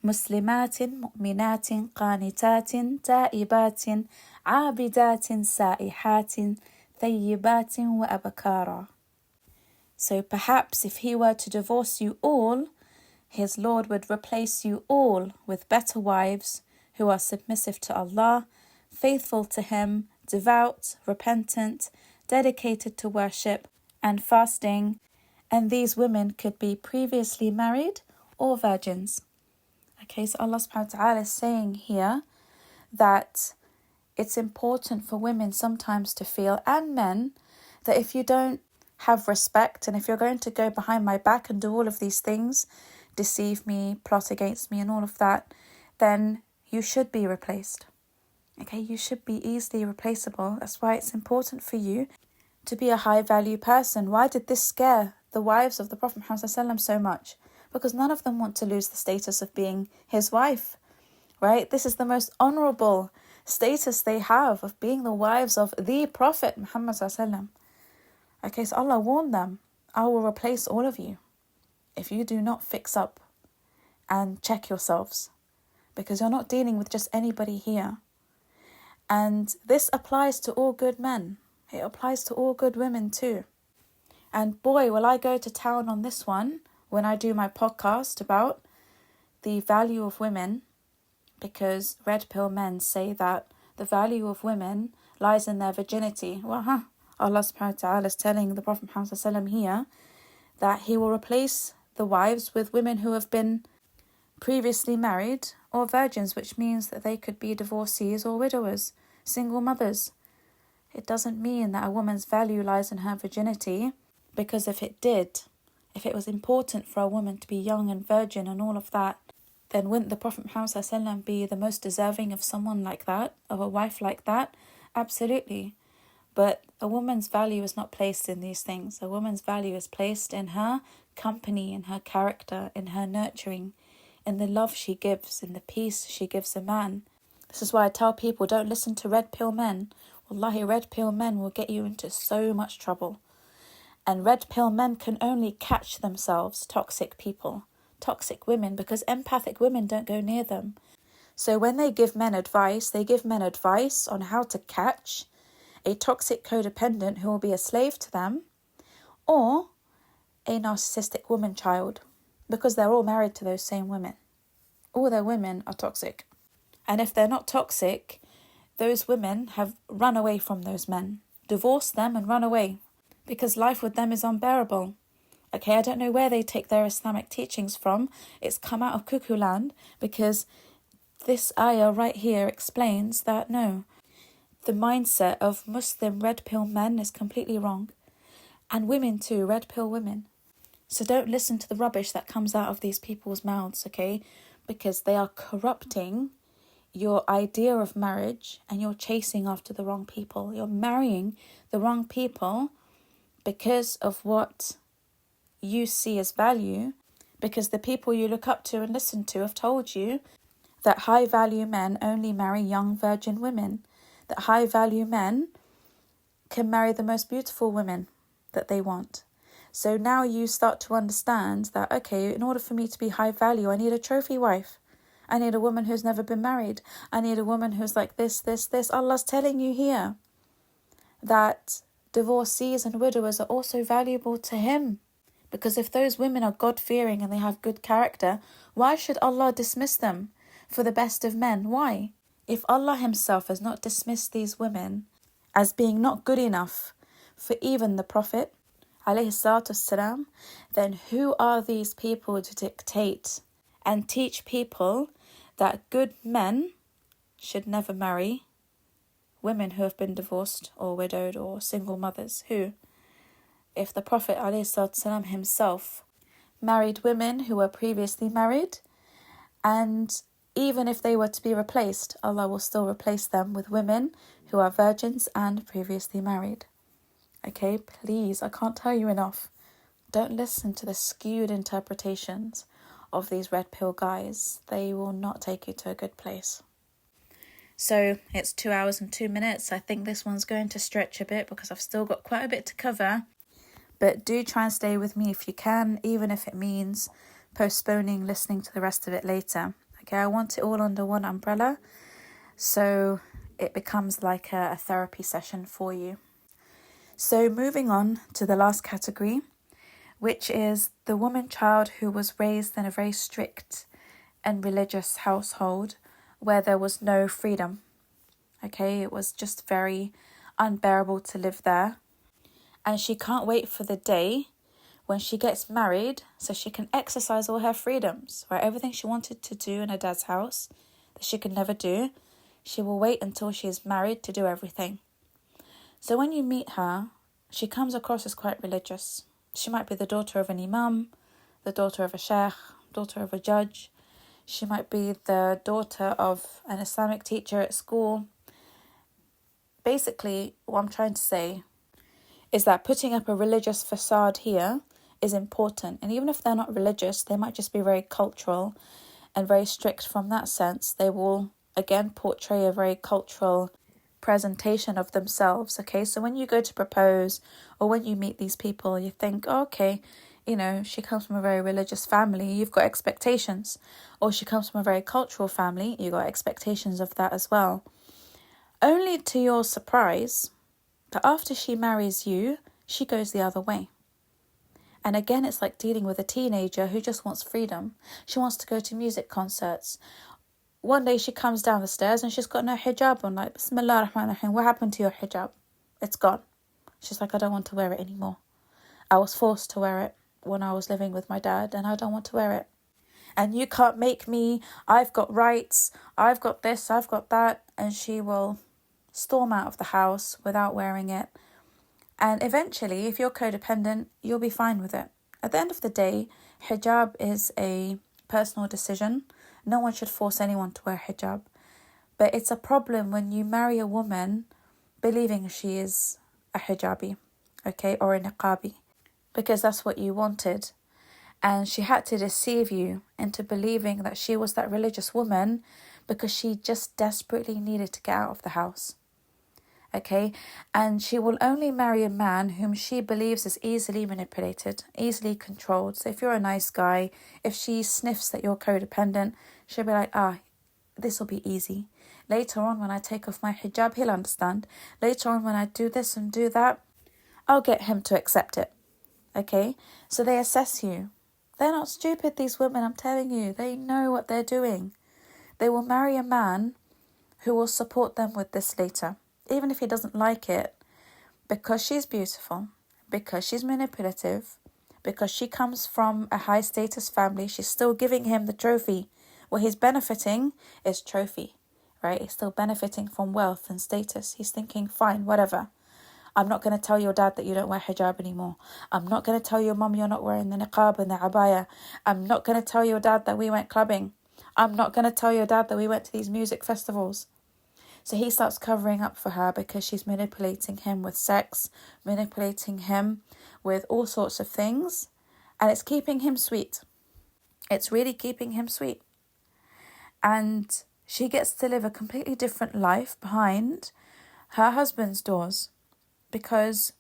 مُسْلِمَاتٍ مُؤْمِنَاتٍ قَانِتَاتٍ تَائِبَاتٍ عَابِدَاتٍ سَائِحَاتٍ ثَيِّبَاتٍ وَأَبْكَارًا. So perhaps if he were to divorce you all, his Lord would replace you all with better wives who are submissive to Allah, faithful to him, devout, repentant, dedicated to worship and fasting, and these women could be previously married or virgins. Okay, so Allah subhanahu wa ta'ala is saying here that it's important for women sometimes to feel, and men, that if you don't have respect and if you're going to go behind my back and do all of these things, deceive me, plot against me and all of that, then you should be replaced. Okay, you should be easily replaceable. That's why it's important for you to be a high value person. Why did this scare the wives of the Prophet Muhammad ﷺ so much? Because none of them want to lose the status of being his wife, right? This is the most honorable status they have, of being the wives of the Prophet Muhammad ﷺ. Okay, so Allah warned them, I will replace all of you if you do not fix up and check yourselves, because you're not dealing with just anybody here. And this applies to all good men. It applies to all good women too. And boy, will I go to town on this one when I do my podcast about the value of women, because red pill men say that the value of women lies in their virginity. Well, Allah subhanahu wa ta'ala is telling the Prophet Muhammad ﷺ here that he will replace the wives with women who have been previously married or virgins, which means that they could be divorcees or widowers, single mothers. It doesn't mean that a woman's value lies in her virginity, because if it did, if it was important for a woman to be young and virgin and all of that, then wouldn't the Prophet Muhammad ﷺ be the most deserving of someone like that, of a wife like that? Absolutely. But a woman's value is not placed in these things. A woman's value is placed in her company, in her character, in her nurturing, in the love she gives, in the peace she gives a man. This is why I tell people, don't listen to red pill men. Wallahi, red pill men will get you into so much trouble. And red pill men can only catch themselves toxic people, toxic women, because empathic women don't go near them. So when they give men advice on how to catch a toxic codependent who will be a slave to them, or a narcissistic woman child, because they're all married to those same women. All their women are toxic. And if they're not toxic, those women have run away from those men, divorced them and run away, because life with them is unbearable. Okay, I don't know where they take their Islamic teachings from. It's come out of cuckoo land, because this ayah right here explains that no, the mindset of Muslim red pill men is completely wrong. And women too, red pill women. So don't listen to the rubbish that comes out of these people's mouths, okay? Because they are corrupting your idea of marriage, and you're chasing after the wrong people. You're marrying the wrong people because of what you see as value, because the people you look up to and listen to have told you that high value men only marry young virgin women, that high value men can marry the most beautiful women that they want. So now you start to understand that, okay, in order for me to be high value, I need a trophy wife. I need a woman who's never been married. I need a woman who's like this. Allah's telling you here that divorcees and widowers are also valuable to Him. Because if those women are God-fearing and they have good character, why should Allah dismiss them for the best of men? Why? If Allah Himself has not dismissed these women as being not good enough for even the Prophet, ﷺ, then who are these people to dictate and teach people that good men should never marry women who have been divorced or widowed or single mothers? Who? If the Prophet ﷺ himself married women who were previously married, and even if they were to be replaced, Allah will still replace them with women who are virgins and previously married. Okay, please, I can't tell you enough. Don't listen to the skewed interpretations of these red pill guys. They will not take you to a good place. So it's 2 hours and 2 minutes. I think this one's going to stretch a bit because I've still got quite a bit to cover. But do try and stay with me if you can, even if it means postponing listening to the rest of it later. Okay, I want it all under one umbrella, so it becomes like a therapy session for you. So moving on to the last category, which is the woman child who was raised in a very strict and religious household where there was no freedom. Okay, it was just very unbearable to live there. And she can't wait for the day when she gets married so she can exercise all her freedoms, right? Everything she wanted to do in her dad's house that she could never do, she will wait until she is married to do everything. So when you meet her, she comes across as quite religious. She might be the daughter of an imam, the daughter of a sheikh, daughter of a judge. She might be the daughter of an Islamic teacher at school. Basically, what I'm trying to say is that putting up a religious facade here is important. And even if they're not religious, they might just be very cultural and very strict from that sense. They will, again, portray a very cultural presentation of themselves. Okay, so when you go to propose or when you meet these people, you think, oh, okay, you know, she comes from a very religious family, you've got expectations. Or she comes from a very cultural family, you've got expectations of that as well. Only to your surprise, that after she marries you, she goes the other way. And again, it's like dealing with a teenager who just wants freedom. She wants to go to music concerts. One day she comes down the stairs and she's got no hijab on. Like, Bismillah ar-Rahman ar-Rahim, what happened to your hijab? It's gone. She's like, I don't want to wear it anymore. I was forced to wear it when I was living with my dad and I don't want to wear it. And you can't make me. I've got rights. I've got this. I've got that. And she will storm out of the house without wearing it. And eventually, if you're codependent, you'll be fine with it. At the end of the day, hijab is a personal decision. No one should force anyone to wear hijab. But it's a problem when you marry a woman believing she is a hijabi, okay, or a niqabi, because that's what you wanted. And she had to deceive you into believing that she was that religious woman because she just desperately needed to get out of the house. Okay? And she will only marry a man whom she believes is easily manipulated, easily controlled. So if you're a nice guy, if she sniffs that you're codependent, she'll be like, this will be easy. Later on, when I take off my hijab, he'll understand. Later on, when I do this and do that, I'll get him to accept it. Okay? So they assess you. They're not stupid, these women, I'm telling you. They know what they're doing. They will marry a man who will support them with this later, even if he doesn't like it, because she's beautiful, because she's manipulative, because she comes from a high status family. She's still giving him the trophy. What he's benefiting is trophy, right? He's still benefiting from wealth and status. He's thinking, fine, whatever. I'm not going to tell your dad that you don't wear hijab anymore. I'm not going to tell your mum you're not wearing the niqab and the abaya. I'm not going to tell your dad that we went clubbing. I'm not going to tell your dad that we went to these music festivals. So he starts covering up for her because she's manipulating him with sex, manipulating him with all sorts of things. And it's keeping him sweet. It's really keeping him sweet. And she gets to live a completely different life behind her husband's doors, because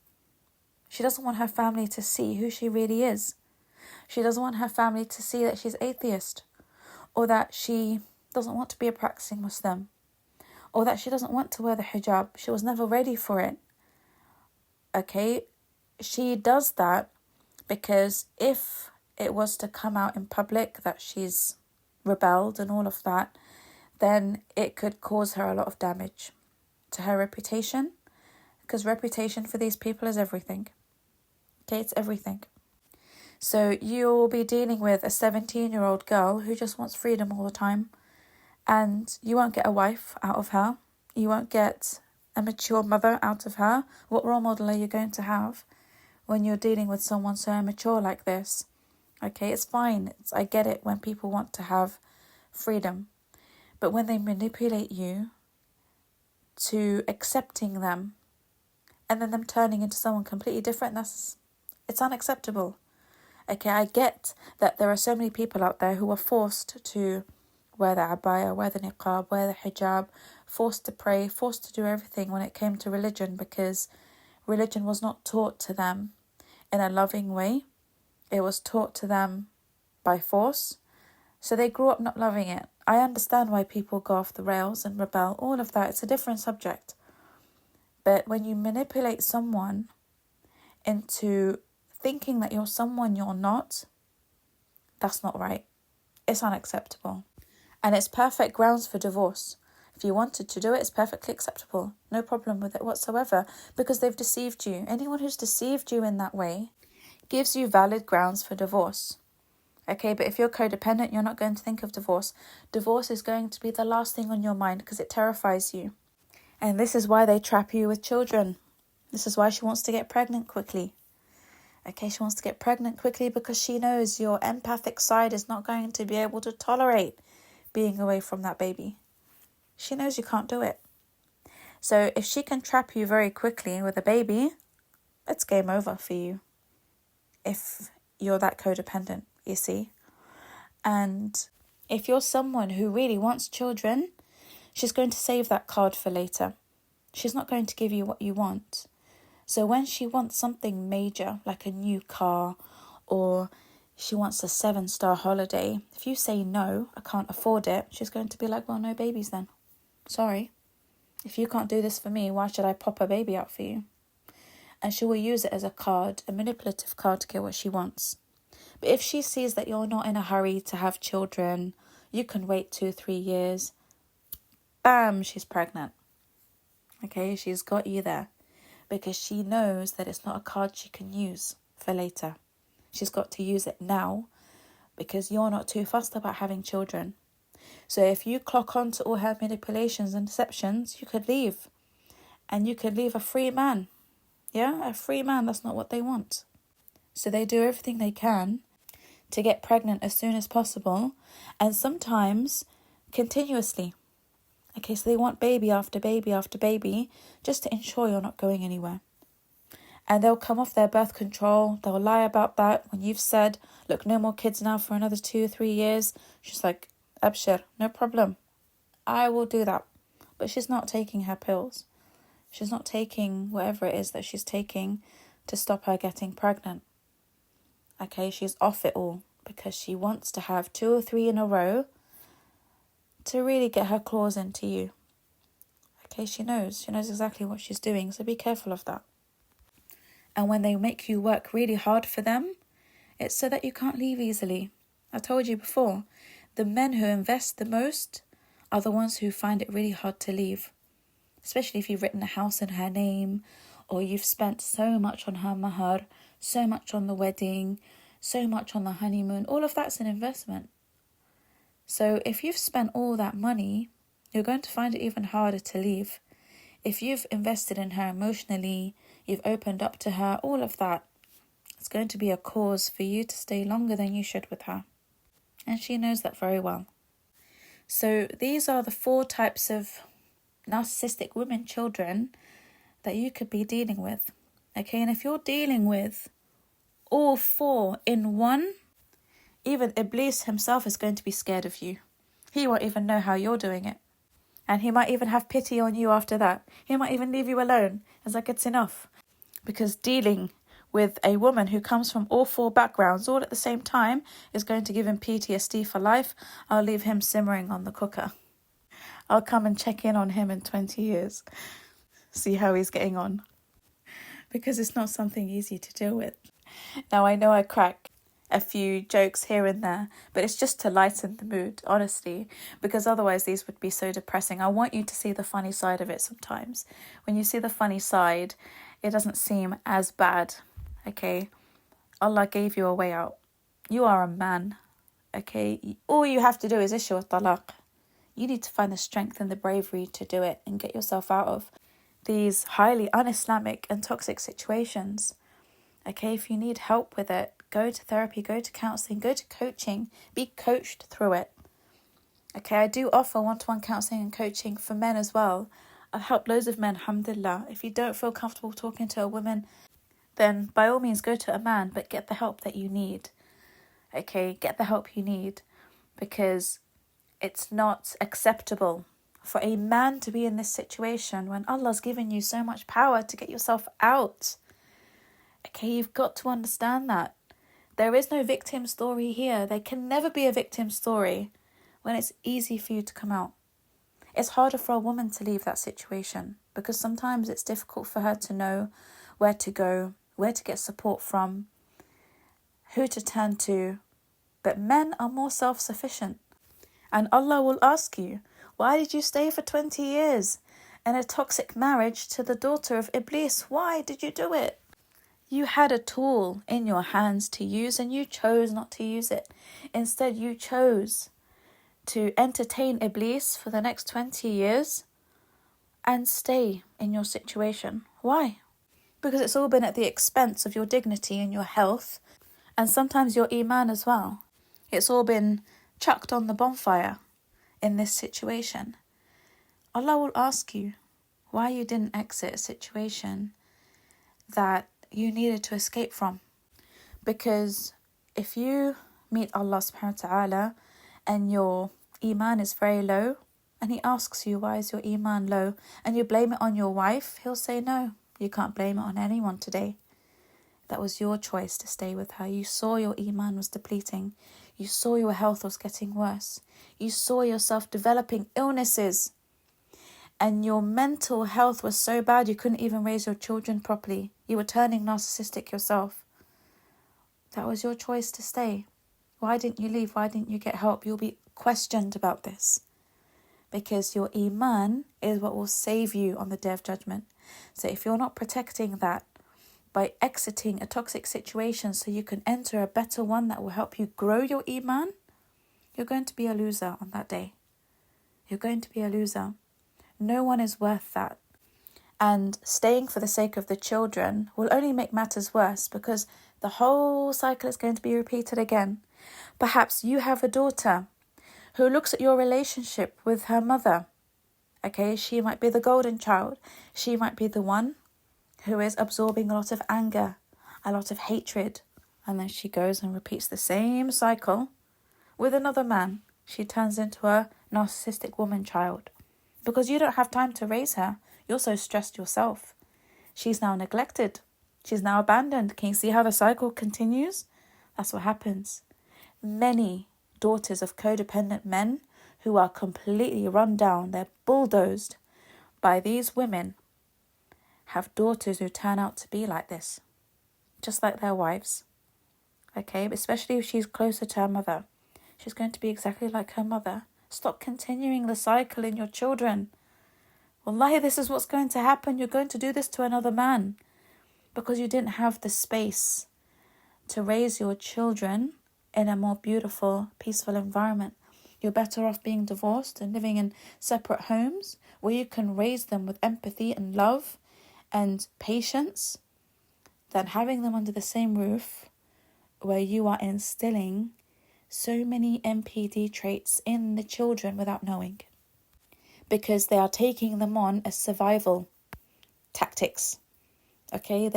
she doesn't want her family to see who she really is. She doesn't want her family to see that she's atheist, or that she doesn't want to be a practicing Muslim, or that she doesn't want to wear the hijab. She was never ready for it. Okay? She does that because if it was to come out in public that she's rebelled and all of that, then it could cause her a lot of damage to her reputation. Because reputation for these people is everything. Okay, it's everything. So you'll be dealing with a 17-year-old girl who just wants freedom all the time. And you won't get a wife out of her. You won't get a mature mother out of her. What role model are you going to have when you're dealing with someone so immature like this? Okay, it's fine. I get it when people want to have freedom. But when they manipulate you to accepting them, and then them turning into someone completely different, it's unacceptable. Okay, I get that there are so many people out there who are forced to wear the abaya, wear the niqab, wear the hijab, forced to pray, forced to do everything when it came to religion, because religion was not taught to them in a loving way. It was taught to them by force. So they grew up not loving it. I understand why people go off the rails and rebel, all of that. It's a different subject. But when you manipulate someone into thinking that you're someone you're not, that's not right. It's unacceptable. And it's perfect grounds for divorce. If you wanted to do it, it's perfectly acceptable. No problem with it whatsoever, because they've deceived you. Anyone who's deceived you in that way gives you valid grounds for divorce. Okay, but if you're codependent, you're not going to think of divorce. Divorce is going to be the last thing on your mind because it terrifies you. And this is why they trap you with children. This is why she wants to get pregnant quickly. Okay, she wants to get pregnant quickly because she knows your empathic side is not going to be able to tolerate being away from that baby. She knows you can't do it. So if she can trap you very quickly with a baby, it's game over for you. If you're that codependent, you see. And if you're someone who really wants children, she's going to save that card for later. She's not going to give you what you want. So when she wants something major, like a new car, or she wants a 7-star holiday, if you say no, I can't afford it, she's going to be like, well, no babies then. Sorry. If you can't do this for me, why should I pop a baby out for you? And she will use it as a card, a manipulative card to get what she wants. But if she sees that you're not in a hurry to have children, you can wait 2-3 years, bam, she's pregnant. Okay, she's got you there. Because she knows that it's not a card she can use for later. She's got to use it now because you're not too fussed about having children. So if you clock on to all her manipulations and deceptions, you could leave. And you could leave a free man. Yeah, a free man, that's not what they want. So they do everything they can to get pregnant as soon as possible, and sometimes continuously. Okay, so they want baby after baby after baby just to ensure you're not going anywhere. And they'll come off their birth control. They'll lie about that when you've said, look, no more kids now for another 2 or 3 years. She's like, Abshir, no problem. I will do that. But she's not taking her pills. She's not taking whatever it is that she's taking to stop her getting pregnant. Okay, she's off it all because she wants to have 2 or 3 in a row to really get her claws into you. Okay, she knows exactly what she's doing, so be careful of that. And when they make you work really hard for them, it's so that you can't leave easily. I told you before, the men who invest the most are the ones who find it really hard to leave. Especially if you've written a house in her name, or you've spent so much on her mahar, so much on the wedding, so much on the honeymoon. All of that's an investment. So if you've spent all that money, you're going to find it even harder to leave. If you've invested in her emotionally, you've opened up to her, all of that, it's going to be a cause for you to stay longer than you should with her. And she knows that very well. So these are the 4 types of narcissistic women children that you could be dealing with. Okay, and if you're dealing with all 4 in one, even Iblis himself is going to be scared of you. He won't even know how you're doing it. And he might even have pity on you after that. He might even leave you alone. It's like, it's enough. Because dealing with a woman who comes from all 4 backgrounds all at the same time is going to give him PTSD for life. I'll leave him simmering on the cooker. I'll come and check in on him in 20 years. See how he's getting on. Because it's not something easy to deal with. Now, I know I crack a few jokes here and there, but it's just to lighten the mood, honestly, because otherwise these would be so depressing. I want you to see the funny side of it sometimes. When you see the funny side, it doesn't seem as bad, okay? Allah gave you a way out. You are a man, okay? All you have to do is issue a talaq. You need to find the strength and the bravery to do it and get yourself out of these highly un-Islamic and toxic situations. Okay, if you need help with it, go to therapy, go to counselling, go to coaching, be coached through it. Okay, I do offer one-to-one counselling and coaching for men as well. I've helped loads of men, alhamdulillah. If you don't feel comfortable talking to a woman, then by all means go to a man, but get the help that you need. Okay, get the help you need, because it's not acceptable for a man to be in this situation when Allah's given you so much power to get yourself out. Okay, you've got to understand that. There is no victim story here. There can never be a victim story when it's easy for you to come out. It's harder for a woman to leave that situation because sometimes it's difficult for her to know where to go, where to get support from, who to turn to. But men are more self-sufficient. And Allah will ask you, why did you stay for 20 years in a toxic marriage to the daughter of Iblis? Why did you do it? You had a tool in your hands to use and you chose not to use it. Instead, you chose to entertain Iblis for the next 20 years and stay in your situation. Why? Because it's all been at the expense of your dignity and your health and sometimes your iman as well. It's all been chucked on the bonfire in this situation. Allah will ask you why you didn't exit a situation that you needed to escape from. Because if you meet Allah subhanahu wa ta'ala and your iman is very low and he asks you why is your iman low and you blame it on your wife, he'll say no, you can't blame it on anyone today. That was your choice to stay with her. You saw your iman was depleting. You saw your health was getting worse. You saw yourself developing illnesses. And your mental health was so bad you couldn't even raise your children properly. You were turning narcissistic yourself. That was your choice to stay. Why didn't you leave? Why didn't you get help? You'll be questioned about this. Because your iman is what will save you on the day of judgment. So if you're not protecting that by exiting a toxic situation so you can enter a better one that will help you grow your iman, you're going to be a loser on that day. You're going to be a loser. No one is worth that. And staying for the sake of the children will only make matters worse because The whole cycle is going to be repeated again. Perhaps you have a daughter who looks at your relationship with her mother. Okay, she might be the golden child. She might be the one who is absorbing a lot of anger, a lot of hatred. And then she goes and repeats the same cycle with another man. She turns into a narcissistic woman child. Because you don't have time to raise her. You're so stressed yourself. She's now neglected. She's now abandoned. Can you see how the cycle continues? That's what happens. Many daughters of codependent men who are completely run down, they're bulldozed by these women, have daughters who turn out to be like this. Just like their wives. Okay, especially if she's closer to her mother. She's going to be exactly like her mother. Stop continuing the cycle in your children. Wallahi, this is what's going to happen. You're going to do this to another man because you didn't have the space to raise your children in a more beautiful, peaceful environment. You're better off being divorced and living in separate homes where you can raise them with empathy and love and patience than having them under the same roof where you are instilling so many NPD traits in the children without knowing. Because they are taking them on as survival tactics. Okay,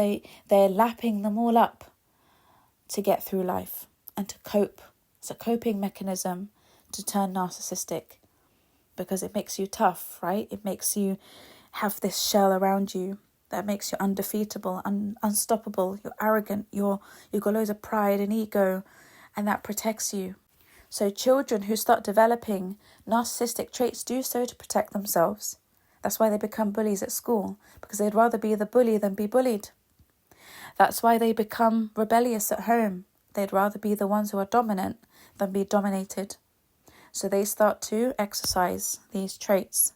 they're lapping them all up to get through life and to cope. It's a coping mechanism to turn narcissistic because it makes you tough, right? It makes you have this shell around you that makes you undefeatable, unstoppable. You're arrogant. You've got loads of pride and ego, and that protects you. So children who start developing narcissistic traits do so to protect themselves. That's why they become bullies at school, because they'd rather be the bully than be bullied. That's why they become rebellious at home. They'd rather be the ones who are dominant than be dominated. So they start to exercise these traits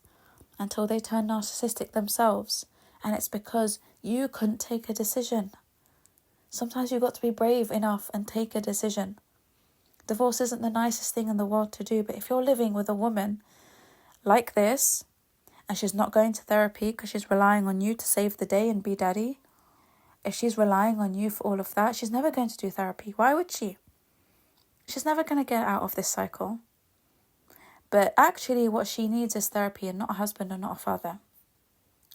until they turn narcissistic themselves. And it's because you couldn't take a decision. Sometimes you've got to be brave enough and take a decision. Divorce isn't the nicest thing in the world to do, but if you're living with a woman like this, and she's not going to therapy because she's relying on you to save the day and be daddy, if she's relying on you for all of that, she's never going to do therapy. Why would she? She's never going to get out of this cycle. But actually what she needs is therapy and not a husband and not a father.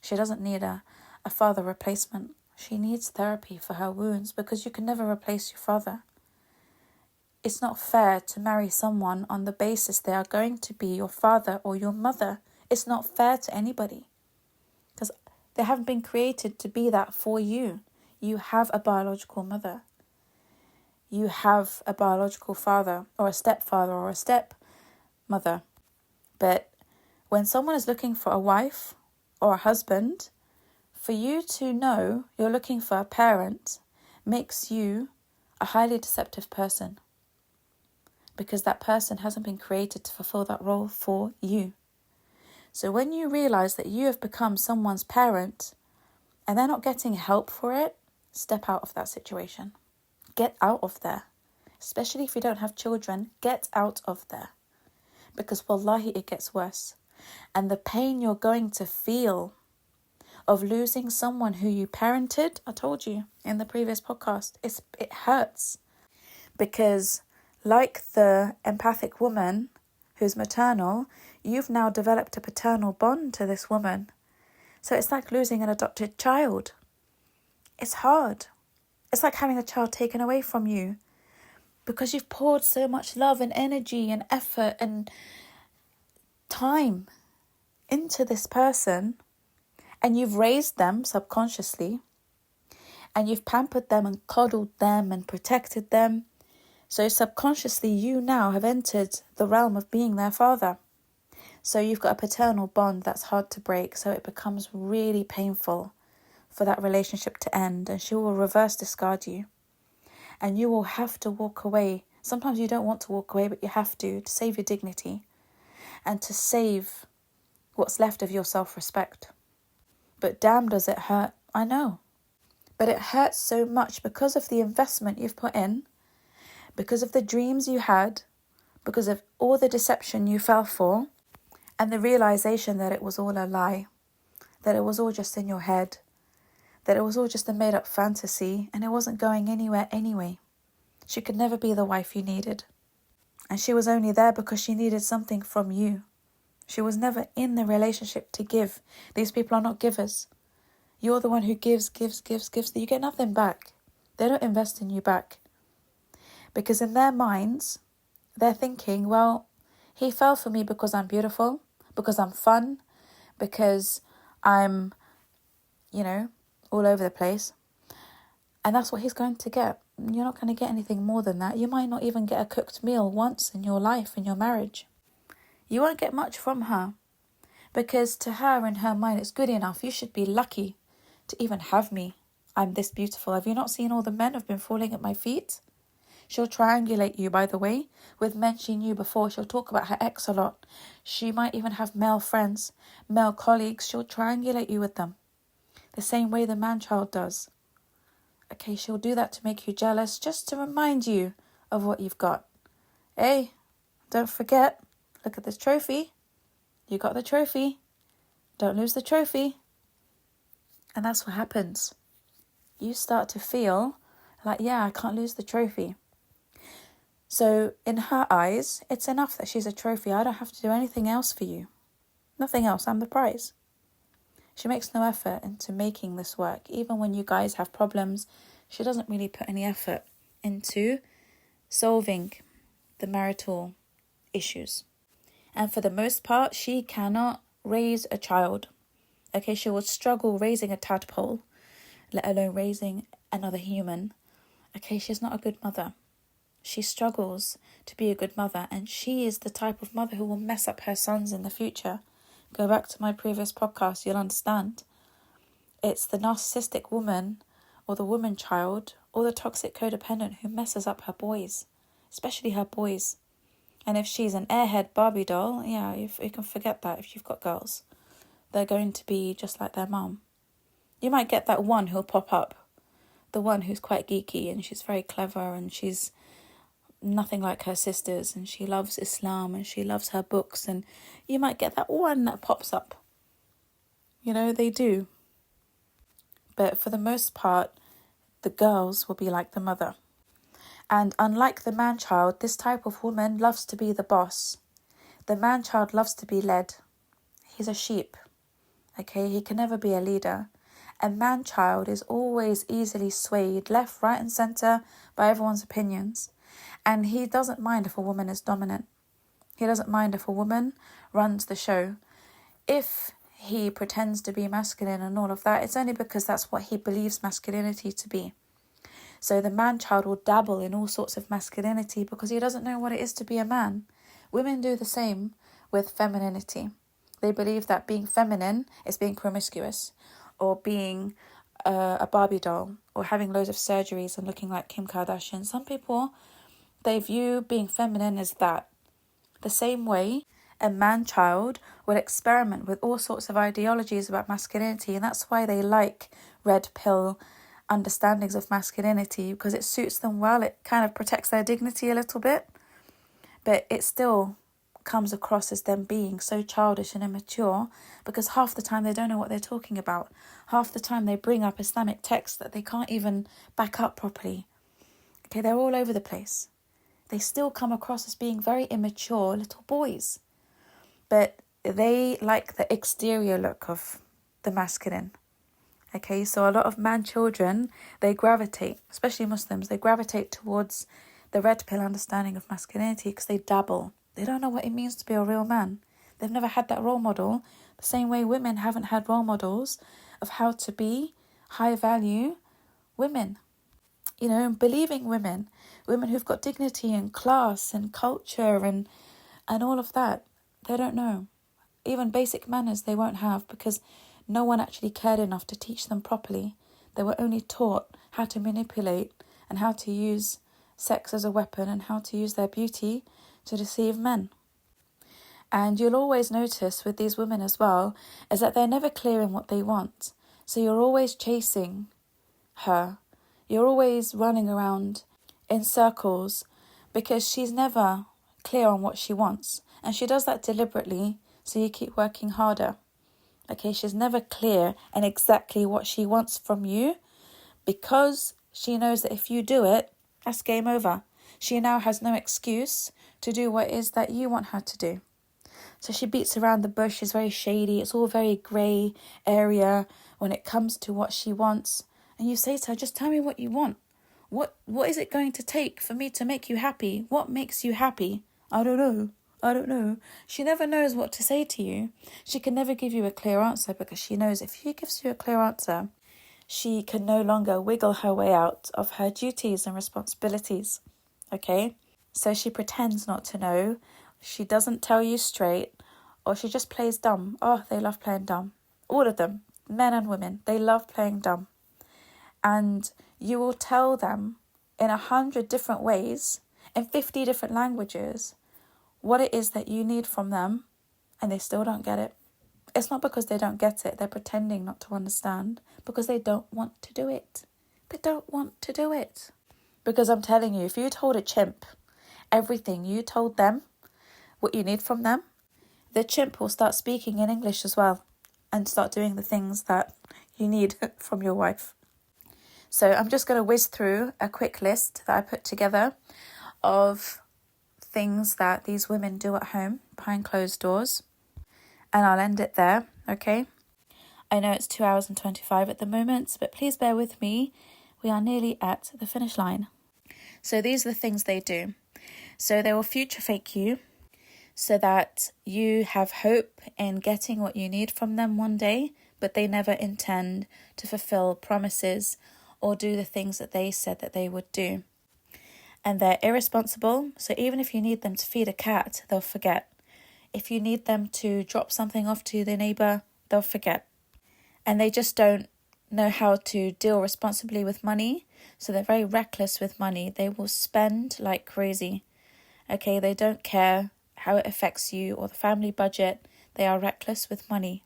She doesn't need a father replacement. She needs therapy for her wounds because you can never replace your father. It's not fair to marry someone on the basis they are going to be your father or your mother. It's not fair to anybody because they haven't been created to be that for you. You have a biological mother. You have a biological father or a stepfather or a stepmother. But when someone is looking for a wife or a husband, for you to know you're looking for a parent makes you a highly deceptive person. Because that person hasn't been created to fulfill that role for you. So when you realise that you have become someone's parent and they're not getting help for it, step out of that situation. Get out of there. Especially if you don't have children, get out of there. Because wallahi, it gets worse. And the pain you're going to feel of losing someone who you parented, I told you in the previous podcast, it hurts. Because like the empathic woman who's maternal, you've now developed a paternal bond to this woman. So it's like losing an adopted child. It's hard. It's like having a child taken away from you because you've poured so much love and energy and effort and time into this person and you've raised them subconsciously and you've pampered them and coddled them and protected them. So subconsciously, you now have entered the realm of being their father. So you've got a paternal bond that's hard to break. So it becomes really painful for that relationship to end. And she will reverse discard you. And you will have to walk away. Sometimes you don't want to walk away, but you have to save your dignity. And to save what's left of your self-respect. But damn does it hurt. I know. But it hurts so much because of the investment you've put in. Because of the dreams you had, because of all the deception you fell for, and the realization that it was all a lie, that it was all just in your head, that it was all just a made-up fantasy and it wasn't going anywhere anyway. She could never be the wife you needed. And she was only there because she needed something from you. She was never in the relationship to give. These people are not givers. You're the one who gives. You get nothing back. They don't invest in you back. Because in their minds, they're thinking, well, he fell for me because I'm beautiful, because I'm fun, because I'm, all over the place. And that's what he's going to get. You're not going to get anything more than that. You might not even get a cooked meal once in your life, in your marriage. You won't get much from her. Because to her, in her mind, it's good enough. You should be lucky to even have me. I'm this beautiful. Have you not seen all the men who've been falling at my feet? She'll triangulate you, by the way, with men she knew before. She'll talk about her ex a lot. She might even have male friends, male colleagues. She'll triangulate you with them. The same way the man-child does. Okay, she'll do that to make you jealous, just to remind you of what you've got. Hey, don't forget, look at this trophy. You got the trophy. Don't lose the trophy. And that's what happens. You start to feel like, I can't lose the trophy. So in her eyes, it's enough that she's a trophy. I don't have to do anything else for you. Nothing else. I'm the prize. She makes no effort into making this work. Even when you guys have problems, she doesn't really put any effort into solving the marital issues. And for the most part, she cannot raise a child. Okay, she will struggle raising a tadpole, let alone raising another human. Okay, she's not a good mother. She struggles to be a good mother, and she is the type of mother who will mess up her sons in the future. Go back to my previous podcast, you'll understand. It's the narcissistic woman or the woman child or the toxic codependent who messes up her boys, especially her boys. And if she's an airhead Barbie doll, you can forget that if you've got girls. They're going to be just like their mum. You might get that one who'll pop up, the one who's quite geeky and she's very clever and she's nothing like her sisters and she loves Islam and she loves her books, and you might get that one that pops up. They do. But for the most part, the girls will be like the mother. And unlike the man-child, this type of woman loves to be the boss. The man-child loves to be led. He's a sheep. Okay, he can never be a leader. A man-child is always easily swayed left, right and centre by everyone's opinions. And he doesn't mind if a woman is dominant. He doesn't mind if a woman runs the show. If he pretends to be masculine and all of that, it's only because that's what he believes masculinity to be. So the man-child will dabble in all sorts of masculinity because he doesn't know what it is to be a man. Women do the same with femininity. They believe that being feminine is being promiscuous or being a Barbie doll or having loads of surgeries and looking like Kim Kardashian. Some people, they view being feminine as that. The same way a man-child will experiment with all sorts of ideologies about masculinity, and that's why they like red pill understandings of masculinity, because it suits them well. It kind of protects their dignity a little bit, but it still comes across as them being so childish and immature because half the time they don't know what they're talking about. Half the time they bring up Islamic texts that they can't even back up properly. Okay, they're all over the place. They still come across as being very immature little boys, but they like the exterior look of the masculine. Okay, so a lot of man children, they gravitate, especially Muslims, they gravitate towards the red pill understanding of masculinity because they dabble. They don't know what it means to be a real man. They've never had that role model, the same way women haven't had role models of how to be high value women. Believing women who've got dignity and class and culture and all of that. They don't know. Even basic manners they won't have because no one actually cared enough to teach them properly. They were only taught how to manipulate and how to use sex as a weapon and how to use their beauty to deceive men. And you'll always notice with these women as well is that they're never clear in what they want. So you're always chasing her. You're always running around in circles because she's never clear on what she wants. And she does that deliberately, so you keep working harder. Okay, she's never clear and exactly what she wants from you, because she knows that if you do it, that's game over. She now has no excuse to do what it is that you want her to do. So she beats around the bush, is very shady. It's all very grey area when it comes to what she wants. And you say to her, just tell me what you want. What is it going to take for me to make you happy? What makes you happy? I don't know. She never knows what to say to you. She can never give you a clear answer, because she knows if she gives you a clear answer, she can no longer wiggle her way out of her duties and responsibilities. Okay? So she pretends not to know. She doesn't tell you straight, or she just plays dumb. Oh, they love playing dumb. All of them, men and women, they love playing dumb. And you will tell them in 100 different ways, in 50 different languages, what it is that you need from them, and they still don't get it. It's not because they don't get it. They're pretending not to understand, because they don't want to do it. They don't want to do it. Because I'm telling you, if you told a chimp everything you told them, what you need from them, the chimp will start speaking in English as well and start doing the things that you need from your wife. So I'm just going to whiz through a quick list that I put together of things that these women do at home behind closed doors, and I'll end it there, okay? I know it's 2 hours and 25 at the moment, but please bear with me. We are nearly at the finish line. So these are the things they do. So they will future fake you, so that you have hope in getting what you need from them one day, but they never intend to fulfill promises or do the things that they said that they would do. And they're irresponsible, so even if you need them to feed a cat, they'll forget. If you need them to drop something off to the neighbour, they'll forget. And they just don't know how to deal responsibly with money, so they're very reckless with money. They will spend like crazy. Okay, they don't care how it affects you or the family budget. They are reckless with money.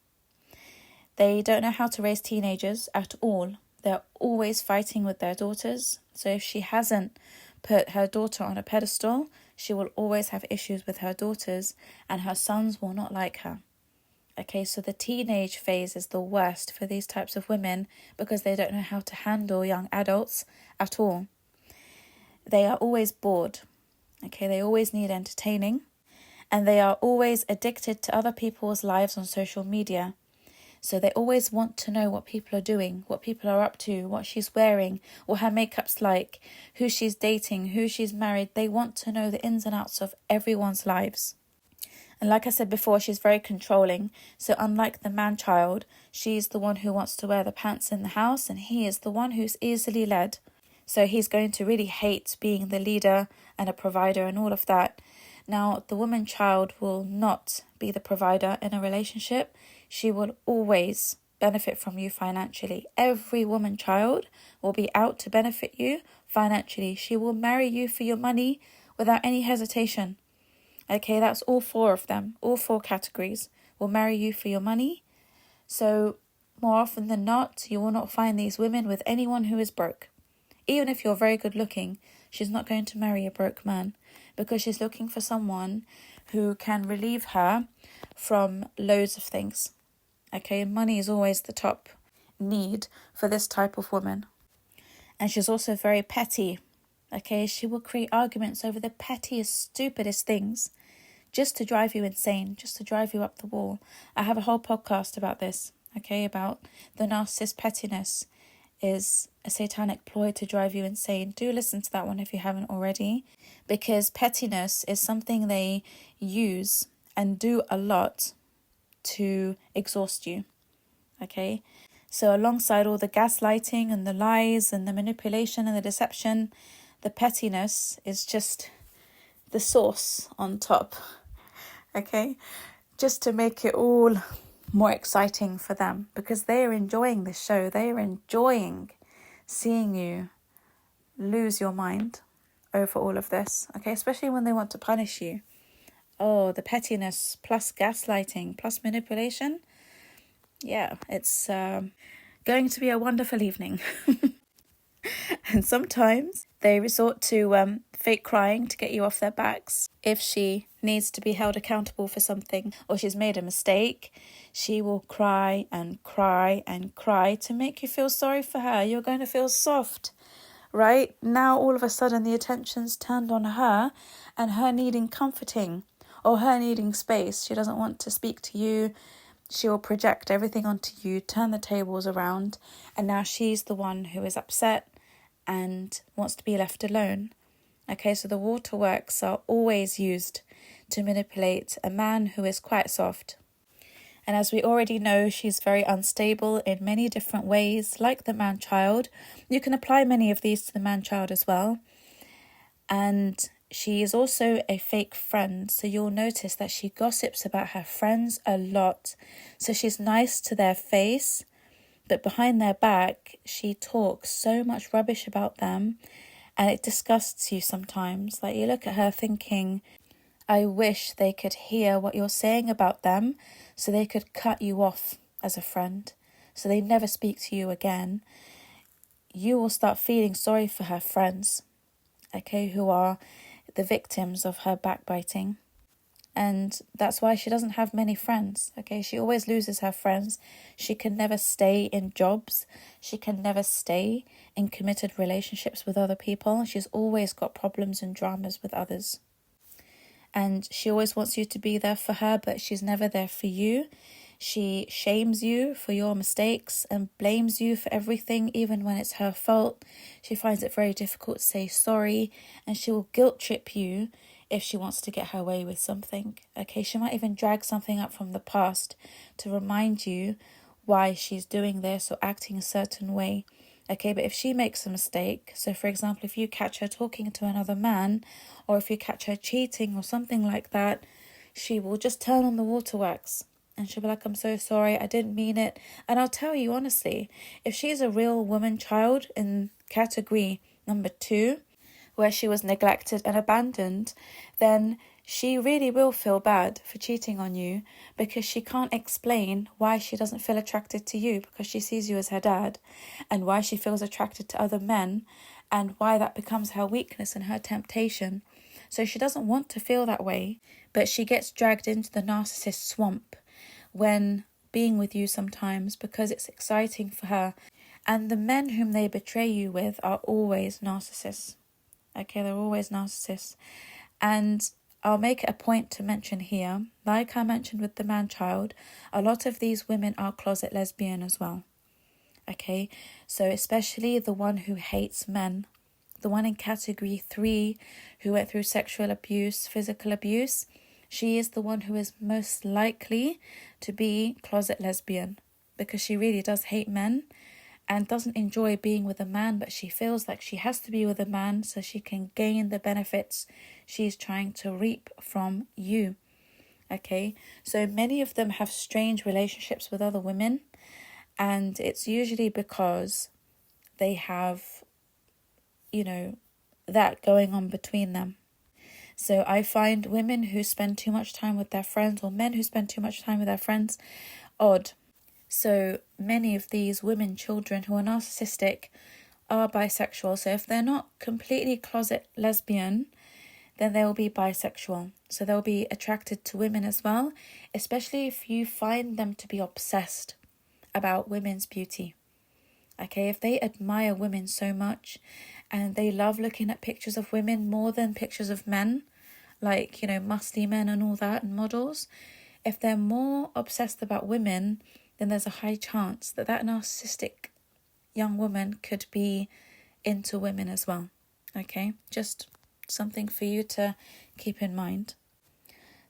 They don't know how to raise teenagers at all. They're always fighting with their daughters. So if she hasn't put her daughter on a pedestal, she will always have issues with her daughters, and her sons will not like her. Okay, so the teenage phase is the worst for these types of women, because they don't know how to handle young adults at all. They are always bored. Okay, they always need entertaining. And they are always addicted to other people's lives on social media. So they always want to know what people are doing, what people are up to, what she's wearing, what her makeup's like, who she's dating, who she's married. They want to know the ins and outs of everyone's lives. And like I said before, she's very controlling. So unlike the man-child, she's the one who wants to wear the pants in the house, and he is the one who's easily led. So he's going to really hate being the leader and a provider and all of that. Now, the woman-child will not be the provider in a relationship. She will always benefit from you financially. Every woman-child will be out to benefit you financially. She will marry you for your money without any hesitation. Okay, that's all four of them. All four categories will marry you for your money. So more often than not, you will not find these women with anyone who is broke. Even if you're very good looking, she's not going to marry a broke man, because she's looking for someone who can relieve her from loads of things. Okay, money is always the top need for this type of woman. And she's also very petty. Okay, she will create arguments over the pettiest, stupidest things, just to drive you insane, just to drive you up the wall. I have a whole podcast about this, okay, about the narcissist pettiness is a satanic ploy to drive you insane. Do listen to that one if you haven't already, because pettiness is something they use and do a lot to exhaust you. Okay, so alongside all the gaslighting and the lies and the manipulation and the deception, the pettiness is just the sauce on top. Okay, just to make it all more exciting for them, because they are enjoying this show. They are enjoying seeing you lose your mind over all of this, okay, especially when they want to punish you. Oh, the pettiness plus gaslighting plus manipulation. Yeah, it's going to be a wonderful evening. And sometimes they resort to fake crying to get you off their backs. If she needs to be held accountable for something or she's made a mistake, she will cry and cry and cry to make you feel sorry for her. You're going to feel soft, right? Now all of a sudden the attention's turned on her and her needing comforting or her needing space. She doesn't want to speak to you. She'll project everything onto you, turn the tables around, and now she's the one who is upset and wants to be left alone. Okay, so the waterworks are always used to manipulate a man who is quite soft. And as we already know, she's very unstable in many different ways, like the man-child. You can apply many of these to the man-child as well. And she is also a fake friend, so you'll notice that she gossips about her friends a lot. So she's nice to their face, but behind their back, she talks so much rubbish about them, and it disgusts you sometimes. Like, you look at her thinking, I wish they could hear what you're saying about them so they could cut you off as a friend, so they never speak to you again. You will start feeling sorry for her friends, okay, who are the victims of her backbiting. And that's why she doesn't have many friends, okay? She always loses her friends. She can never stay in jobs. She can never stay in committed relationships with other people. She's always got problems and dramas with others. And she always wants you to be there for her, but she's never there for you. She shames you for your mistakes and blames you for everything, even when it's her fault. She finds it very difficult to say sorry, and she will guilt trip you if she wants to get her way with something. Okay, she might even drag something up from the past to remind you why she's doing this or acting a certain way. Okay, but if she makes a mistake, so for example, if you catch her talking to another man, or if you catch her cheating or something like that, she will just turn on the waterworks. And she'll be like, I'm so sorry, I didn't mean it. And I'll tell you honestly, if she's a real woman-child in category number 2, where she was neglected and abandoned, then she really will feel bad for cheating on you, because she can't explain why she doesn't feel attracted to you, because she sees you as her dad, and why she feels attracted to other men, and why that becomes her weakness and her temptation. So she doesn't want to feel that way, but she gets dragged into the narcissist swamp when being with you sometimes, because it's exciting for her. And the men whom they betray you with are always narcissists. Okay, they're always narcissists. And I'll make it a point to mention here, like I mentioned with the man-child, a lot of these women are closet lesbian as well. Okay, so especially the one who hates men, the one in category 3 who went through sexual abuse, physical abuse, she is the one who is most likely to be closet lesbian, because she really does hate men and doesn't enjoy being with a man, but she feels like she has to be with a man so she can gain the benefits she's trying to reap from you. Okay, so many of them have strange relationships with other women, and it's usually because they have, that going on between them. So I find women who spend too much time with their friends, or men who spend too much time with their friends, odd. So many of these women, children who are narcissistic are bisexual. So if they're not completely closet lesbian, then they will be bisexual. So they'll be attracted to women as well, especially if you find them to be obsessed about women's beauty. Okay, if they admire women so much and they love looking at pictures of women more than pictures of men, like, muscly men and all that, and models, if they're more obsessed about women, then there's a high chance that that narcissistic young woman could be into women as well. Okay, just something for you to keep in mind.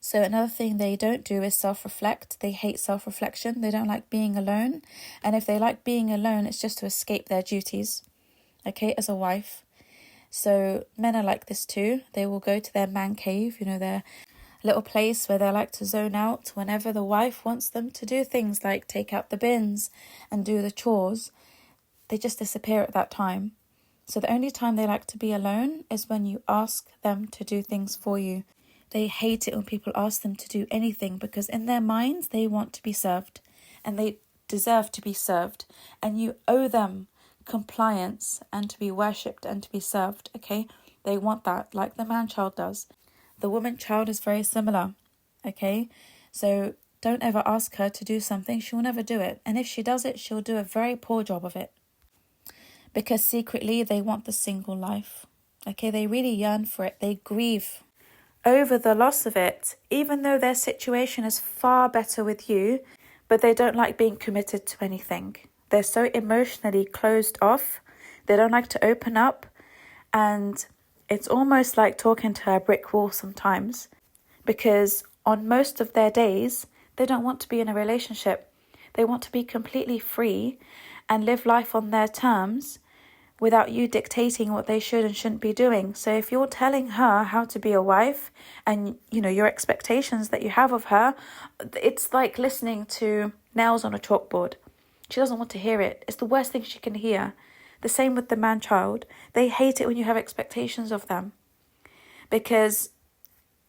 So another thing they don't do is self-reflect. They hate self-reflection. They don't like being alone. And if they like being alone, it's just to escape their duties, okay, as a wife. So men are like this too. They will go to their man cave, their little place where they like to zone out whenever the wife wants them to do things like take out the bins and do the chores. They just disappear at that time. So the only time they like to be alone is when you ask them to do things for you. They hate it when people ask them to do anything, because in their minds they want to be served and they deserve to be served, and you owe them compliance and to be worshipped and to be served, okay? They want that, like the man-child does. The woman-child is very similar, okay? So don't ever ask her to do something. She'll never do it. And if she does it, she'll do a very poor job of it. Because secretly, they want the single life. Okay, they really yearn for it. They grieve over the loss of it, even though their situation is far better with you, but they don't like being committed to anything. They're so emotionally closed off. They don't like to open up. And it's almost like talking to a brick wall sometimes, because on most of their days, they don't want to be in a relationship. They want to be completely free and live life on their terms without you dictating what they should and shouldn't be doing. So if you're telling her how to be a wife and, your expectations that you have of her, it's like listening to nails on a chalkboard. She doesn't want to hear it. It's the worst thing she can hear. The same with the man-child. They hate it when you have expectations of them, because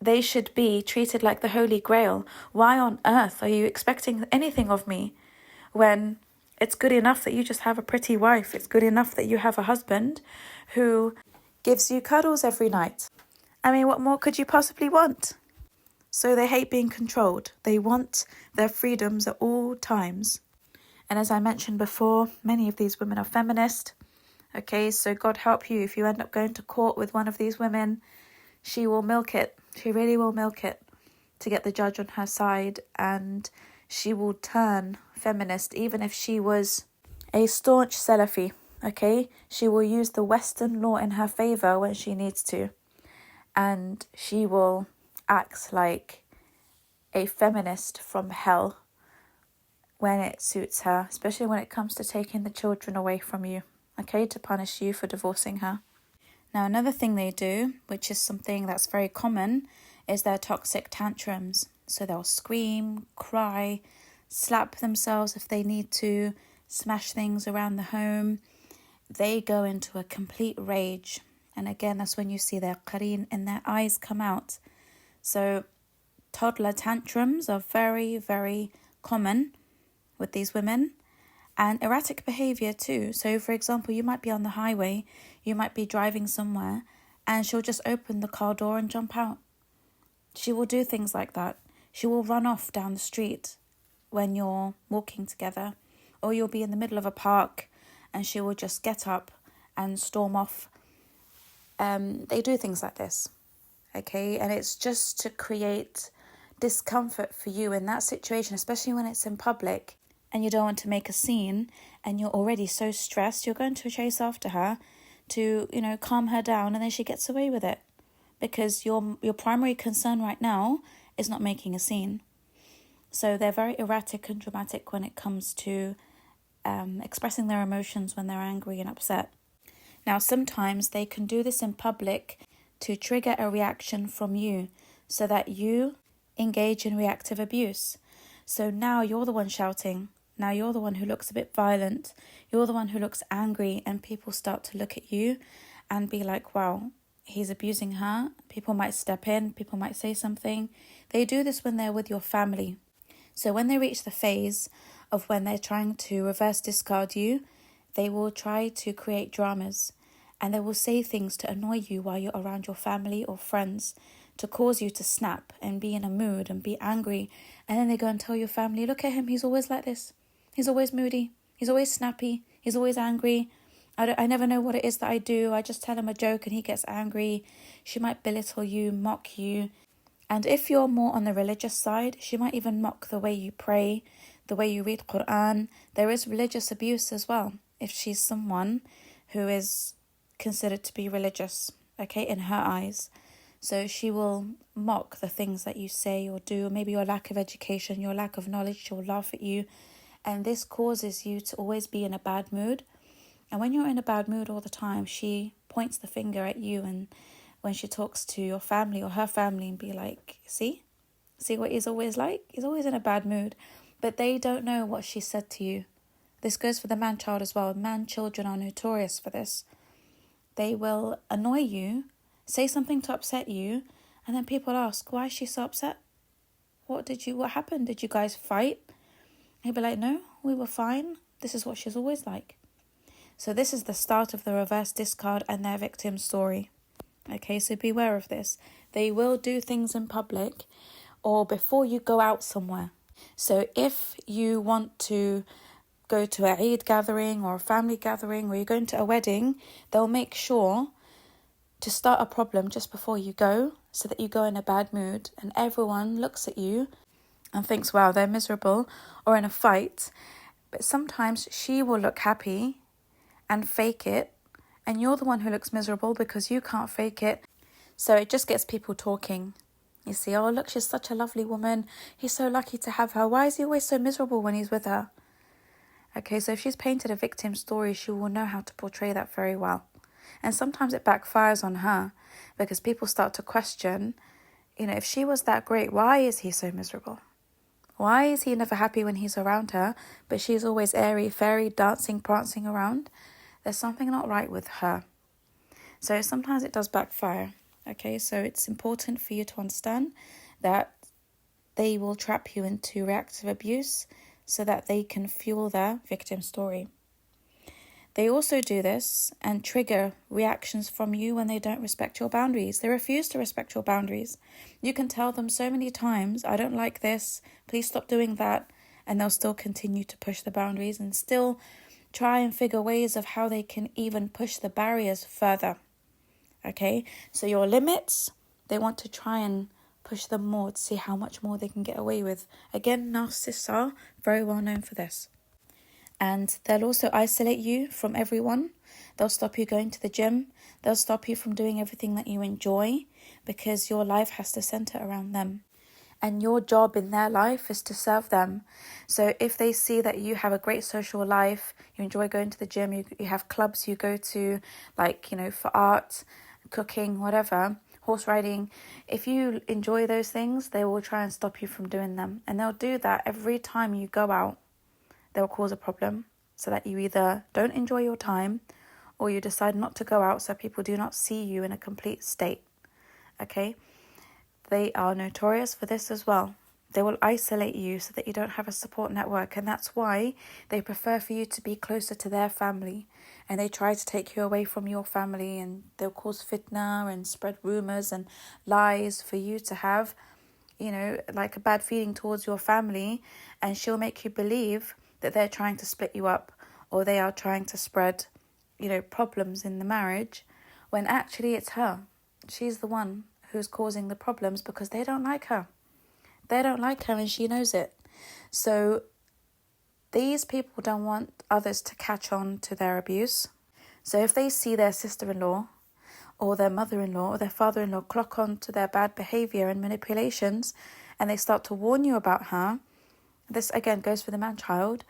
they should be treated like the Holy Grail. Why on earth are you expecting anything of me when it's good enough that you just have a pretty wife? It's good enough that you have a husband who gives you cuddles every night. I mean, what more could you possibly want? So they hate being controlled. They want their freedoms at all times. And as I mentioned before, many of these women are feminist. Okay, so God help you if you end up going to court with one of these women. She will milk it. She really will milk it to get the judge on her side, and she will turn feminist even if she was a staunch Salafi, okay? She will use the Western law in her favour when she needs to, and she will act like a feminist from hell when it suits her, especially when it comes to taking the children away from you, okay, to punish you for divorcing her. Now, another thing they do, which is something that's very common, is their toxic tantrums. So they'll scream, cry, slap themselves if they need to, smash things around the home. They go into a complete rage. And again, that's when you see their qareen in their eyes come out. So toddler tantrums are very, very common with these women. And erratic behaviour too. So for example, you might be on the highway, you might be driving somewhere, and she'll just open the car door and jump out. She will do things like that. She will run off down the street when you're walking together, or you'll be in the middle of a park and she will just get up and storm off. They do things like this, okay? And it's just to create discomfort for you in that situation, especially when it's in public and you don't want to make a scene and you're already so stressed. You're going to chase after her to, calm her down, and then she gets away with it because your primary concern right now is not making a scene. So they're very erratic and dramatic when it comes to expressing their emotions when they're angry and upset. Now, sometimes they can do this in public to trigger a reaction from you so that you engage in reactive abuse. So now you're the one shouting. Now you're the one who looks a bit violent. You're the one who looks angry, and people start to look at you and be like, wow, he's abusing her. People might step in. People might say something. They do this when they're with your family. So when they reach the phase of when they're trying to reverse discard you, they will try to create dramas, and they will say things to annoy you while you're around your family or friends, to cause you to snap and be in a mood and be angry. And then they go and tell your family, look at him, he's always like this. He's always moody. He's always snappy. He's always angry. I never know what it is that I do. I just tell him a joke and he gets angry. She might belittle you, mock you. And if you're more on the religious side, she might even mock the way you pray, the way you read Quran. There is religious abuse as well, if she's someone who is considered to be religious, okay, in her eyes. So she will mock the things that you say or do, or maybe your lack of education, your lack of knowledge. She'll laugh at you. And this causes you to always be in a bad mood. And when you're in a bad mood all the time, she points the finger at you. And when she talks to your family or her family and be like, see what he's always like? He's always in a bad mood. But they don't know what she said to you. This goes for the man-child as well. Man-children are notorious for this. They will annoy you, say something to upset you, and then people ask, why is she so upset? What happened? Did you guys fight? He'd be like, no, we were fine. This is what she's always like. So this is the start of the reverse discard and their victim story. Okay, so beware of this. They will do things in public or before you go out somewhere. So if you want to go to a Eid gathering or a family gathering, or you're going to a wedding, they'll make sure to start a problem just before you go so that you go in a bad mood and everyone looks at you and thinks, wow, they're miserable, or in a fight. But sometimes she will look happy and fake it, and you're the one who looks miserable because you can't fake it. So it just gets people talking. You see, oh, look, she's such a lovely woman. He's so lucky to have her. Why is he always so miserable when he's with her? Okay, so if she's painted a victim story, she will know how to portray that very well. And sometimes it backfires on her because people start to question, if she was that great, why is he so miserable? Why is he never happy when he's around her, but she's always airy, fairy, dancing, prancing around? There's something not right with her. So sometimes it does backfire. Okay, so it's important for you to understand that they will trap you into reactive abuse so that they can fuel their victim story. They also do this and trigger reactions from you when they don't respect your boundaries. They refuse to respect your boundaries. You can tell them so many times, I don't like this, please stop doing that, and they'll still continue to push the boundaries and still try and figure ways of how they can even push the barriers further. Okay, so your limits, they want to try and push them more to see how much more they can get away with. Again, narcissists are very well known for this. And they'll also isolate you from everyone. They'll stop you going to the gym. They'll stop you from doing everything that you enjoy because your life has to center around them. And your job in their life is to serve them. So if they see that you have a great social life, you enjoy going to the gym, you have clubs you go to, for art, cooking, whatever, horse riding. If you enjoy those things, they will try and stop you from doing them. And they'll do that every time you go out. They'll cause a problem so that you either don't enjoy your time or you decide not to go out so people do not see you in a complete state. Okay? They are notorious for this as well. They will isolate you so that you don't have a support network, and that's why they prefer for you to be closer to their family, and they try to take you away from your family, and they'll cause fitna and spread rumours and lies for you to have, like a bad feeling towards your family, and she'll make you believe that they're trying to split you up or they are trying to spread, problems in the marriage, when actually it's her. She's the one who's causing the problems because they don't like her. They don't like her and she knows it. So these people don't want others to catch on to their abuse. So if they see their sister-in-law or their mother-in-law or their father-in-law clock on to their bad behaviour and manipulations and they start to warn you about her, this again goes for the man-child,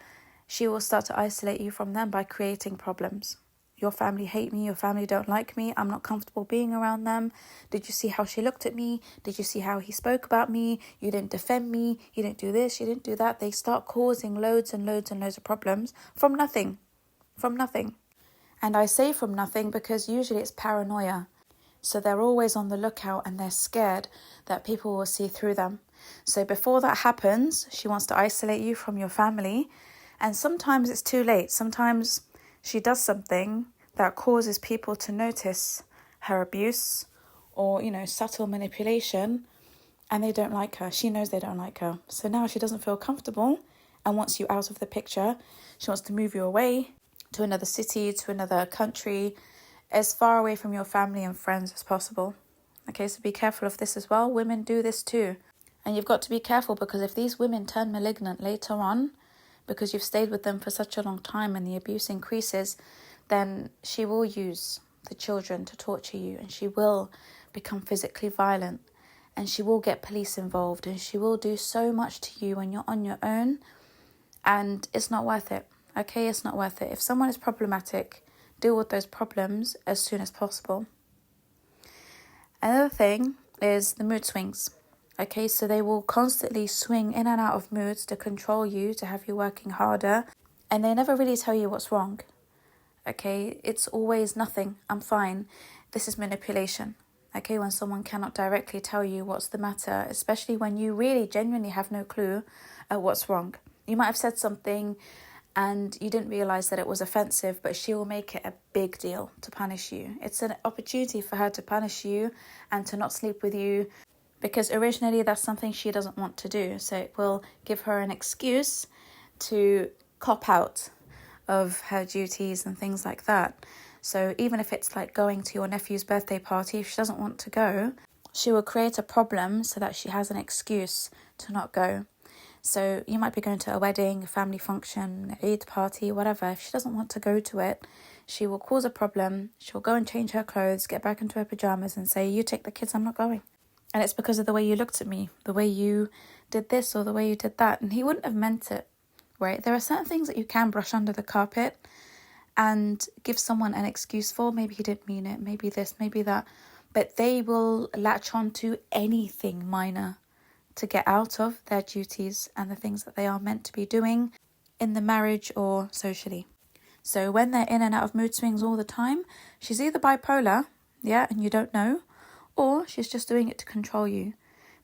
she will start to isolate you from them by creating problems. Your family hate me, your family don't like me, I'm not comfortable being around them. Did you see how she looked at me? Did you see how he spoke about me? You didn't defend me, you didn't do this, you didn't do that. They start causing loads and loads and loads of problems from nothing. And I say from nothing because usually it's paranoia. So they're always on the lookout and they're scared that people will see through them. So before that happens, she wants to isolate you from your family. And sometimes it's too late. Sometimes she does something that causes people to notice her abuse or, subtle manipulation, and they don't like her. She knows they don't like her. So now she doesn't feel comfortable and wants you out of the picture. She wants to move you away to another city, to another country, as far away from your family and friends as possible. Okay, so be careful of this as well. Women do this too. And you've got to be careful because if these women turn malignant later on, because you've stayed with them for such a long time and the abuse increases, then she will use the children to torture you and she will become physically violent and she will get police involved and she will do so much to you when you're on your own, and it's not worth it. Okay, it's not worth it. If someone is problematic, deal with those problems as soon as possible. Another thing is the mood swings. Okay, so they will constantly swing in and out of moods to control you, to have you working harder, and they never really tell you what's wrong. Okay, it's always nothing, I'm fine. This is manipulation. Okay, when someone cannot directly tell you what's the matter, especially when you really genuinely have no clue at what's wrong. You might have said something and you didn't realize that it was offensive, but she will make it a big deal to punish you. It's an opportunity for her to punish you and to not sleep with you, because originally that's something she doesn't want to do. So it will give her an excuse to cop out of her duties and things like that. So even if it's like going to your nephew's birthday party, if she doesn't want to go, she will create a problem so that she has an excuse to not go. So you might be going to a wedding, a family function, an Eid party, whatever. If she doesn't want to go to it, she will cause a problem. She'll go and change her clothes, get back into her pajamas and say, you take the kids, I'm not going. And it's because of the way you looked at me, the way you did this or the way you did that. And he wouldn't have meant it, right? There are certain things that you can brush under the carpet and give someone an excuse for. Maybe he didn't mean it, maybe this, maybe that. But they will latch on to anything minor to get out of their duties and the things that they are meant to be doing in the marriage or socially. So when they're in and out of mood swings all the time, she's either bipolar, yeah, and you don't know, or she's just doing it to control you,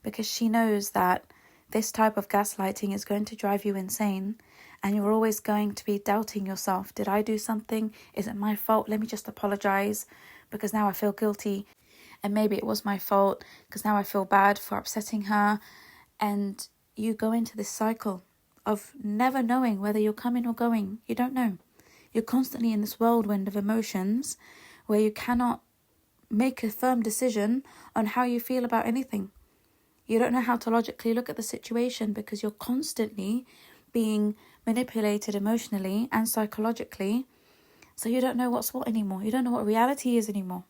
because she knows that this type of gaslighting is going to drive you insane, and you're always going to be doubting yourself. Did I do something? Is it my fault? Let me just apologize, because now I feel guilty. And maybe it was my fault, because now I feel bad for upsetting her. And you go into this cycle of never knowing whether you're coming or going. You don't know. You're constantly in this whirlwind of emotions where you cannot make a firm decision on how you feel about anything. You don't know how to logically look at the situation because you're constantly being manipulated emotionally and psychologically. So you don't know what's what anymore. You don't know what reality is anymore.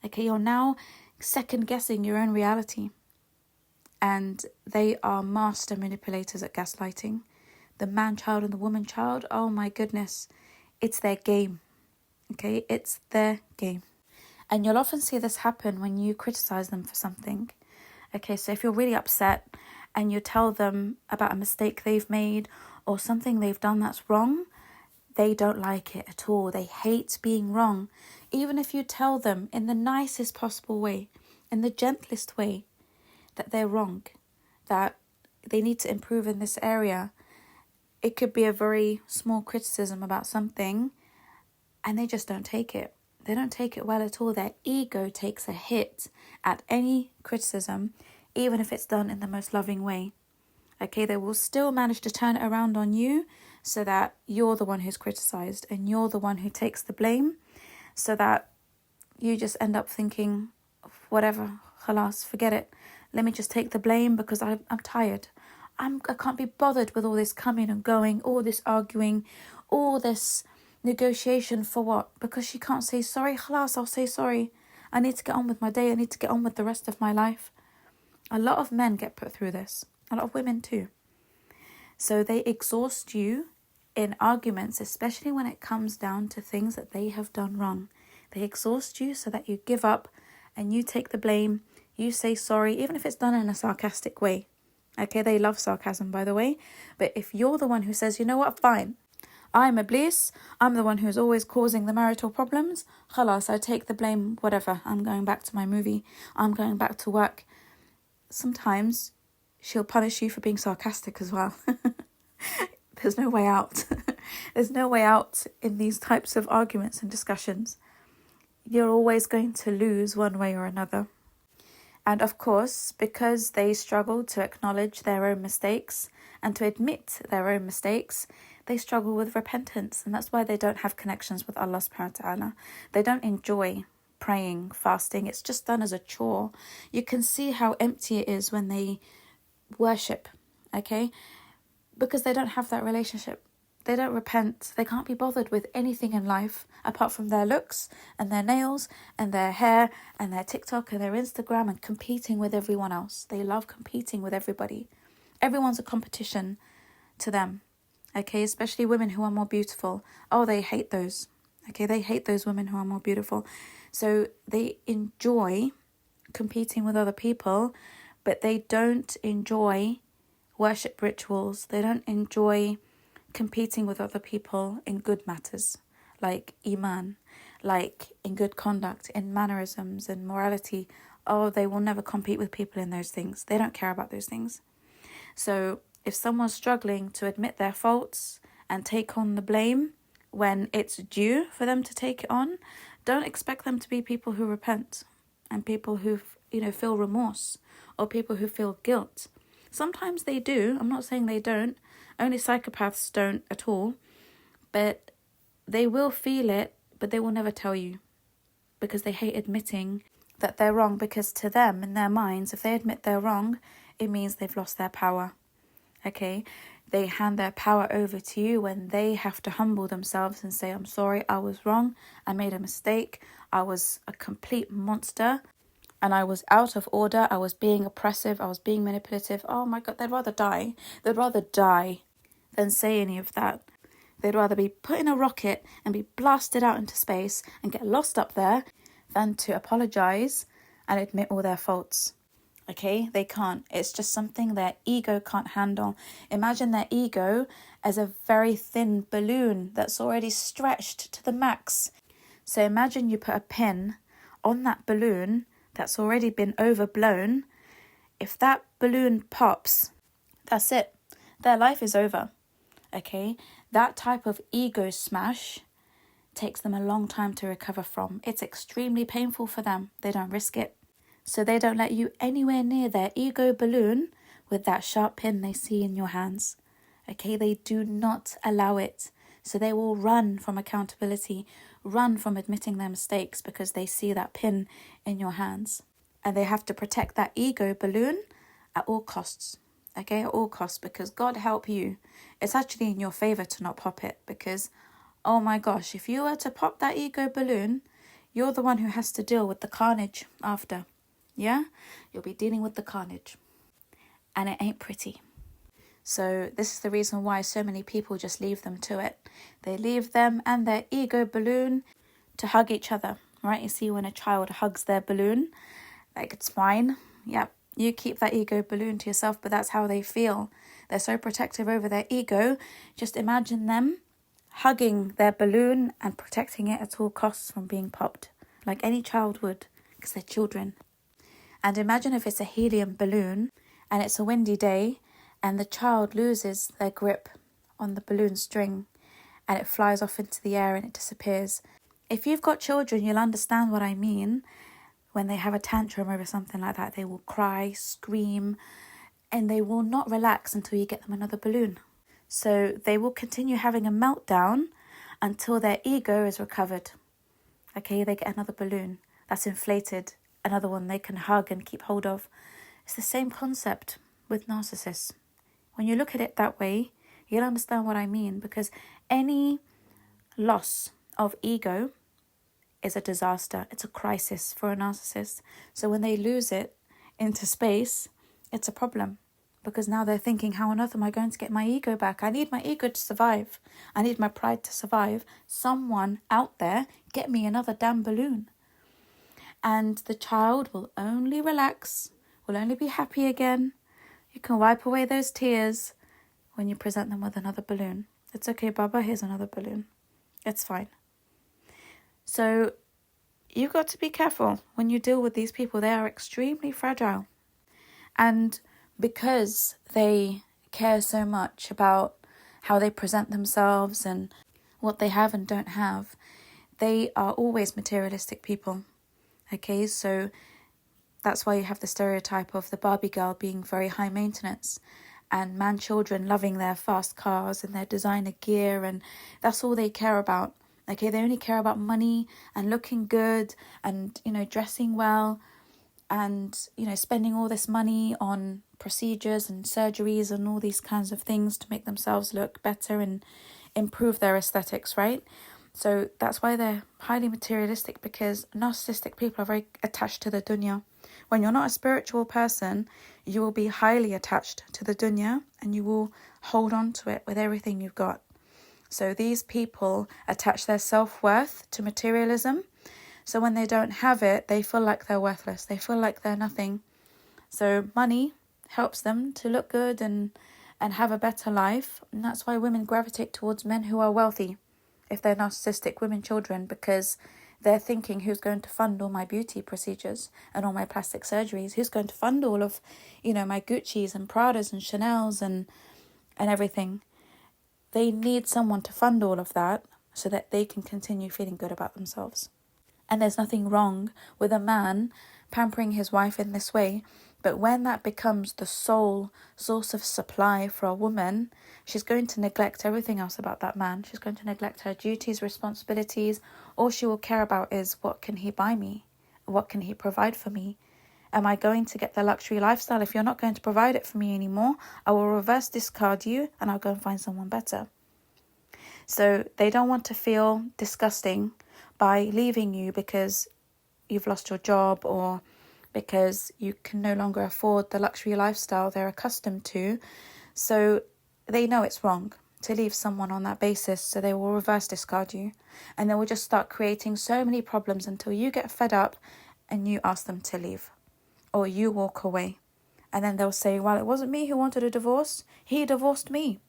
Okay, you're now second guessing your own reality. And they are master manipulators at gaslighting. The man-child and the woman-child, oh my goodness, it's their game. Okay, it's their game. And you'll often see this happen when you criticize them for something. Okay, so if you're really upset and you tell them about a mistake they've made or something they've done that's wrong, they don't like it at all. They hate being wrong. Even if you tell them in the nicest possible way, in the gentlest way, that they're wrong, that they need to improve in this area. It could be a very small criticism about something and they just don't take it. They don't take it well at all. Their ego takes a hit at any criticism, even if it's done in the most loving way. Okay, they will still manage to turn it around on you so that you're the one who's criticized and you're the one who takes the blame, so that you just end up thinking, whatever, khalas, forget it. Let me just take the blame because I'm tired. I can't be bothered with all this coming and going, all this arguing, all this negotiation for what? Because she can't say sorry. Khalas, I'll say sorry. I need to get on with my day. I need to get on with the rest of my life. A lot of men get put through this. A lot of women too. So they exhaust you in arguments, especially when it comes down to things that they have done wrong. They exhaust you so that you give up and you take the blame. You say sorry, even if it's done in a sarcastic way. Okay, they love sarcasm, by the way. But if you're the one who says, you know what, fine, I'm Iblis, I'm the one who's always causing the marital problems, khalas, I take the blame, whatever, I'm going back to my movie, I'm going back to work. Sometimes she'll punish you for being sarcastic as well. There's no way out. There's no way out in these types of arguments and discussions. You're always going to lose one way or another. And of course, because they struggle to acknowledge their own mistakes and to admit their own mistakes, they struggle with repentance. And that's why they don't have connections with Allah subhanahu wa ta'ala. They don't enjoy praying, fasting. It's just done as a chore. You can see how empty it is when they worship, okay? Because they don't have that relationship. They don't repent. They can't be bothered with anything in life apart from their looks and their nails and their hair and their TikTok and their Instagram and competing with everyone else. They love competing with everybody. Everyone's a competition to them, okay? Especially women who are more beautiful. Oh, they hate those, okay? They hate those women who are more beautiful. So they enjoy competing with other people, but they don't enjoy worship rituals. They don't enjoy competing with other people in good matters, like iman, like in good conduct, in mannerisms and morality. Oh, they will never compete with people in those things. They don't care about those things. So if someone's struggling to admit their faults and take on the blame when it's due for them to take it on, don't expect them to be people who repent and people who, feel remorse or people who feel guilt. Sometimes they do. I'm not saying they don't. Only psychopaths don't at all. But they will feel it, but they will never tell you because they hate admitting that they're wrong, because to them, in their minds, if they admit they're wrong, it means they've lost their power. Okay? They hand their power over to you when they have to humble themselves and say, I'm sorry, I was wrong, I made a mistake, I was a complete monster, and I was out of order, I was being oppressive, I was being manipulative. Oh my God, they'd rather die. They'd rather die than say any of that. They'd rather be put in a rocket and be blasted out into space and get lost up there than to apologize and admit all their faults. Okay, they can't. It's just something their ego can't handle. Imagine their ego as a very thin balloon that's already stretched to the max. So imagine you put a pin on that balloon that's already been overblown. If that balloon pops, that's it. Their life is over. Okay, that type of ego smash takes them a long time to recover from. It's extremely painful for them. They don't risk it. So they don't let you anywhere near their ego balloon with that sharp pin they see in your hands. Okay, they do not allow it. So they will run from accountability, run from admitting their mistakes because they see that pin in your hands. And they have to protect that ego balloon at all costs. Okay, at all costs, because God help you. It's actually in your favor to not pop it, because, oh my gosh, if you were to pop that ego balloon, you're the one who has to deal with the carnage after. Yeah? You'll be dealing with the carnage. And it ain't pretty. So this is the reason why so many people just leave them to it. They leave them and their ego balloon to hug each other, right? You see when a child hugs their balloon, like it's fine. Yep. You keep that ego balloon to yourself, but that's how they feel. They're so protective over their ego. Just imagine them hugging their balloon and protecting it at all costs from being popped, like any child would, because they're children. And imagine if it's a helium balloon and it's a windy day and the child loses their grip on the balloon string and it flies off into the air and it disappears. If you've got children, you'll understand what I mean. When they have a tantrum over something like that, they will cry, scream, and they will not relax until you get them another balloon. So they will continue having a meltdown until their ego is recovered. Okay, they get another balloon that's inflated, another one they can hug and keep hold of. It's the same concept with narcissists. When you look at it that way, you'll understand what I mean, because any loss of ego is a disaster. It's a crisis for a narcissist. So when they lose it into space, it's a problem, because now they're thinking, how on earth am I going to get my ego back? I need my ego to survive. I need my pride to survive. Someone out there, get me another damn balloon. And the child will only relax, will only be happy again. You can wipe away those tears when you present them with another balloon. It's okay, Baba, here's another balloon. It's fine. So you've got to be careful when you deal with these people. They are extremely fragile. And because they care so much about how they present themselves and what they have and don't have, they are always materialistic people. Okay, so that's why you have the stereotype of the Barbie girl being very high maintenance and man-children loving their fast cars and their designer gear, and that's all they care about. Okay, they only care about money and looking good and, dressing well and, spending all this money on procedures and surgeries and all these kinds of things to make themselves look better and improve their aesthetics, right? So that's why they're highly materialistic, because narcissistic people are very attached to the dunya. When you're not a spiritual person, you will be highly attached to the dunya and you will hold on to it with everything you've got. So these people attach their self-worth to materialism. So when they don't have it, they feel like they're worthless. They feel like they're nothing. So money helps them to look good and have a better life. And that's why women gravitate towards men who are wealthy. If they're narcissistic, women, children, because they're thinking, who's going to fund all my beauty procedures and all my plastic surgeries? Who's going to fund all of, my Gucci's and Pradas and Chanel's and everything? they need someone to fund all of that so that they can continue feeling good about themselves. And there's nothing wrong with a man pampering his wife in this way, but when that becomes the sole source of supply for a woman, she's going to neglect everything else about that man. She's going to neglect her duties, responsibilities. All she will care about is, what can he buy me? What can he provide for me? Am I going to get the luxury lifestyle? If you're not going to provide it for me anymore, I will reverse discard you and I'll go and find someone better. So they don't want to feel disgusting by leaving you because you've lost your job or because you can no longer afford the luxury lifestyle they're accustomed to. So they know it's wrong to leave someone on that basis, so they will reverse discard you. And they will just start creating so many problems until you get fed up and you ask them to leave. Or you walk away. And then they'll say, well, it wasn't me who wanted a divorce. He divorced me.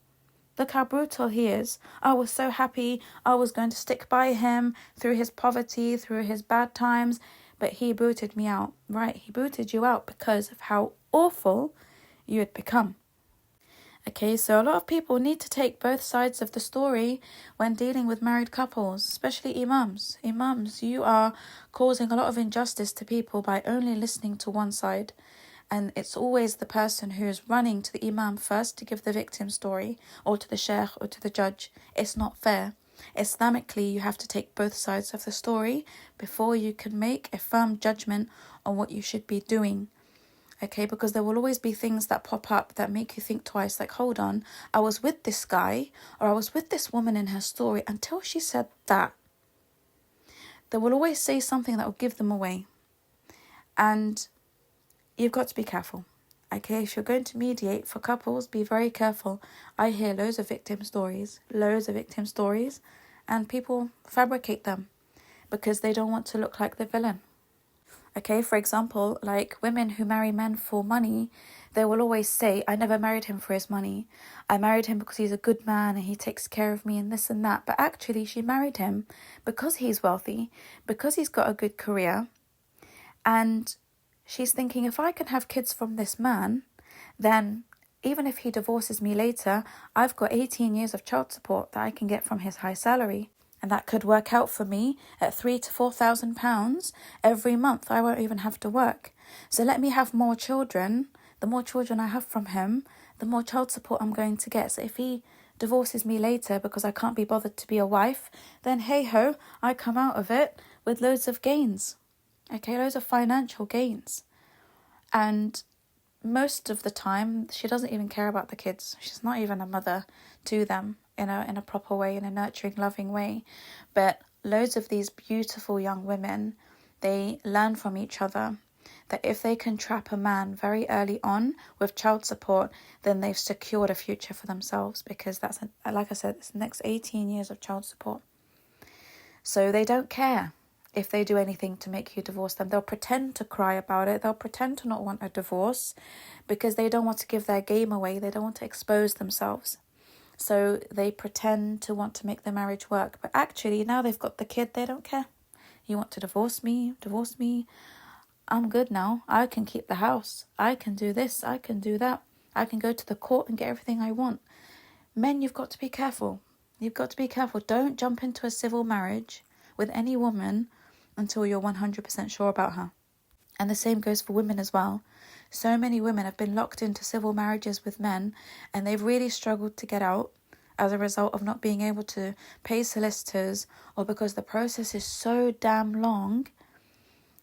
Look how brutal he is. I was so happy. I was going to stick by him through his poverty, through his bad times. But he booted me out. Right, he booted you out because of how awful you had become. Okay, so a lot of people need to take both sides of the story when dealing with married couples, especially imams. Imams, you are causing a lot of injustice to people by only listening to one side. And it's always the person who is running to the imam first to give the victim story, or to the sheikh or to the judge. It's not fair. Islamically, you have to take both sides of the story before you can make a firm judgment on what you should be doing. Okay, because there will always be things that pop up that make you think twice, like, hold on, I was with this guy or I was with this woman in her story until she said that. They will always say something that will give them away. And you've got to be careful. Okay, if you're going to mediate for couples, be very careful. I hear loads of victim stories, and people fabricate them because they don't want to look like the villain. Okay, for example, like women who marry men for money, they will always say, I never married him for his money. I married him because he's a good man and he takes care of me and this and that. But actually, she married him because he's wealthy, because he's got a good career. And she's thinking, if I can have kids from this man, then even if he divorces me later, I've got 18 years of child support that I can get from his high salary. And that could work out for me at £3,000 to £4,000 every month. I won't even have to work. So let me have more children. The more children I have from him, the more child support I'm going to get. So if he divorces me later because I can't be bothered to be a wife, then hey ho, I come out of it with loads of gains. Okay, loads of financial gains. And most of the time, she doesn't even care about the kids. She's not even a mother to them in a proper way, in a nurturing, loving way. But loads of these beautiful young women, they learn from each other that if they can trap a man very early on with child support, then they've secured a future for themselves, because that's, like I said, it's the next 18 years of child support. So they don't care if they do anything to make you divorce them. They'll pretend to cry about it. They'll pretend to not want a divorce because they don't want to give their game away. They don't want to expose themselves. So they pretend to want to make the marriage work. But actually, now they've got the kid, they don't care. You want to divorce me? Divorce me. I'm good now. I can keep the house. I can do this. I can do that. I can go to the court and get everything I want. Men, you've got to be careful. You've got to be careful. Don't jump into a civil marriage with any woman until you're 100% sure about her. And the same goes for women as well. So many women have been locked into civil marriages with men and they've really struggled to get out as a result of not being able to pay solicitors, or because the process is so damn long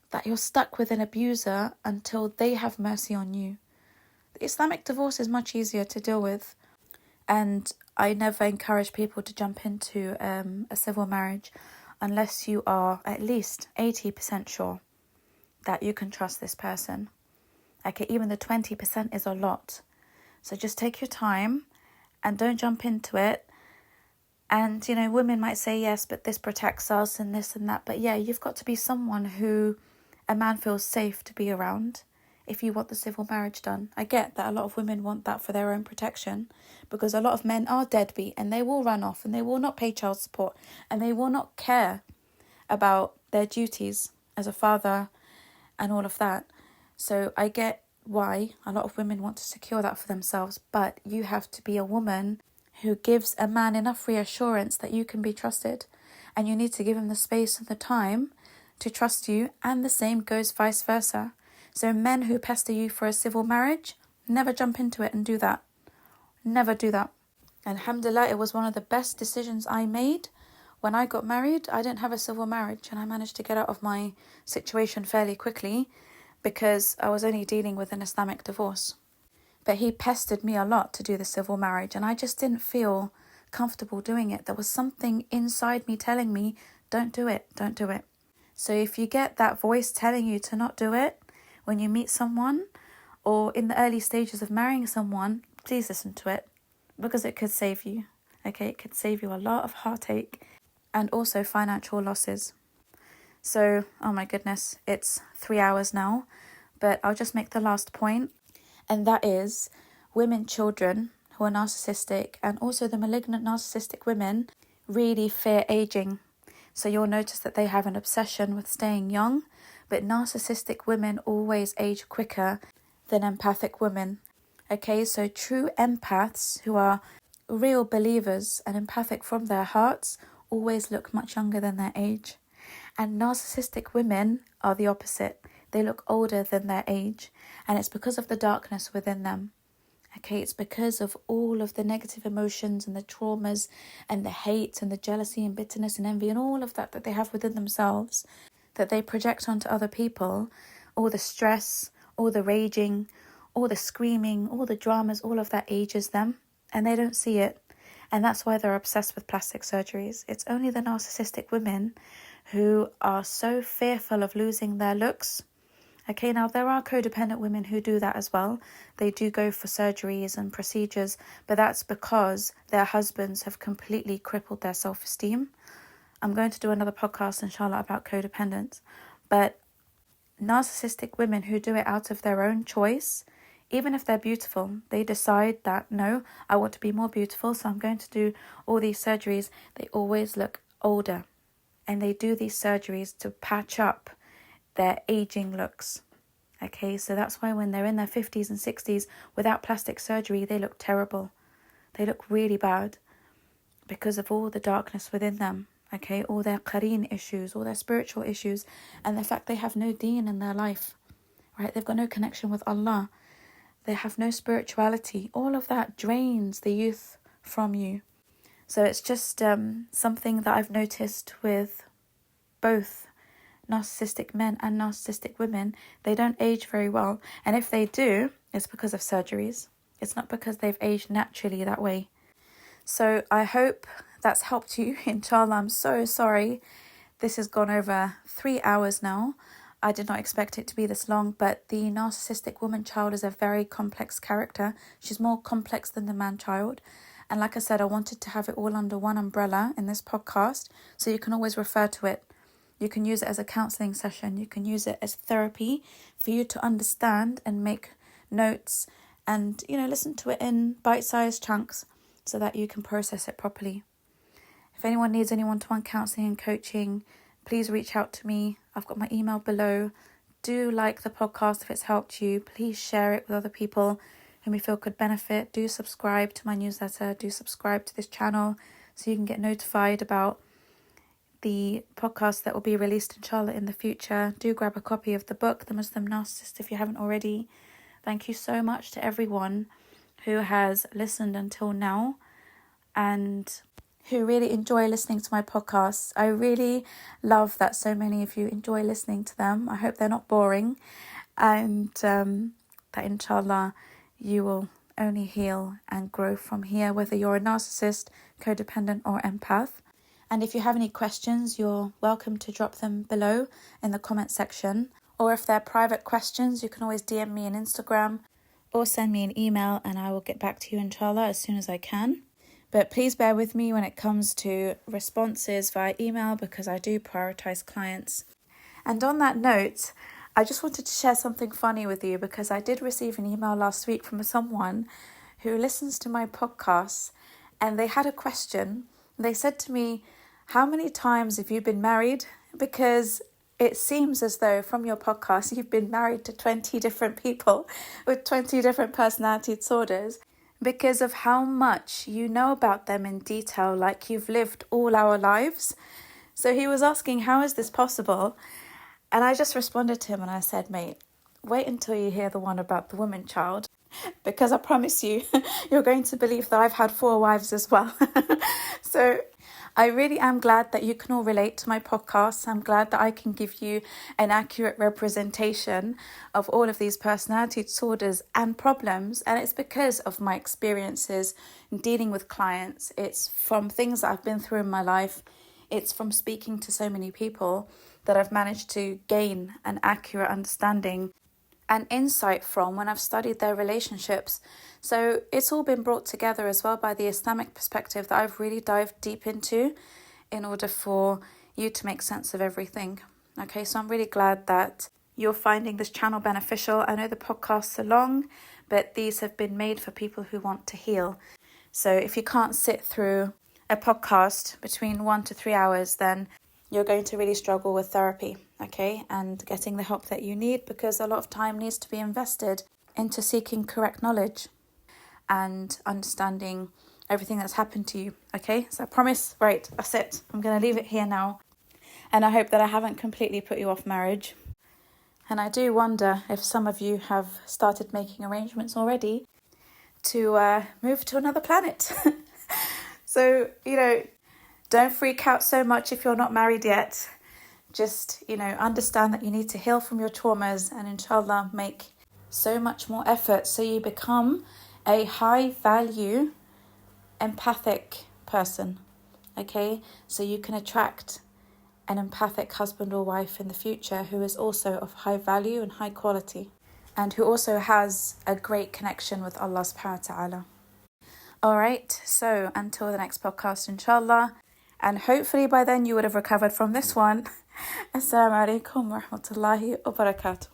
that you're stuck with an abuser until they have mercy on you. The Islamic divorce is much easier to deal with, and I never encourage people to jump into a civil marriage unless you are at least 80% sure that you can trust this person. Okay, even the 20% is a lot. So just take your time and don't jump into it. And, you know, women might say, yes, but this protects us and this and that. But yeah, you've got to be someone who a man feels safe to be around if you want the civil marriage done. I get that a lot of women want that for their own protection, because a lot of men are deadbeat and they will run off and they will not pay child support and they will not care about their duties as a father and all of that. So I get why a lot of women want to secure that for themselves, but you have to be a woman who gives a man enough reassurance that you can be trusted, and you need to give him the space and the time to trust you, and the same goes vice versa. So men who pester you for a civil marriage, never jump into it and do that. Never do that. And alhamdulillah, it was one of the best decisions I made. When I got married, I didn't have a civil marriage, and I managed to get out of my situation fairly quickly because I was only dealing with an Islamic divorce. But he pestered me a lot to do the civil marriage, and I just didn't feel comfortable doing it. There was something inside me telling me, don't do it, don't do it. So if you get that voice telling you to not do it when you meet someone or in the early stages of marrying someone, please listen to it, because it could save you. Okay, it could save you a lot of heartache and also financial losses. So, oh my goodness, it's 3 hours now, but I'll just make the last point. And that is, women, children who are narcissistic, and also the malignant narcissistic women, really fear aging. So you'll notice that they have an obsession with staying young, but narcissistic women always age quicker than empathic women. Okay, so true empaths who are real believers and empathic from their hearts always look much younger than their age. And narcissistic women are the opposite. They look older than their age, and it's because of the darkness within them. Okay, it's because of all of the negative emotions and the traumas and the hate and the jealousy and bitterness and envy and all of that they have within themselves that they project onto other people. All the stress, all the raging, all the screaming, all the dramas, all of that ages them, and they don't see it. And that's why they're obsessed with plastic surgeries. It's only the narcissistic women who are so fearful of losing their looks. Okay, now there are codependent women who do that as well. They do go for surgeries and procedures, but that's because their husbands have completely crippled their self-esteem. I'm going to do another podcast, inshallah, about codependence. But narcissistic women who do it out of their own choice, even if they're beautiful, they decide that, no, I want to be more beautiful, so I'm going to do all these surgeries. They always look older, and they do these surgeries to patch up their aging looks. Okay, so that's why when they're in their 50s and 60s without plastic surgery, they look terrible. They look really bad because of all the darkness within them. Okay, all their qareen issues, all their spiritual issues, and the fact they have no deen in their life. Right, they've got no connection with Allah. They have no spirituality. All of that drains the youth from you. So it's just something that I've noticed with both narcissistic men and narcissistic women. They don't age very well, and if they do, it's because of surgeries. It's not because they've aged naturally that way. So I hope that's helped you. Inshallah, I'm so sorry this has gone over 3 hours now. I did not expect it to be this long, but the narcissistic woman child is a very complex character. She's more complex than the man child. And like I said, I wanted to have it all under one umbrella in this podcast, so you can always refer to it. You can use it as a counselling session. You can use it as therapy for you to understand and make notes and, listen to it in bite-sized chunks so that you can process it properly. If anyone needs any one-to-one counselling and coaching, please reach out to me. I've got my email below. Do like the podcast if it's helped you. Please share it with other people whom you feel could benefit. Do subscribe to my newsletter. Do subscribe to this channel so you can get notified about the podcast that will be released, inshallah, in the future. Do grab a copy of the book, The Muslim Narcissist, if you haven't already. Thank you so much to everyone who has listened until now and who really enjoy listening to my podcasts. I really love that so many of you enjoy listening to them. I hope they're not boring, and that inshallah you will only heal and grow from here, whether you're a narcissist, codependent or empath. And if you have any questions, you're welcome to drop them below in the comment section. Or if they're private questions, you can always DM me on Instagram or send me an email and I will get back to you, inshallah, as soon as I can. But please bear with me when it comes to responses via email, because I do prioritize clients. And on that note, I just wanted to share something funny with you, because I did receive an email last week from someone who listens to my podcasts, and they had a question. They said to me, how many times have you been married? Because it seems as though from your podcast, you've been married to 20 different people with 20 different personality disorders. because of how much you know about them in detail, like you've lived all our lives. So he was asking, how is this possible? And I just responded to him and I said, mate, wait until you hear the one about the woman child, because I promise you, you're going to believe that I've had 4 wives as well. So I really am glad that you can all relate to my podcast. I'm glad that I can give you an accurate representation of all of these personality disorders and problems. And it's because of my experiences in dealing with clients. It's from things that I've been through in my life. It's from speaking to so many people that I've managed to gain an accurate understanding and insight from when I've studied their relationships. So it's all been brought together as well by the Islamic perspective that I've really dived deep into in order for you to make sense of everything. Okay, so I'm really glad that you're finding this channel beneficial. I know the podcasts are long, but these have been made for people who want to heal. So if you can't sit through a podcast between 1 to 3 hours, then you're going to really struggle with therapy, okay, and getting the help that you need, because a lot of time needs to be invested into seeking correct knowledge and understanding everything that's happened to you, okay? So I promise, right, that's it. I'm going to leave it here now. And I hope that I haven't completely put you off marriage. And I do wonder if some of you have started making arrangements already to move to another planet. So, don't freak out so much if you're not married yet. Just, understand that you need to heal from your traumas and inshallah make so much more effort so you become a high value, empathic person. Okay? So you can attract an empathic husband or wife in the future who is also of high value and high quality, and who also has a great connection with Allah subhanahu wa ta'ala. Alright, so until the next podcast, inshallah. And hopefully by then you would have recovered from this one. Assalamu alaikum wa rahmatullahi wa barakatuh.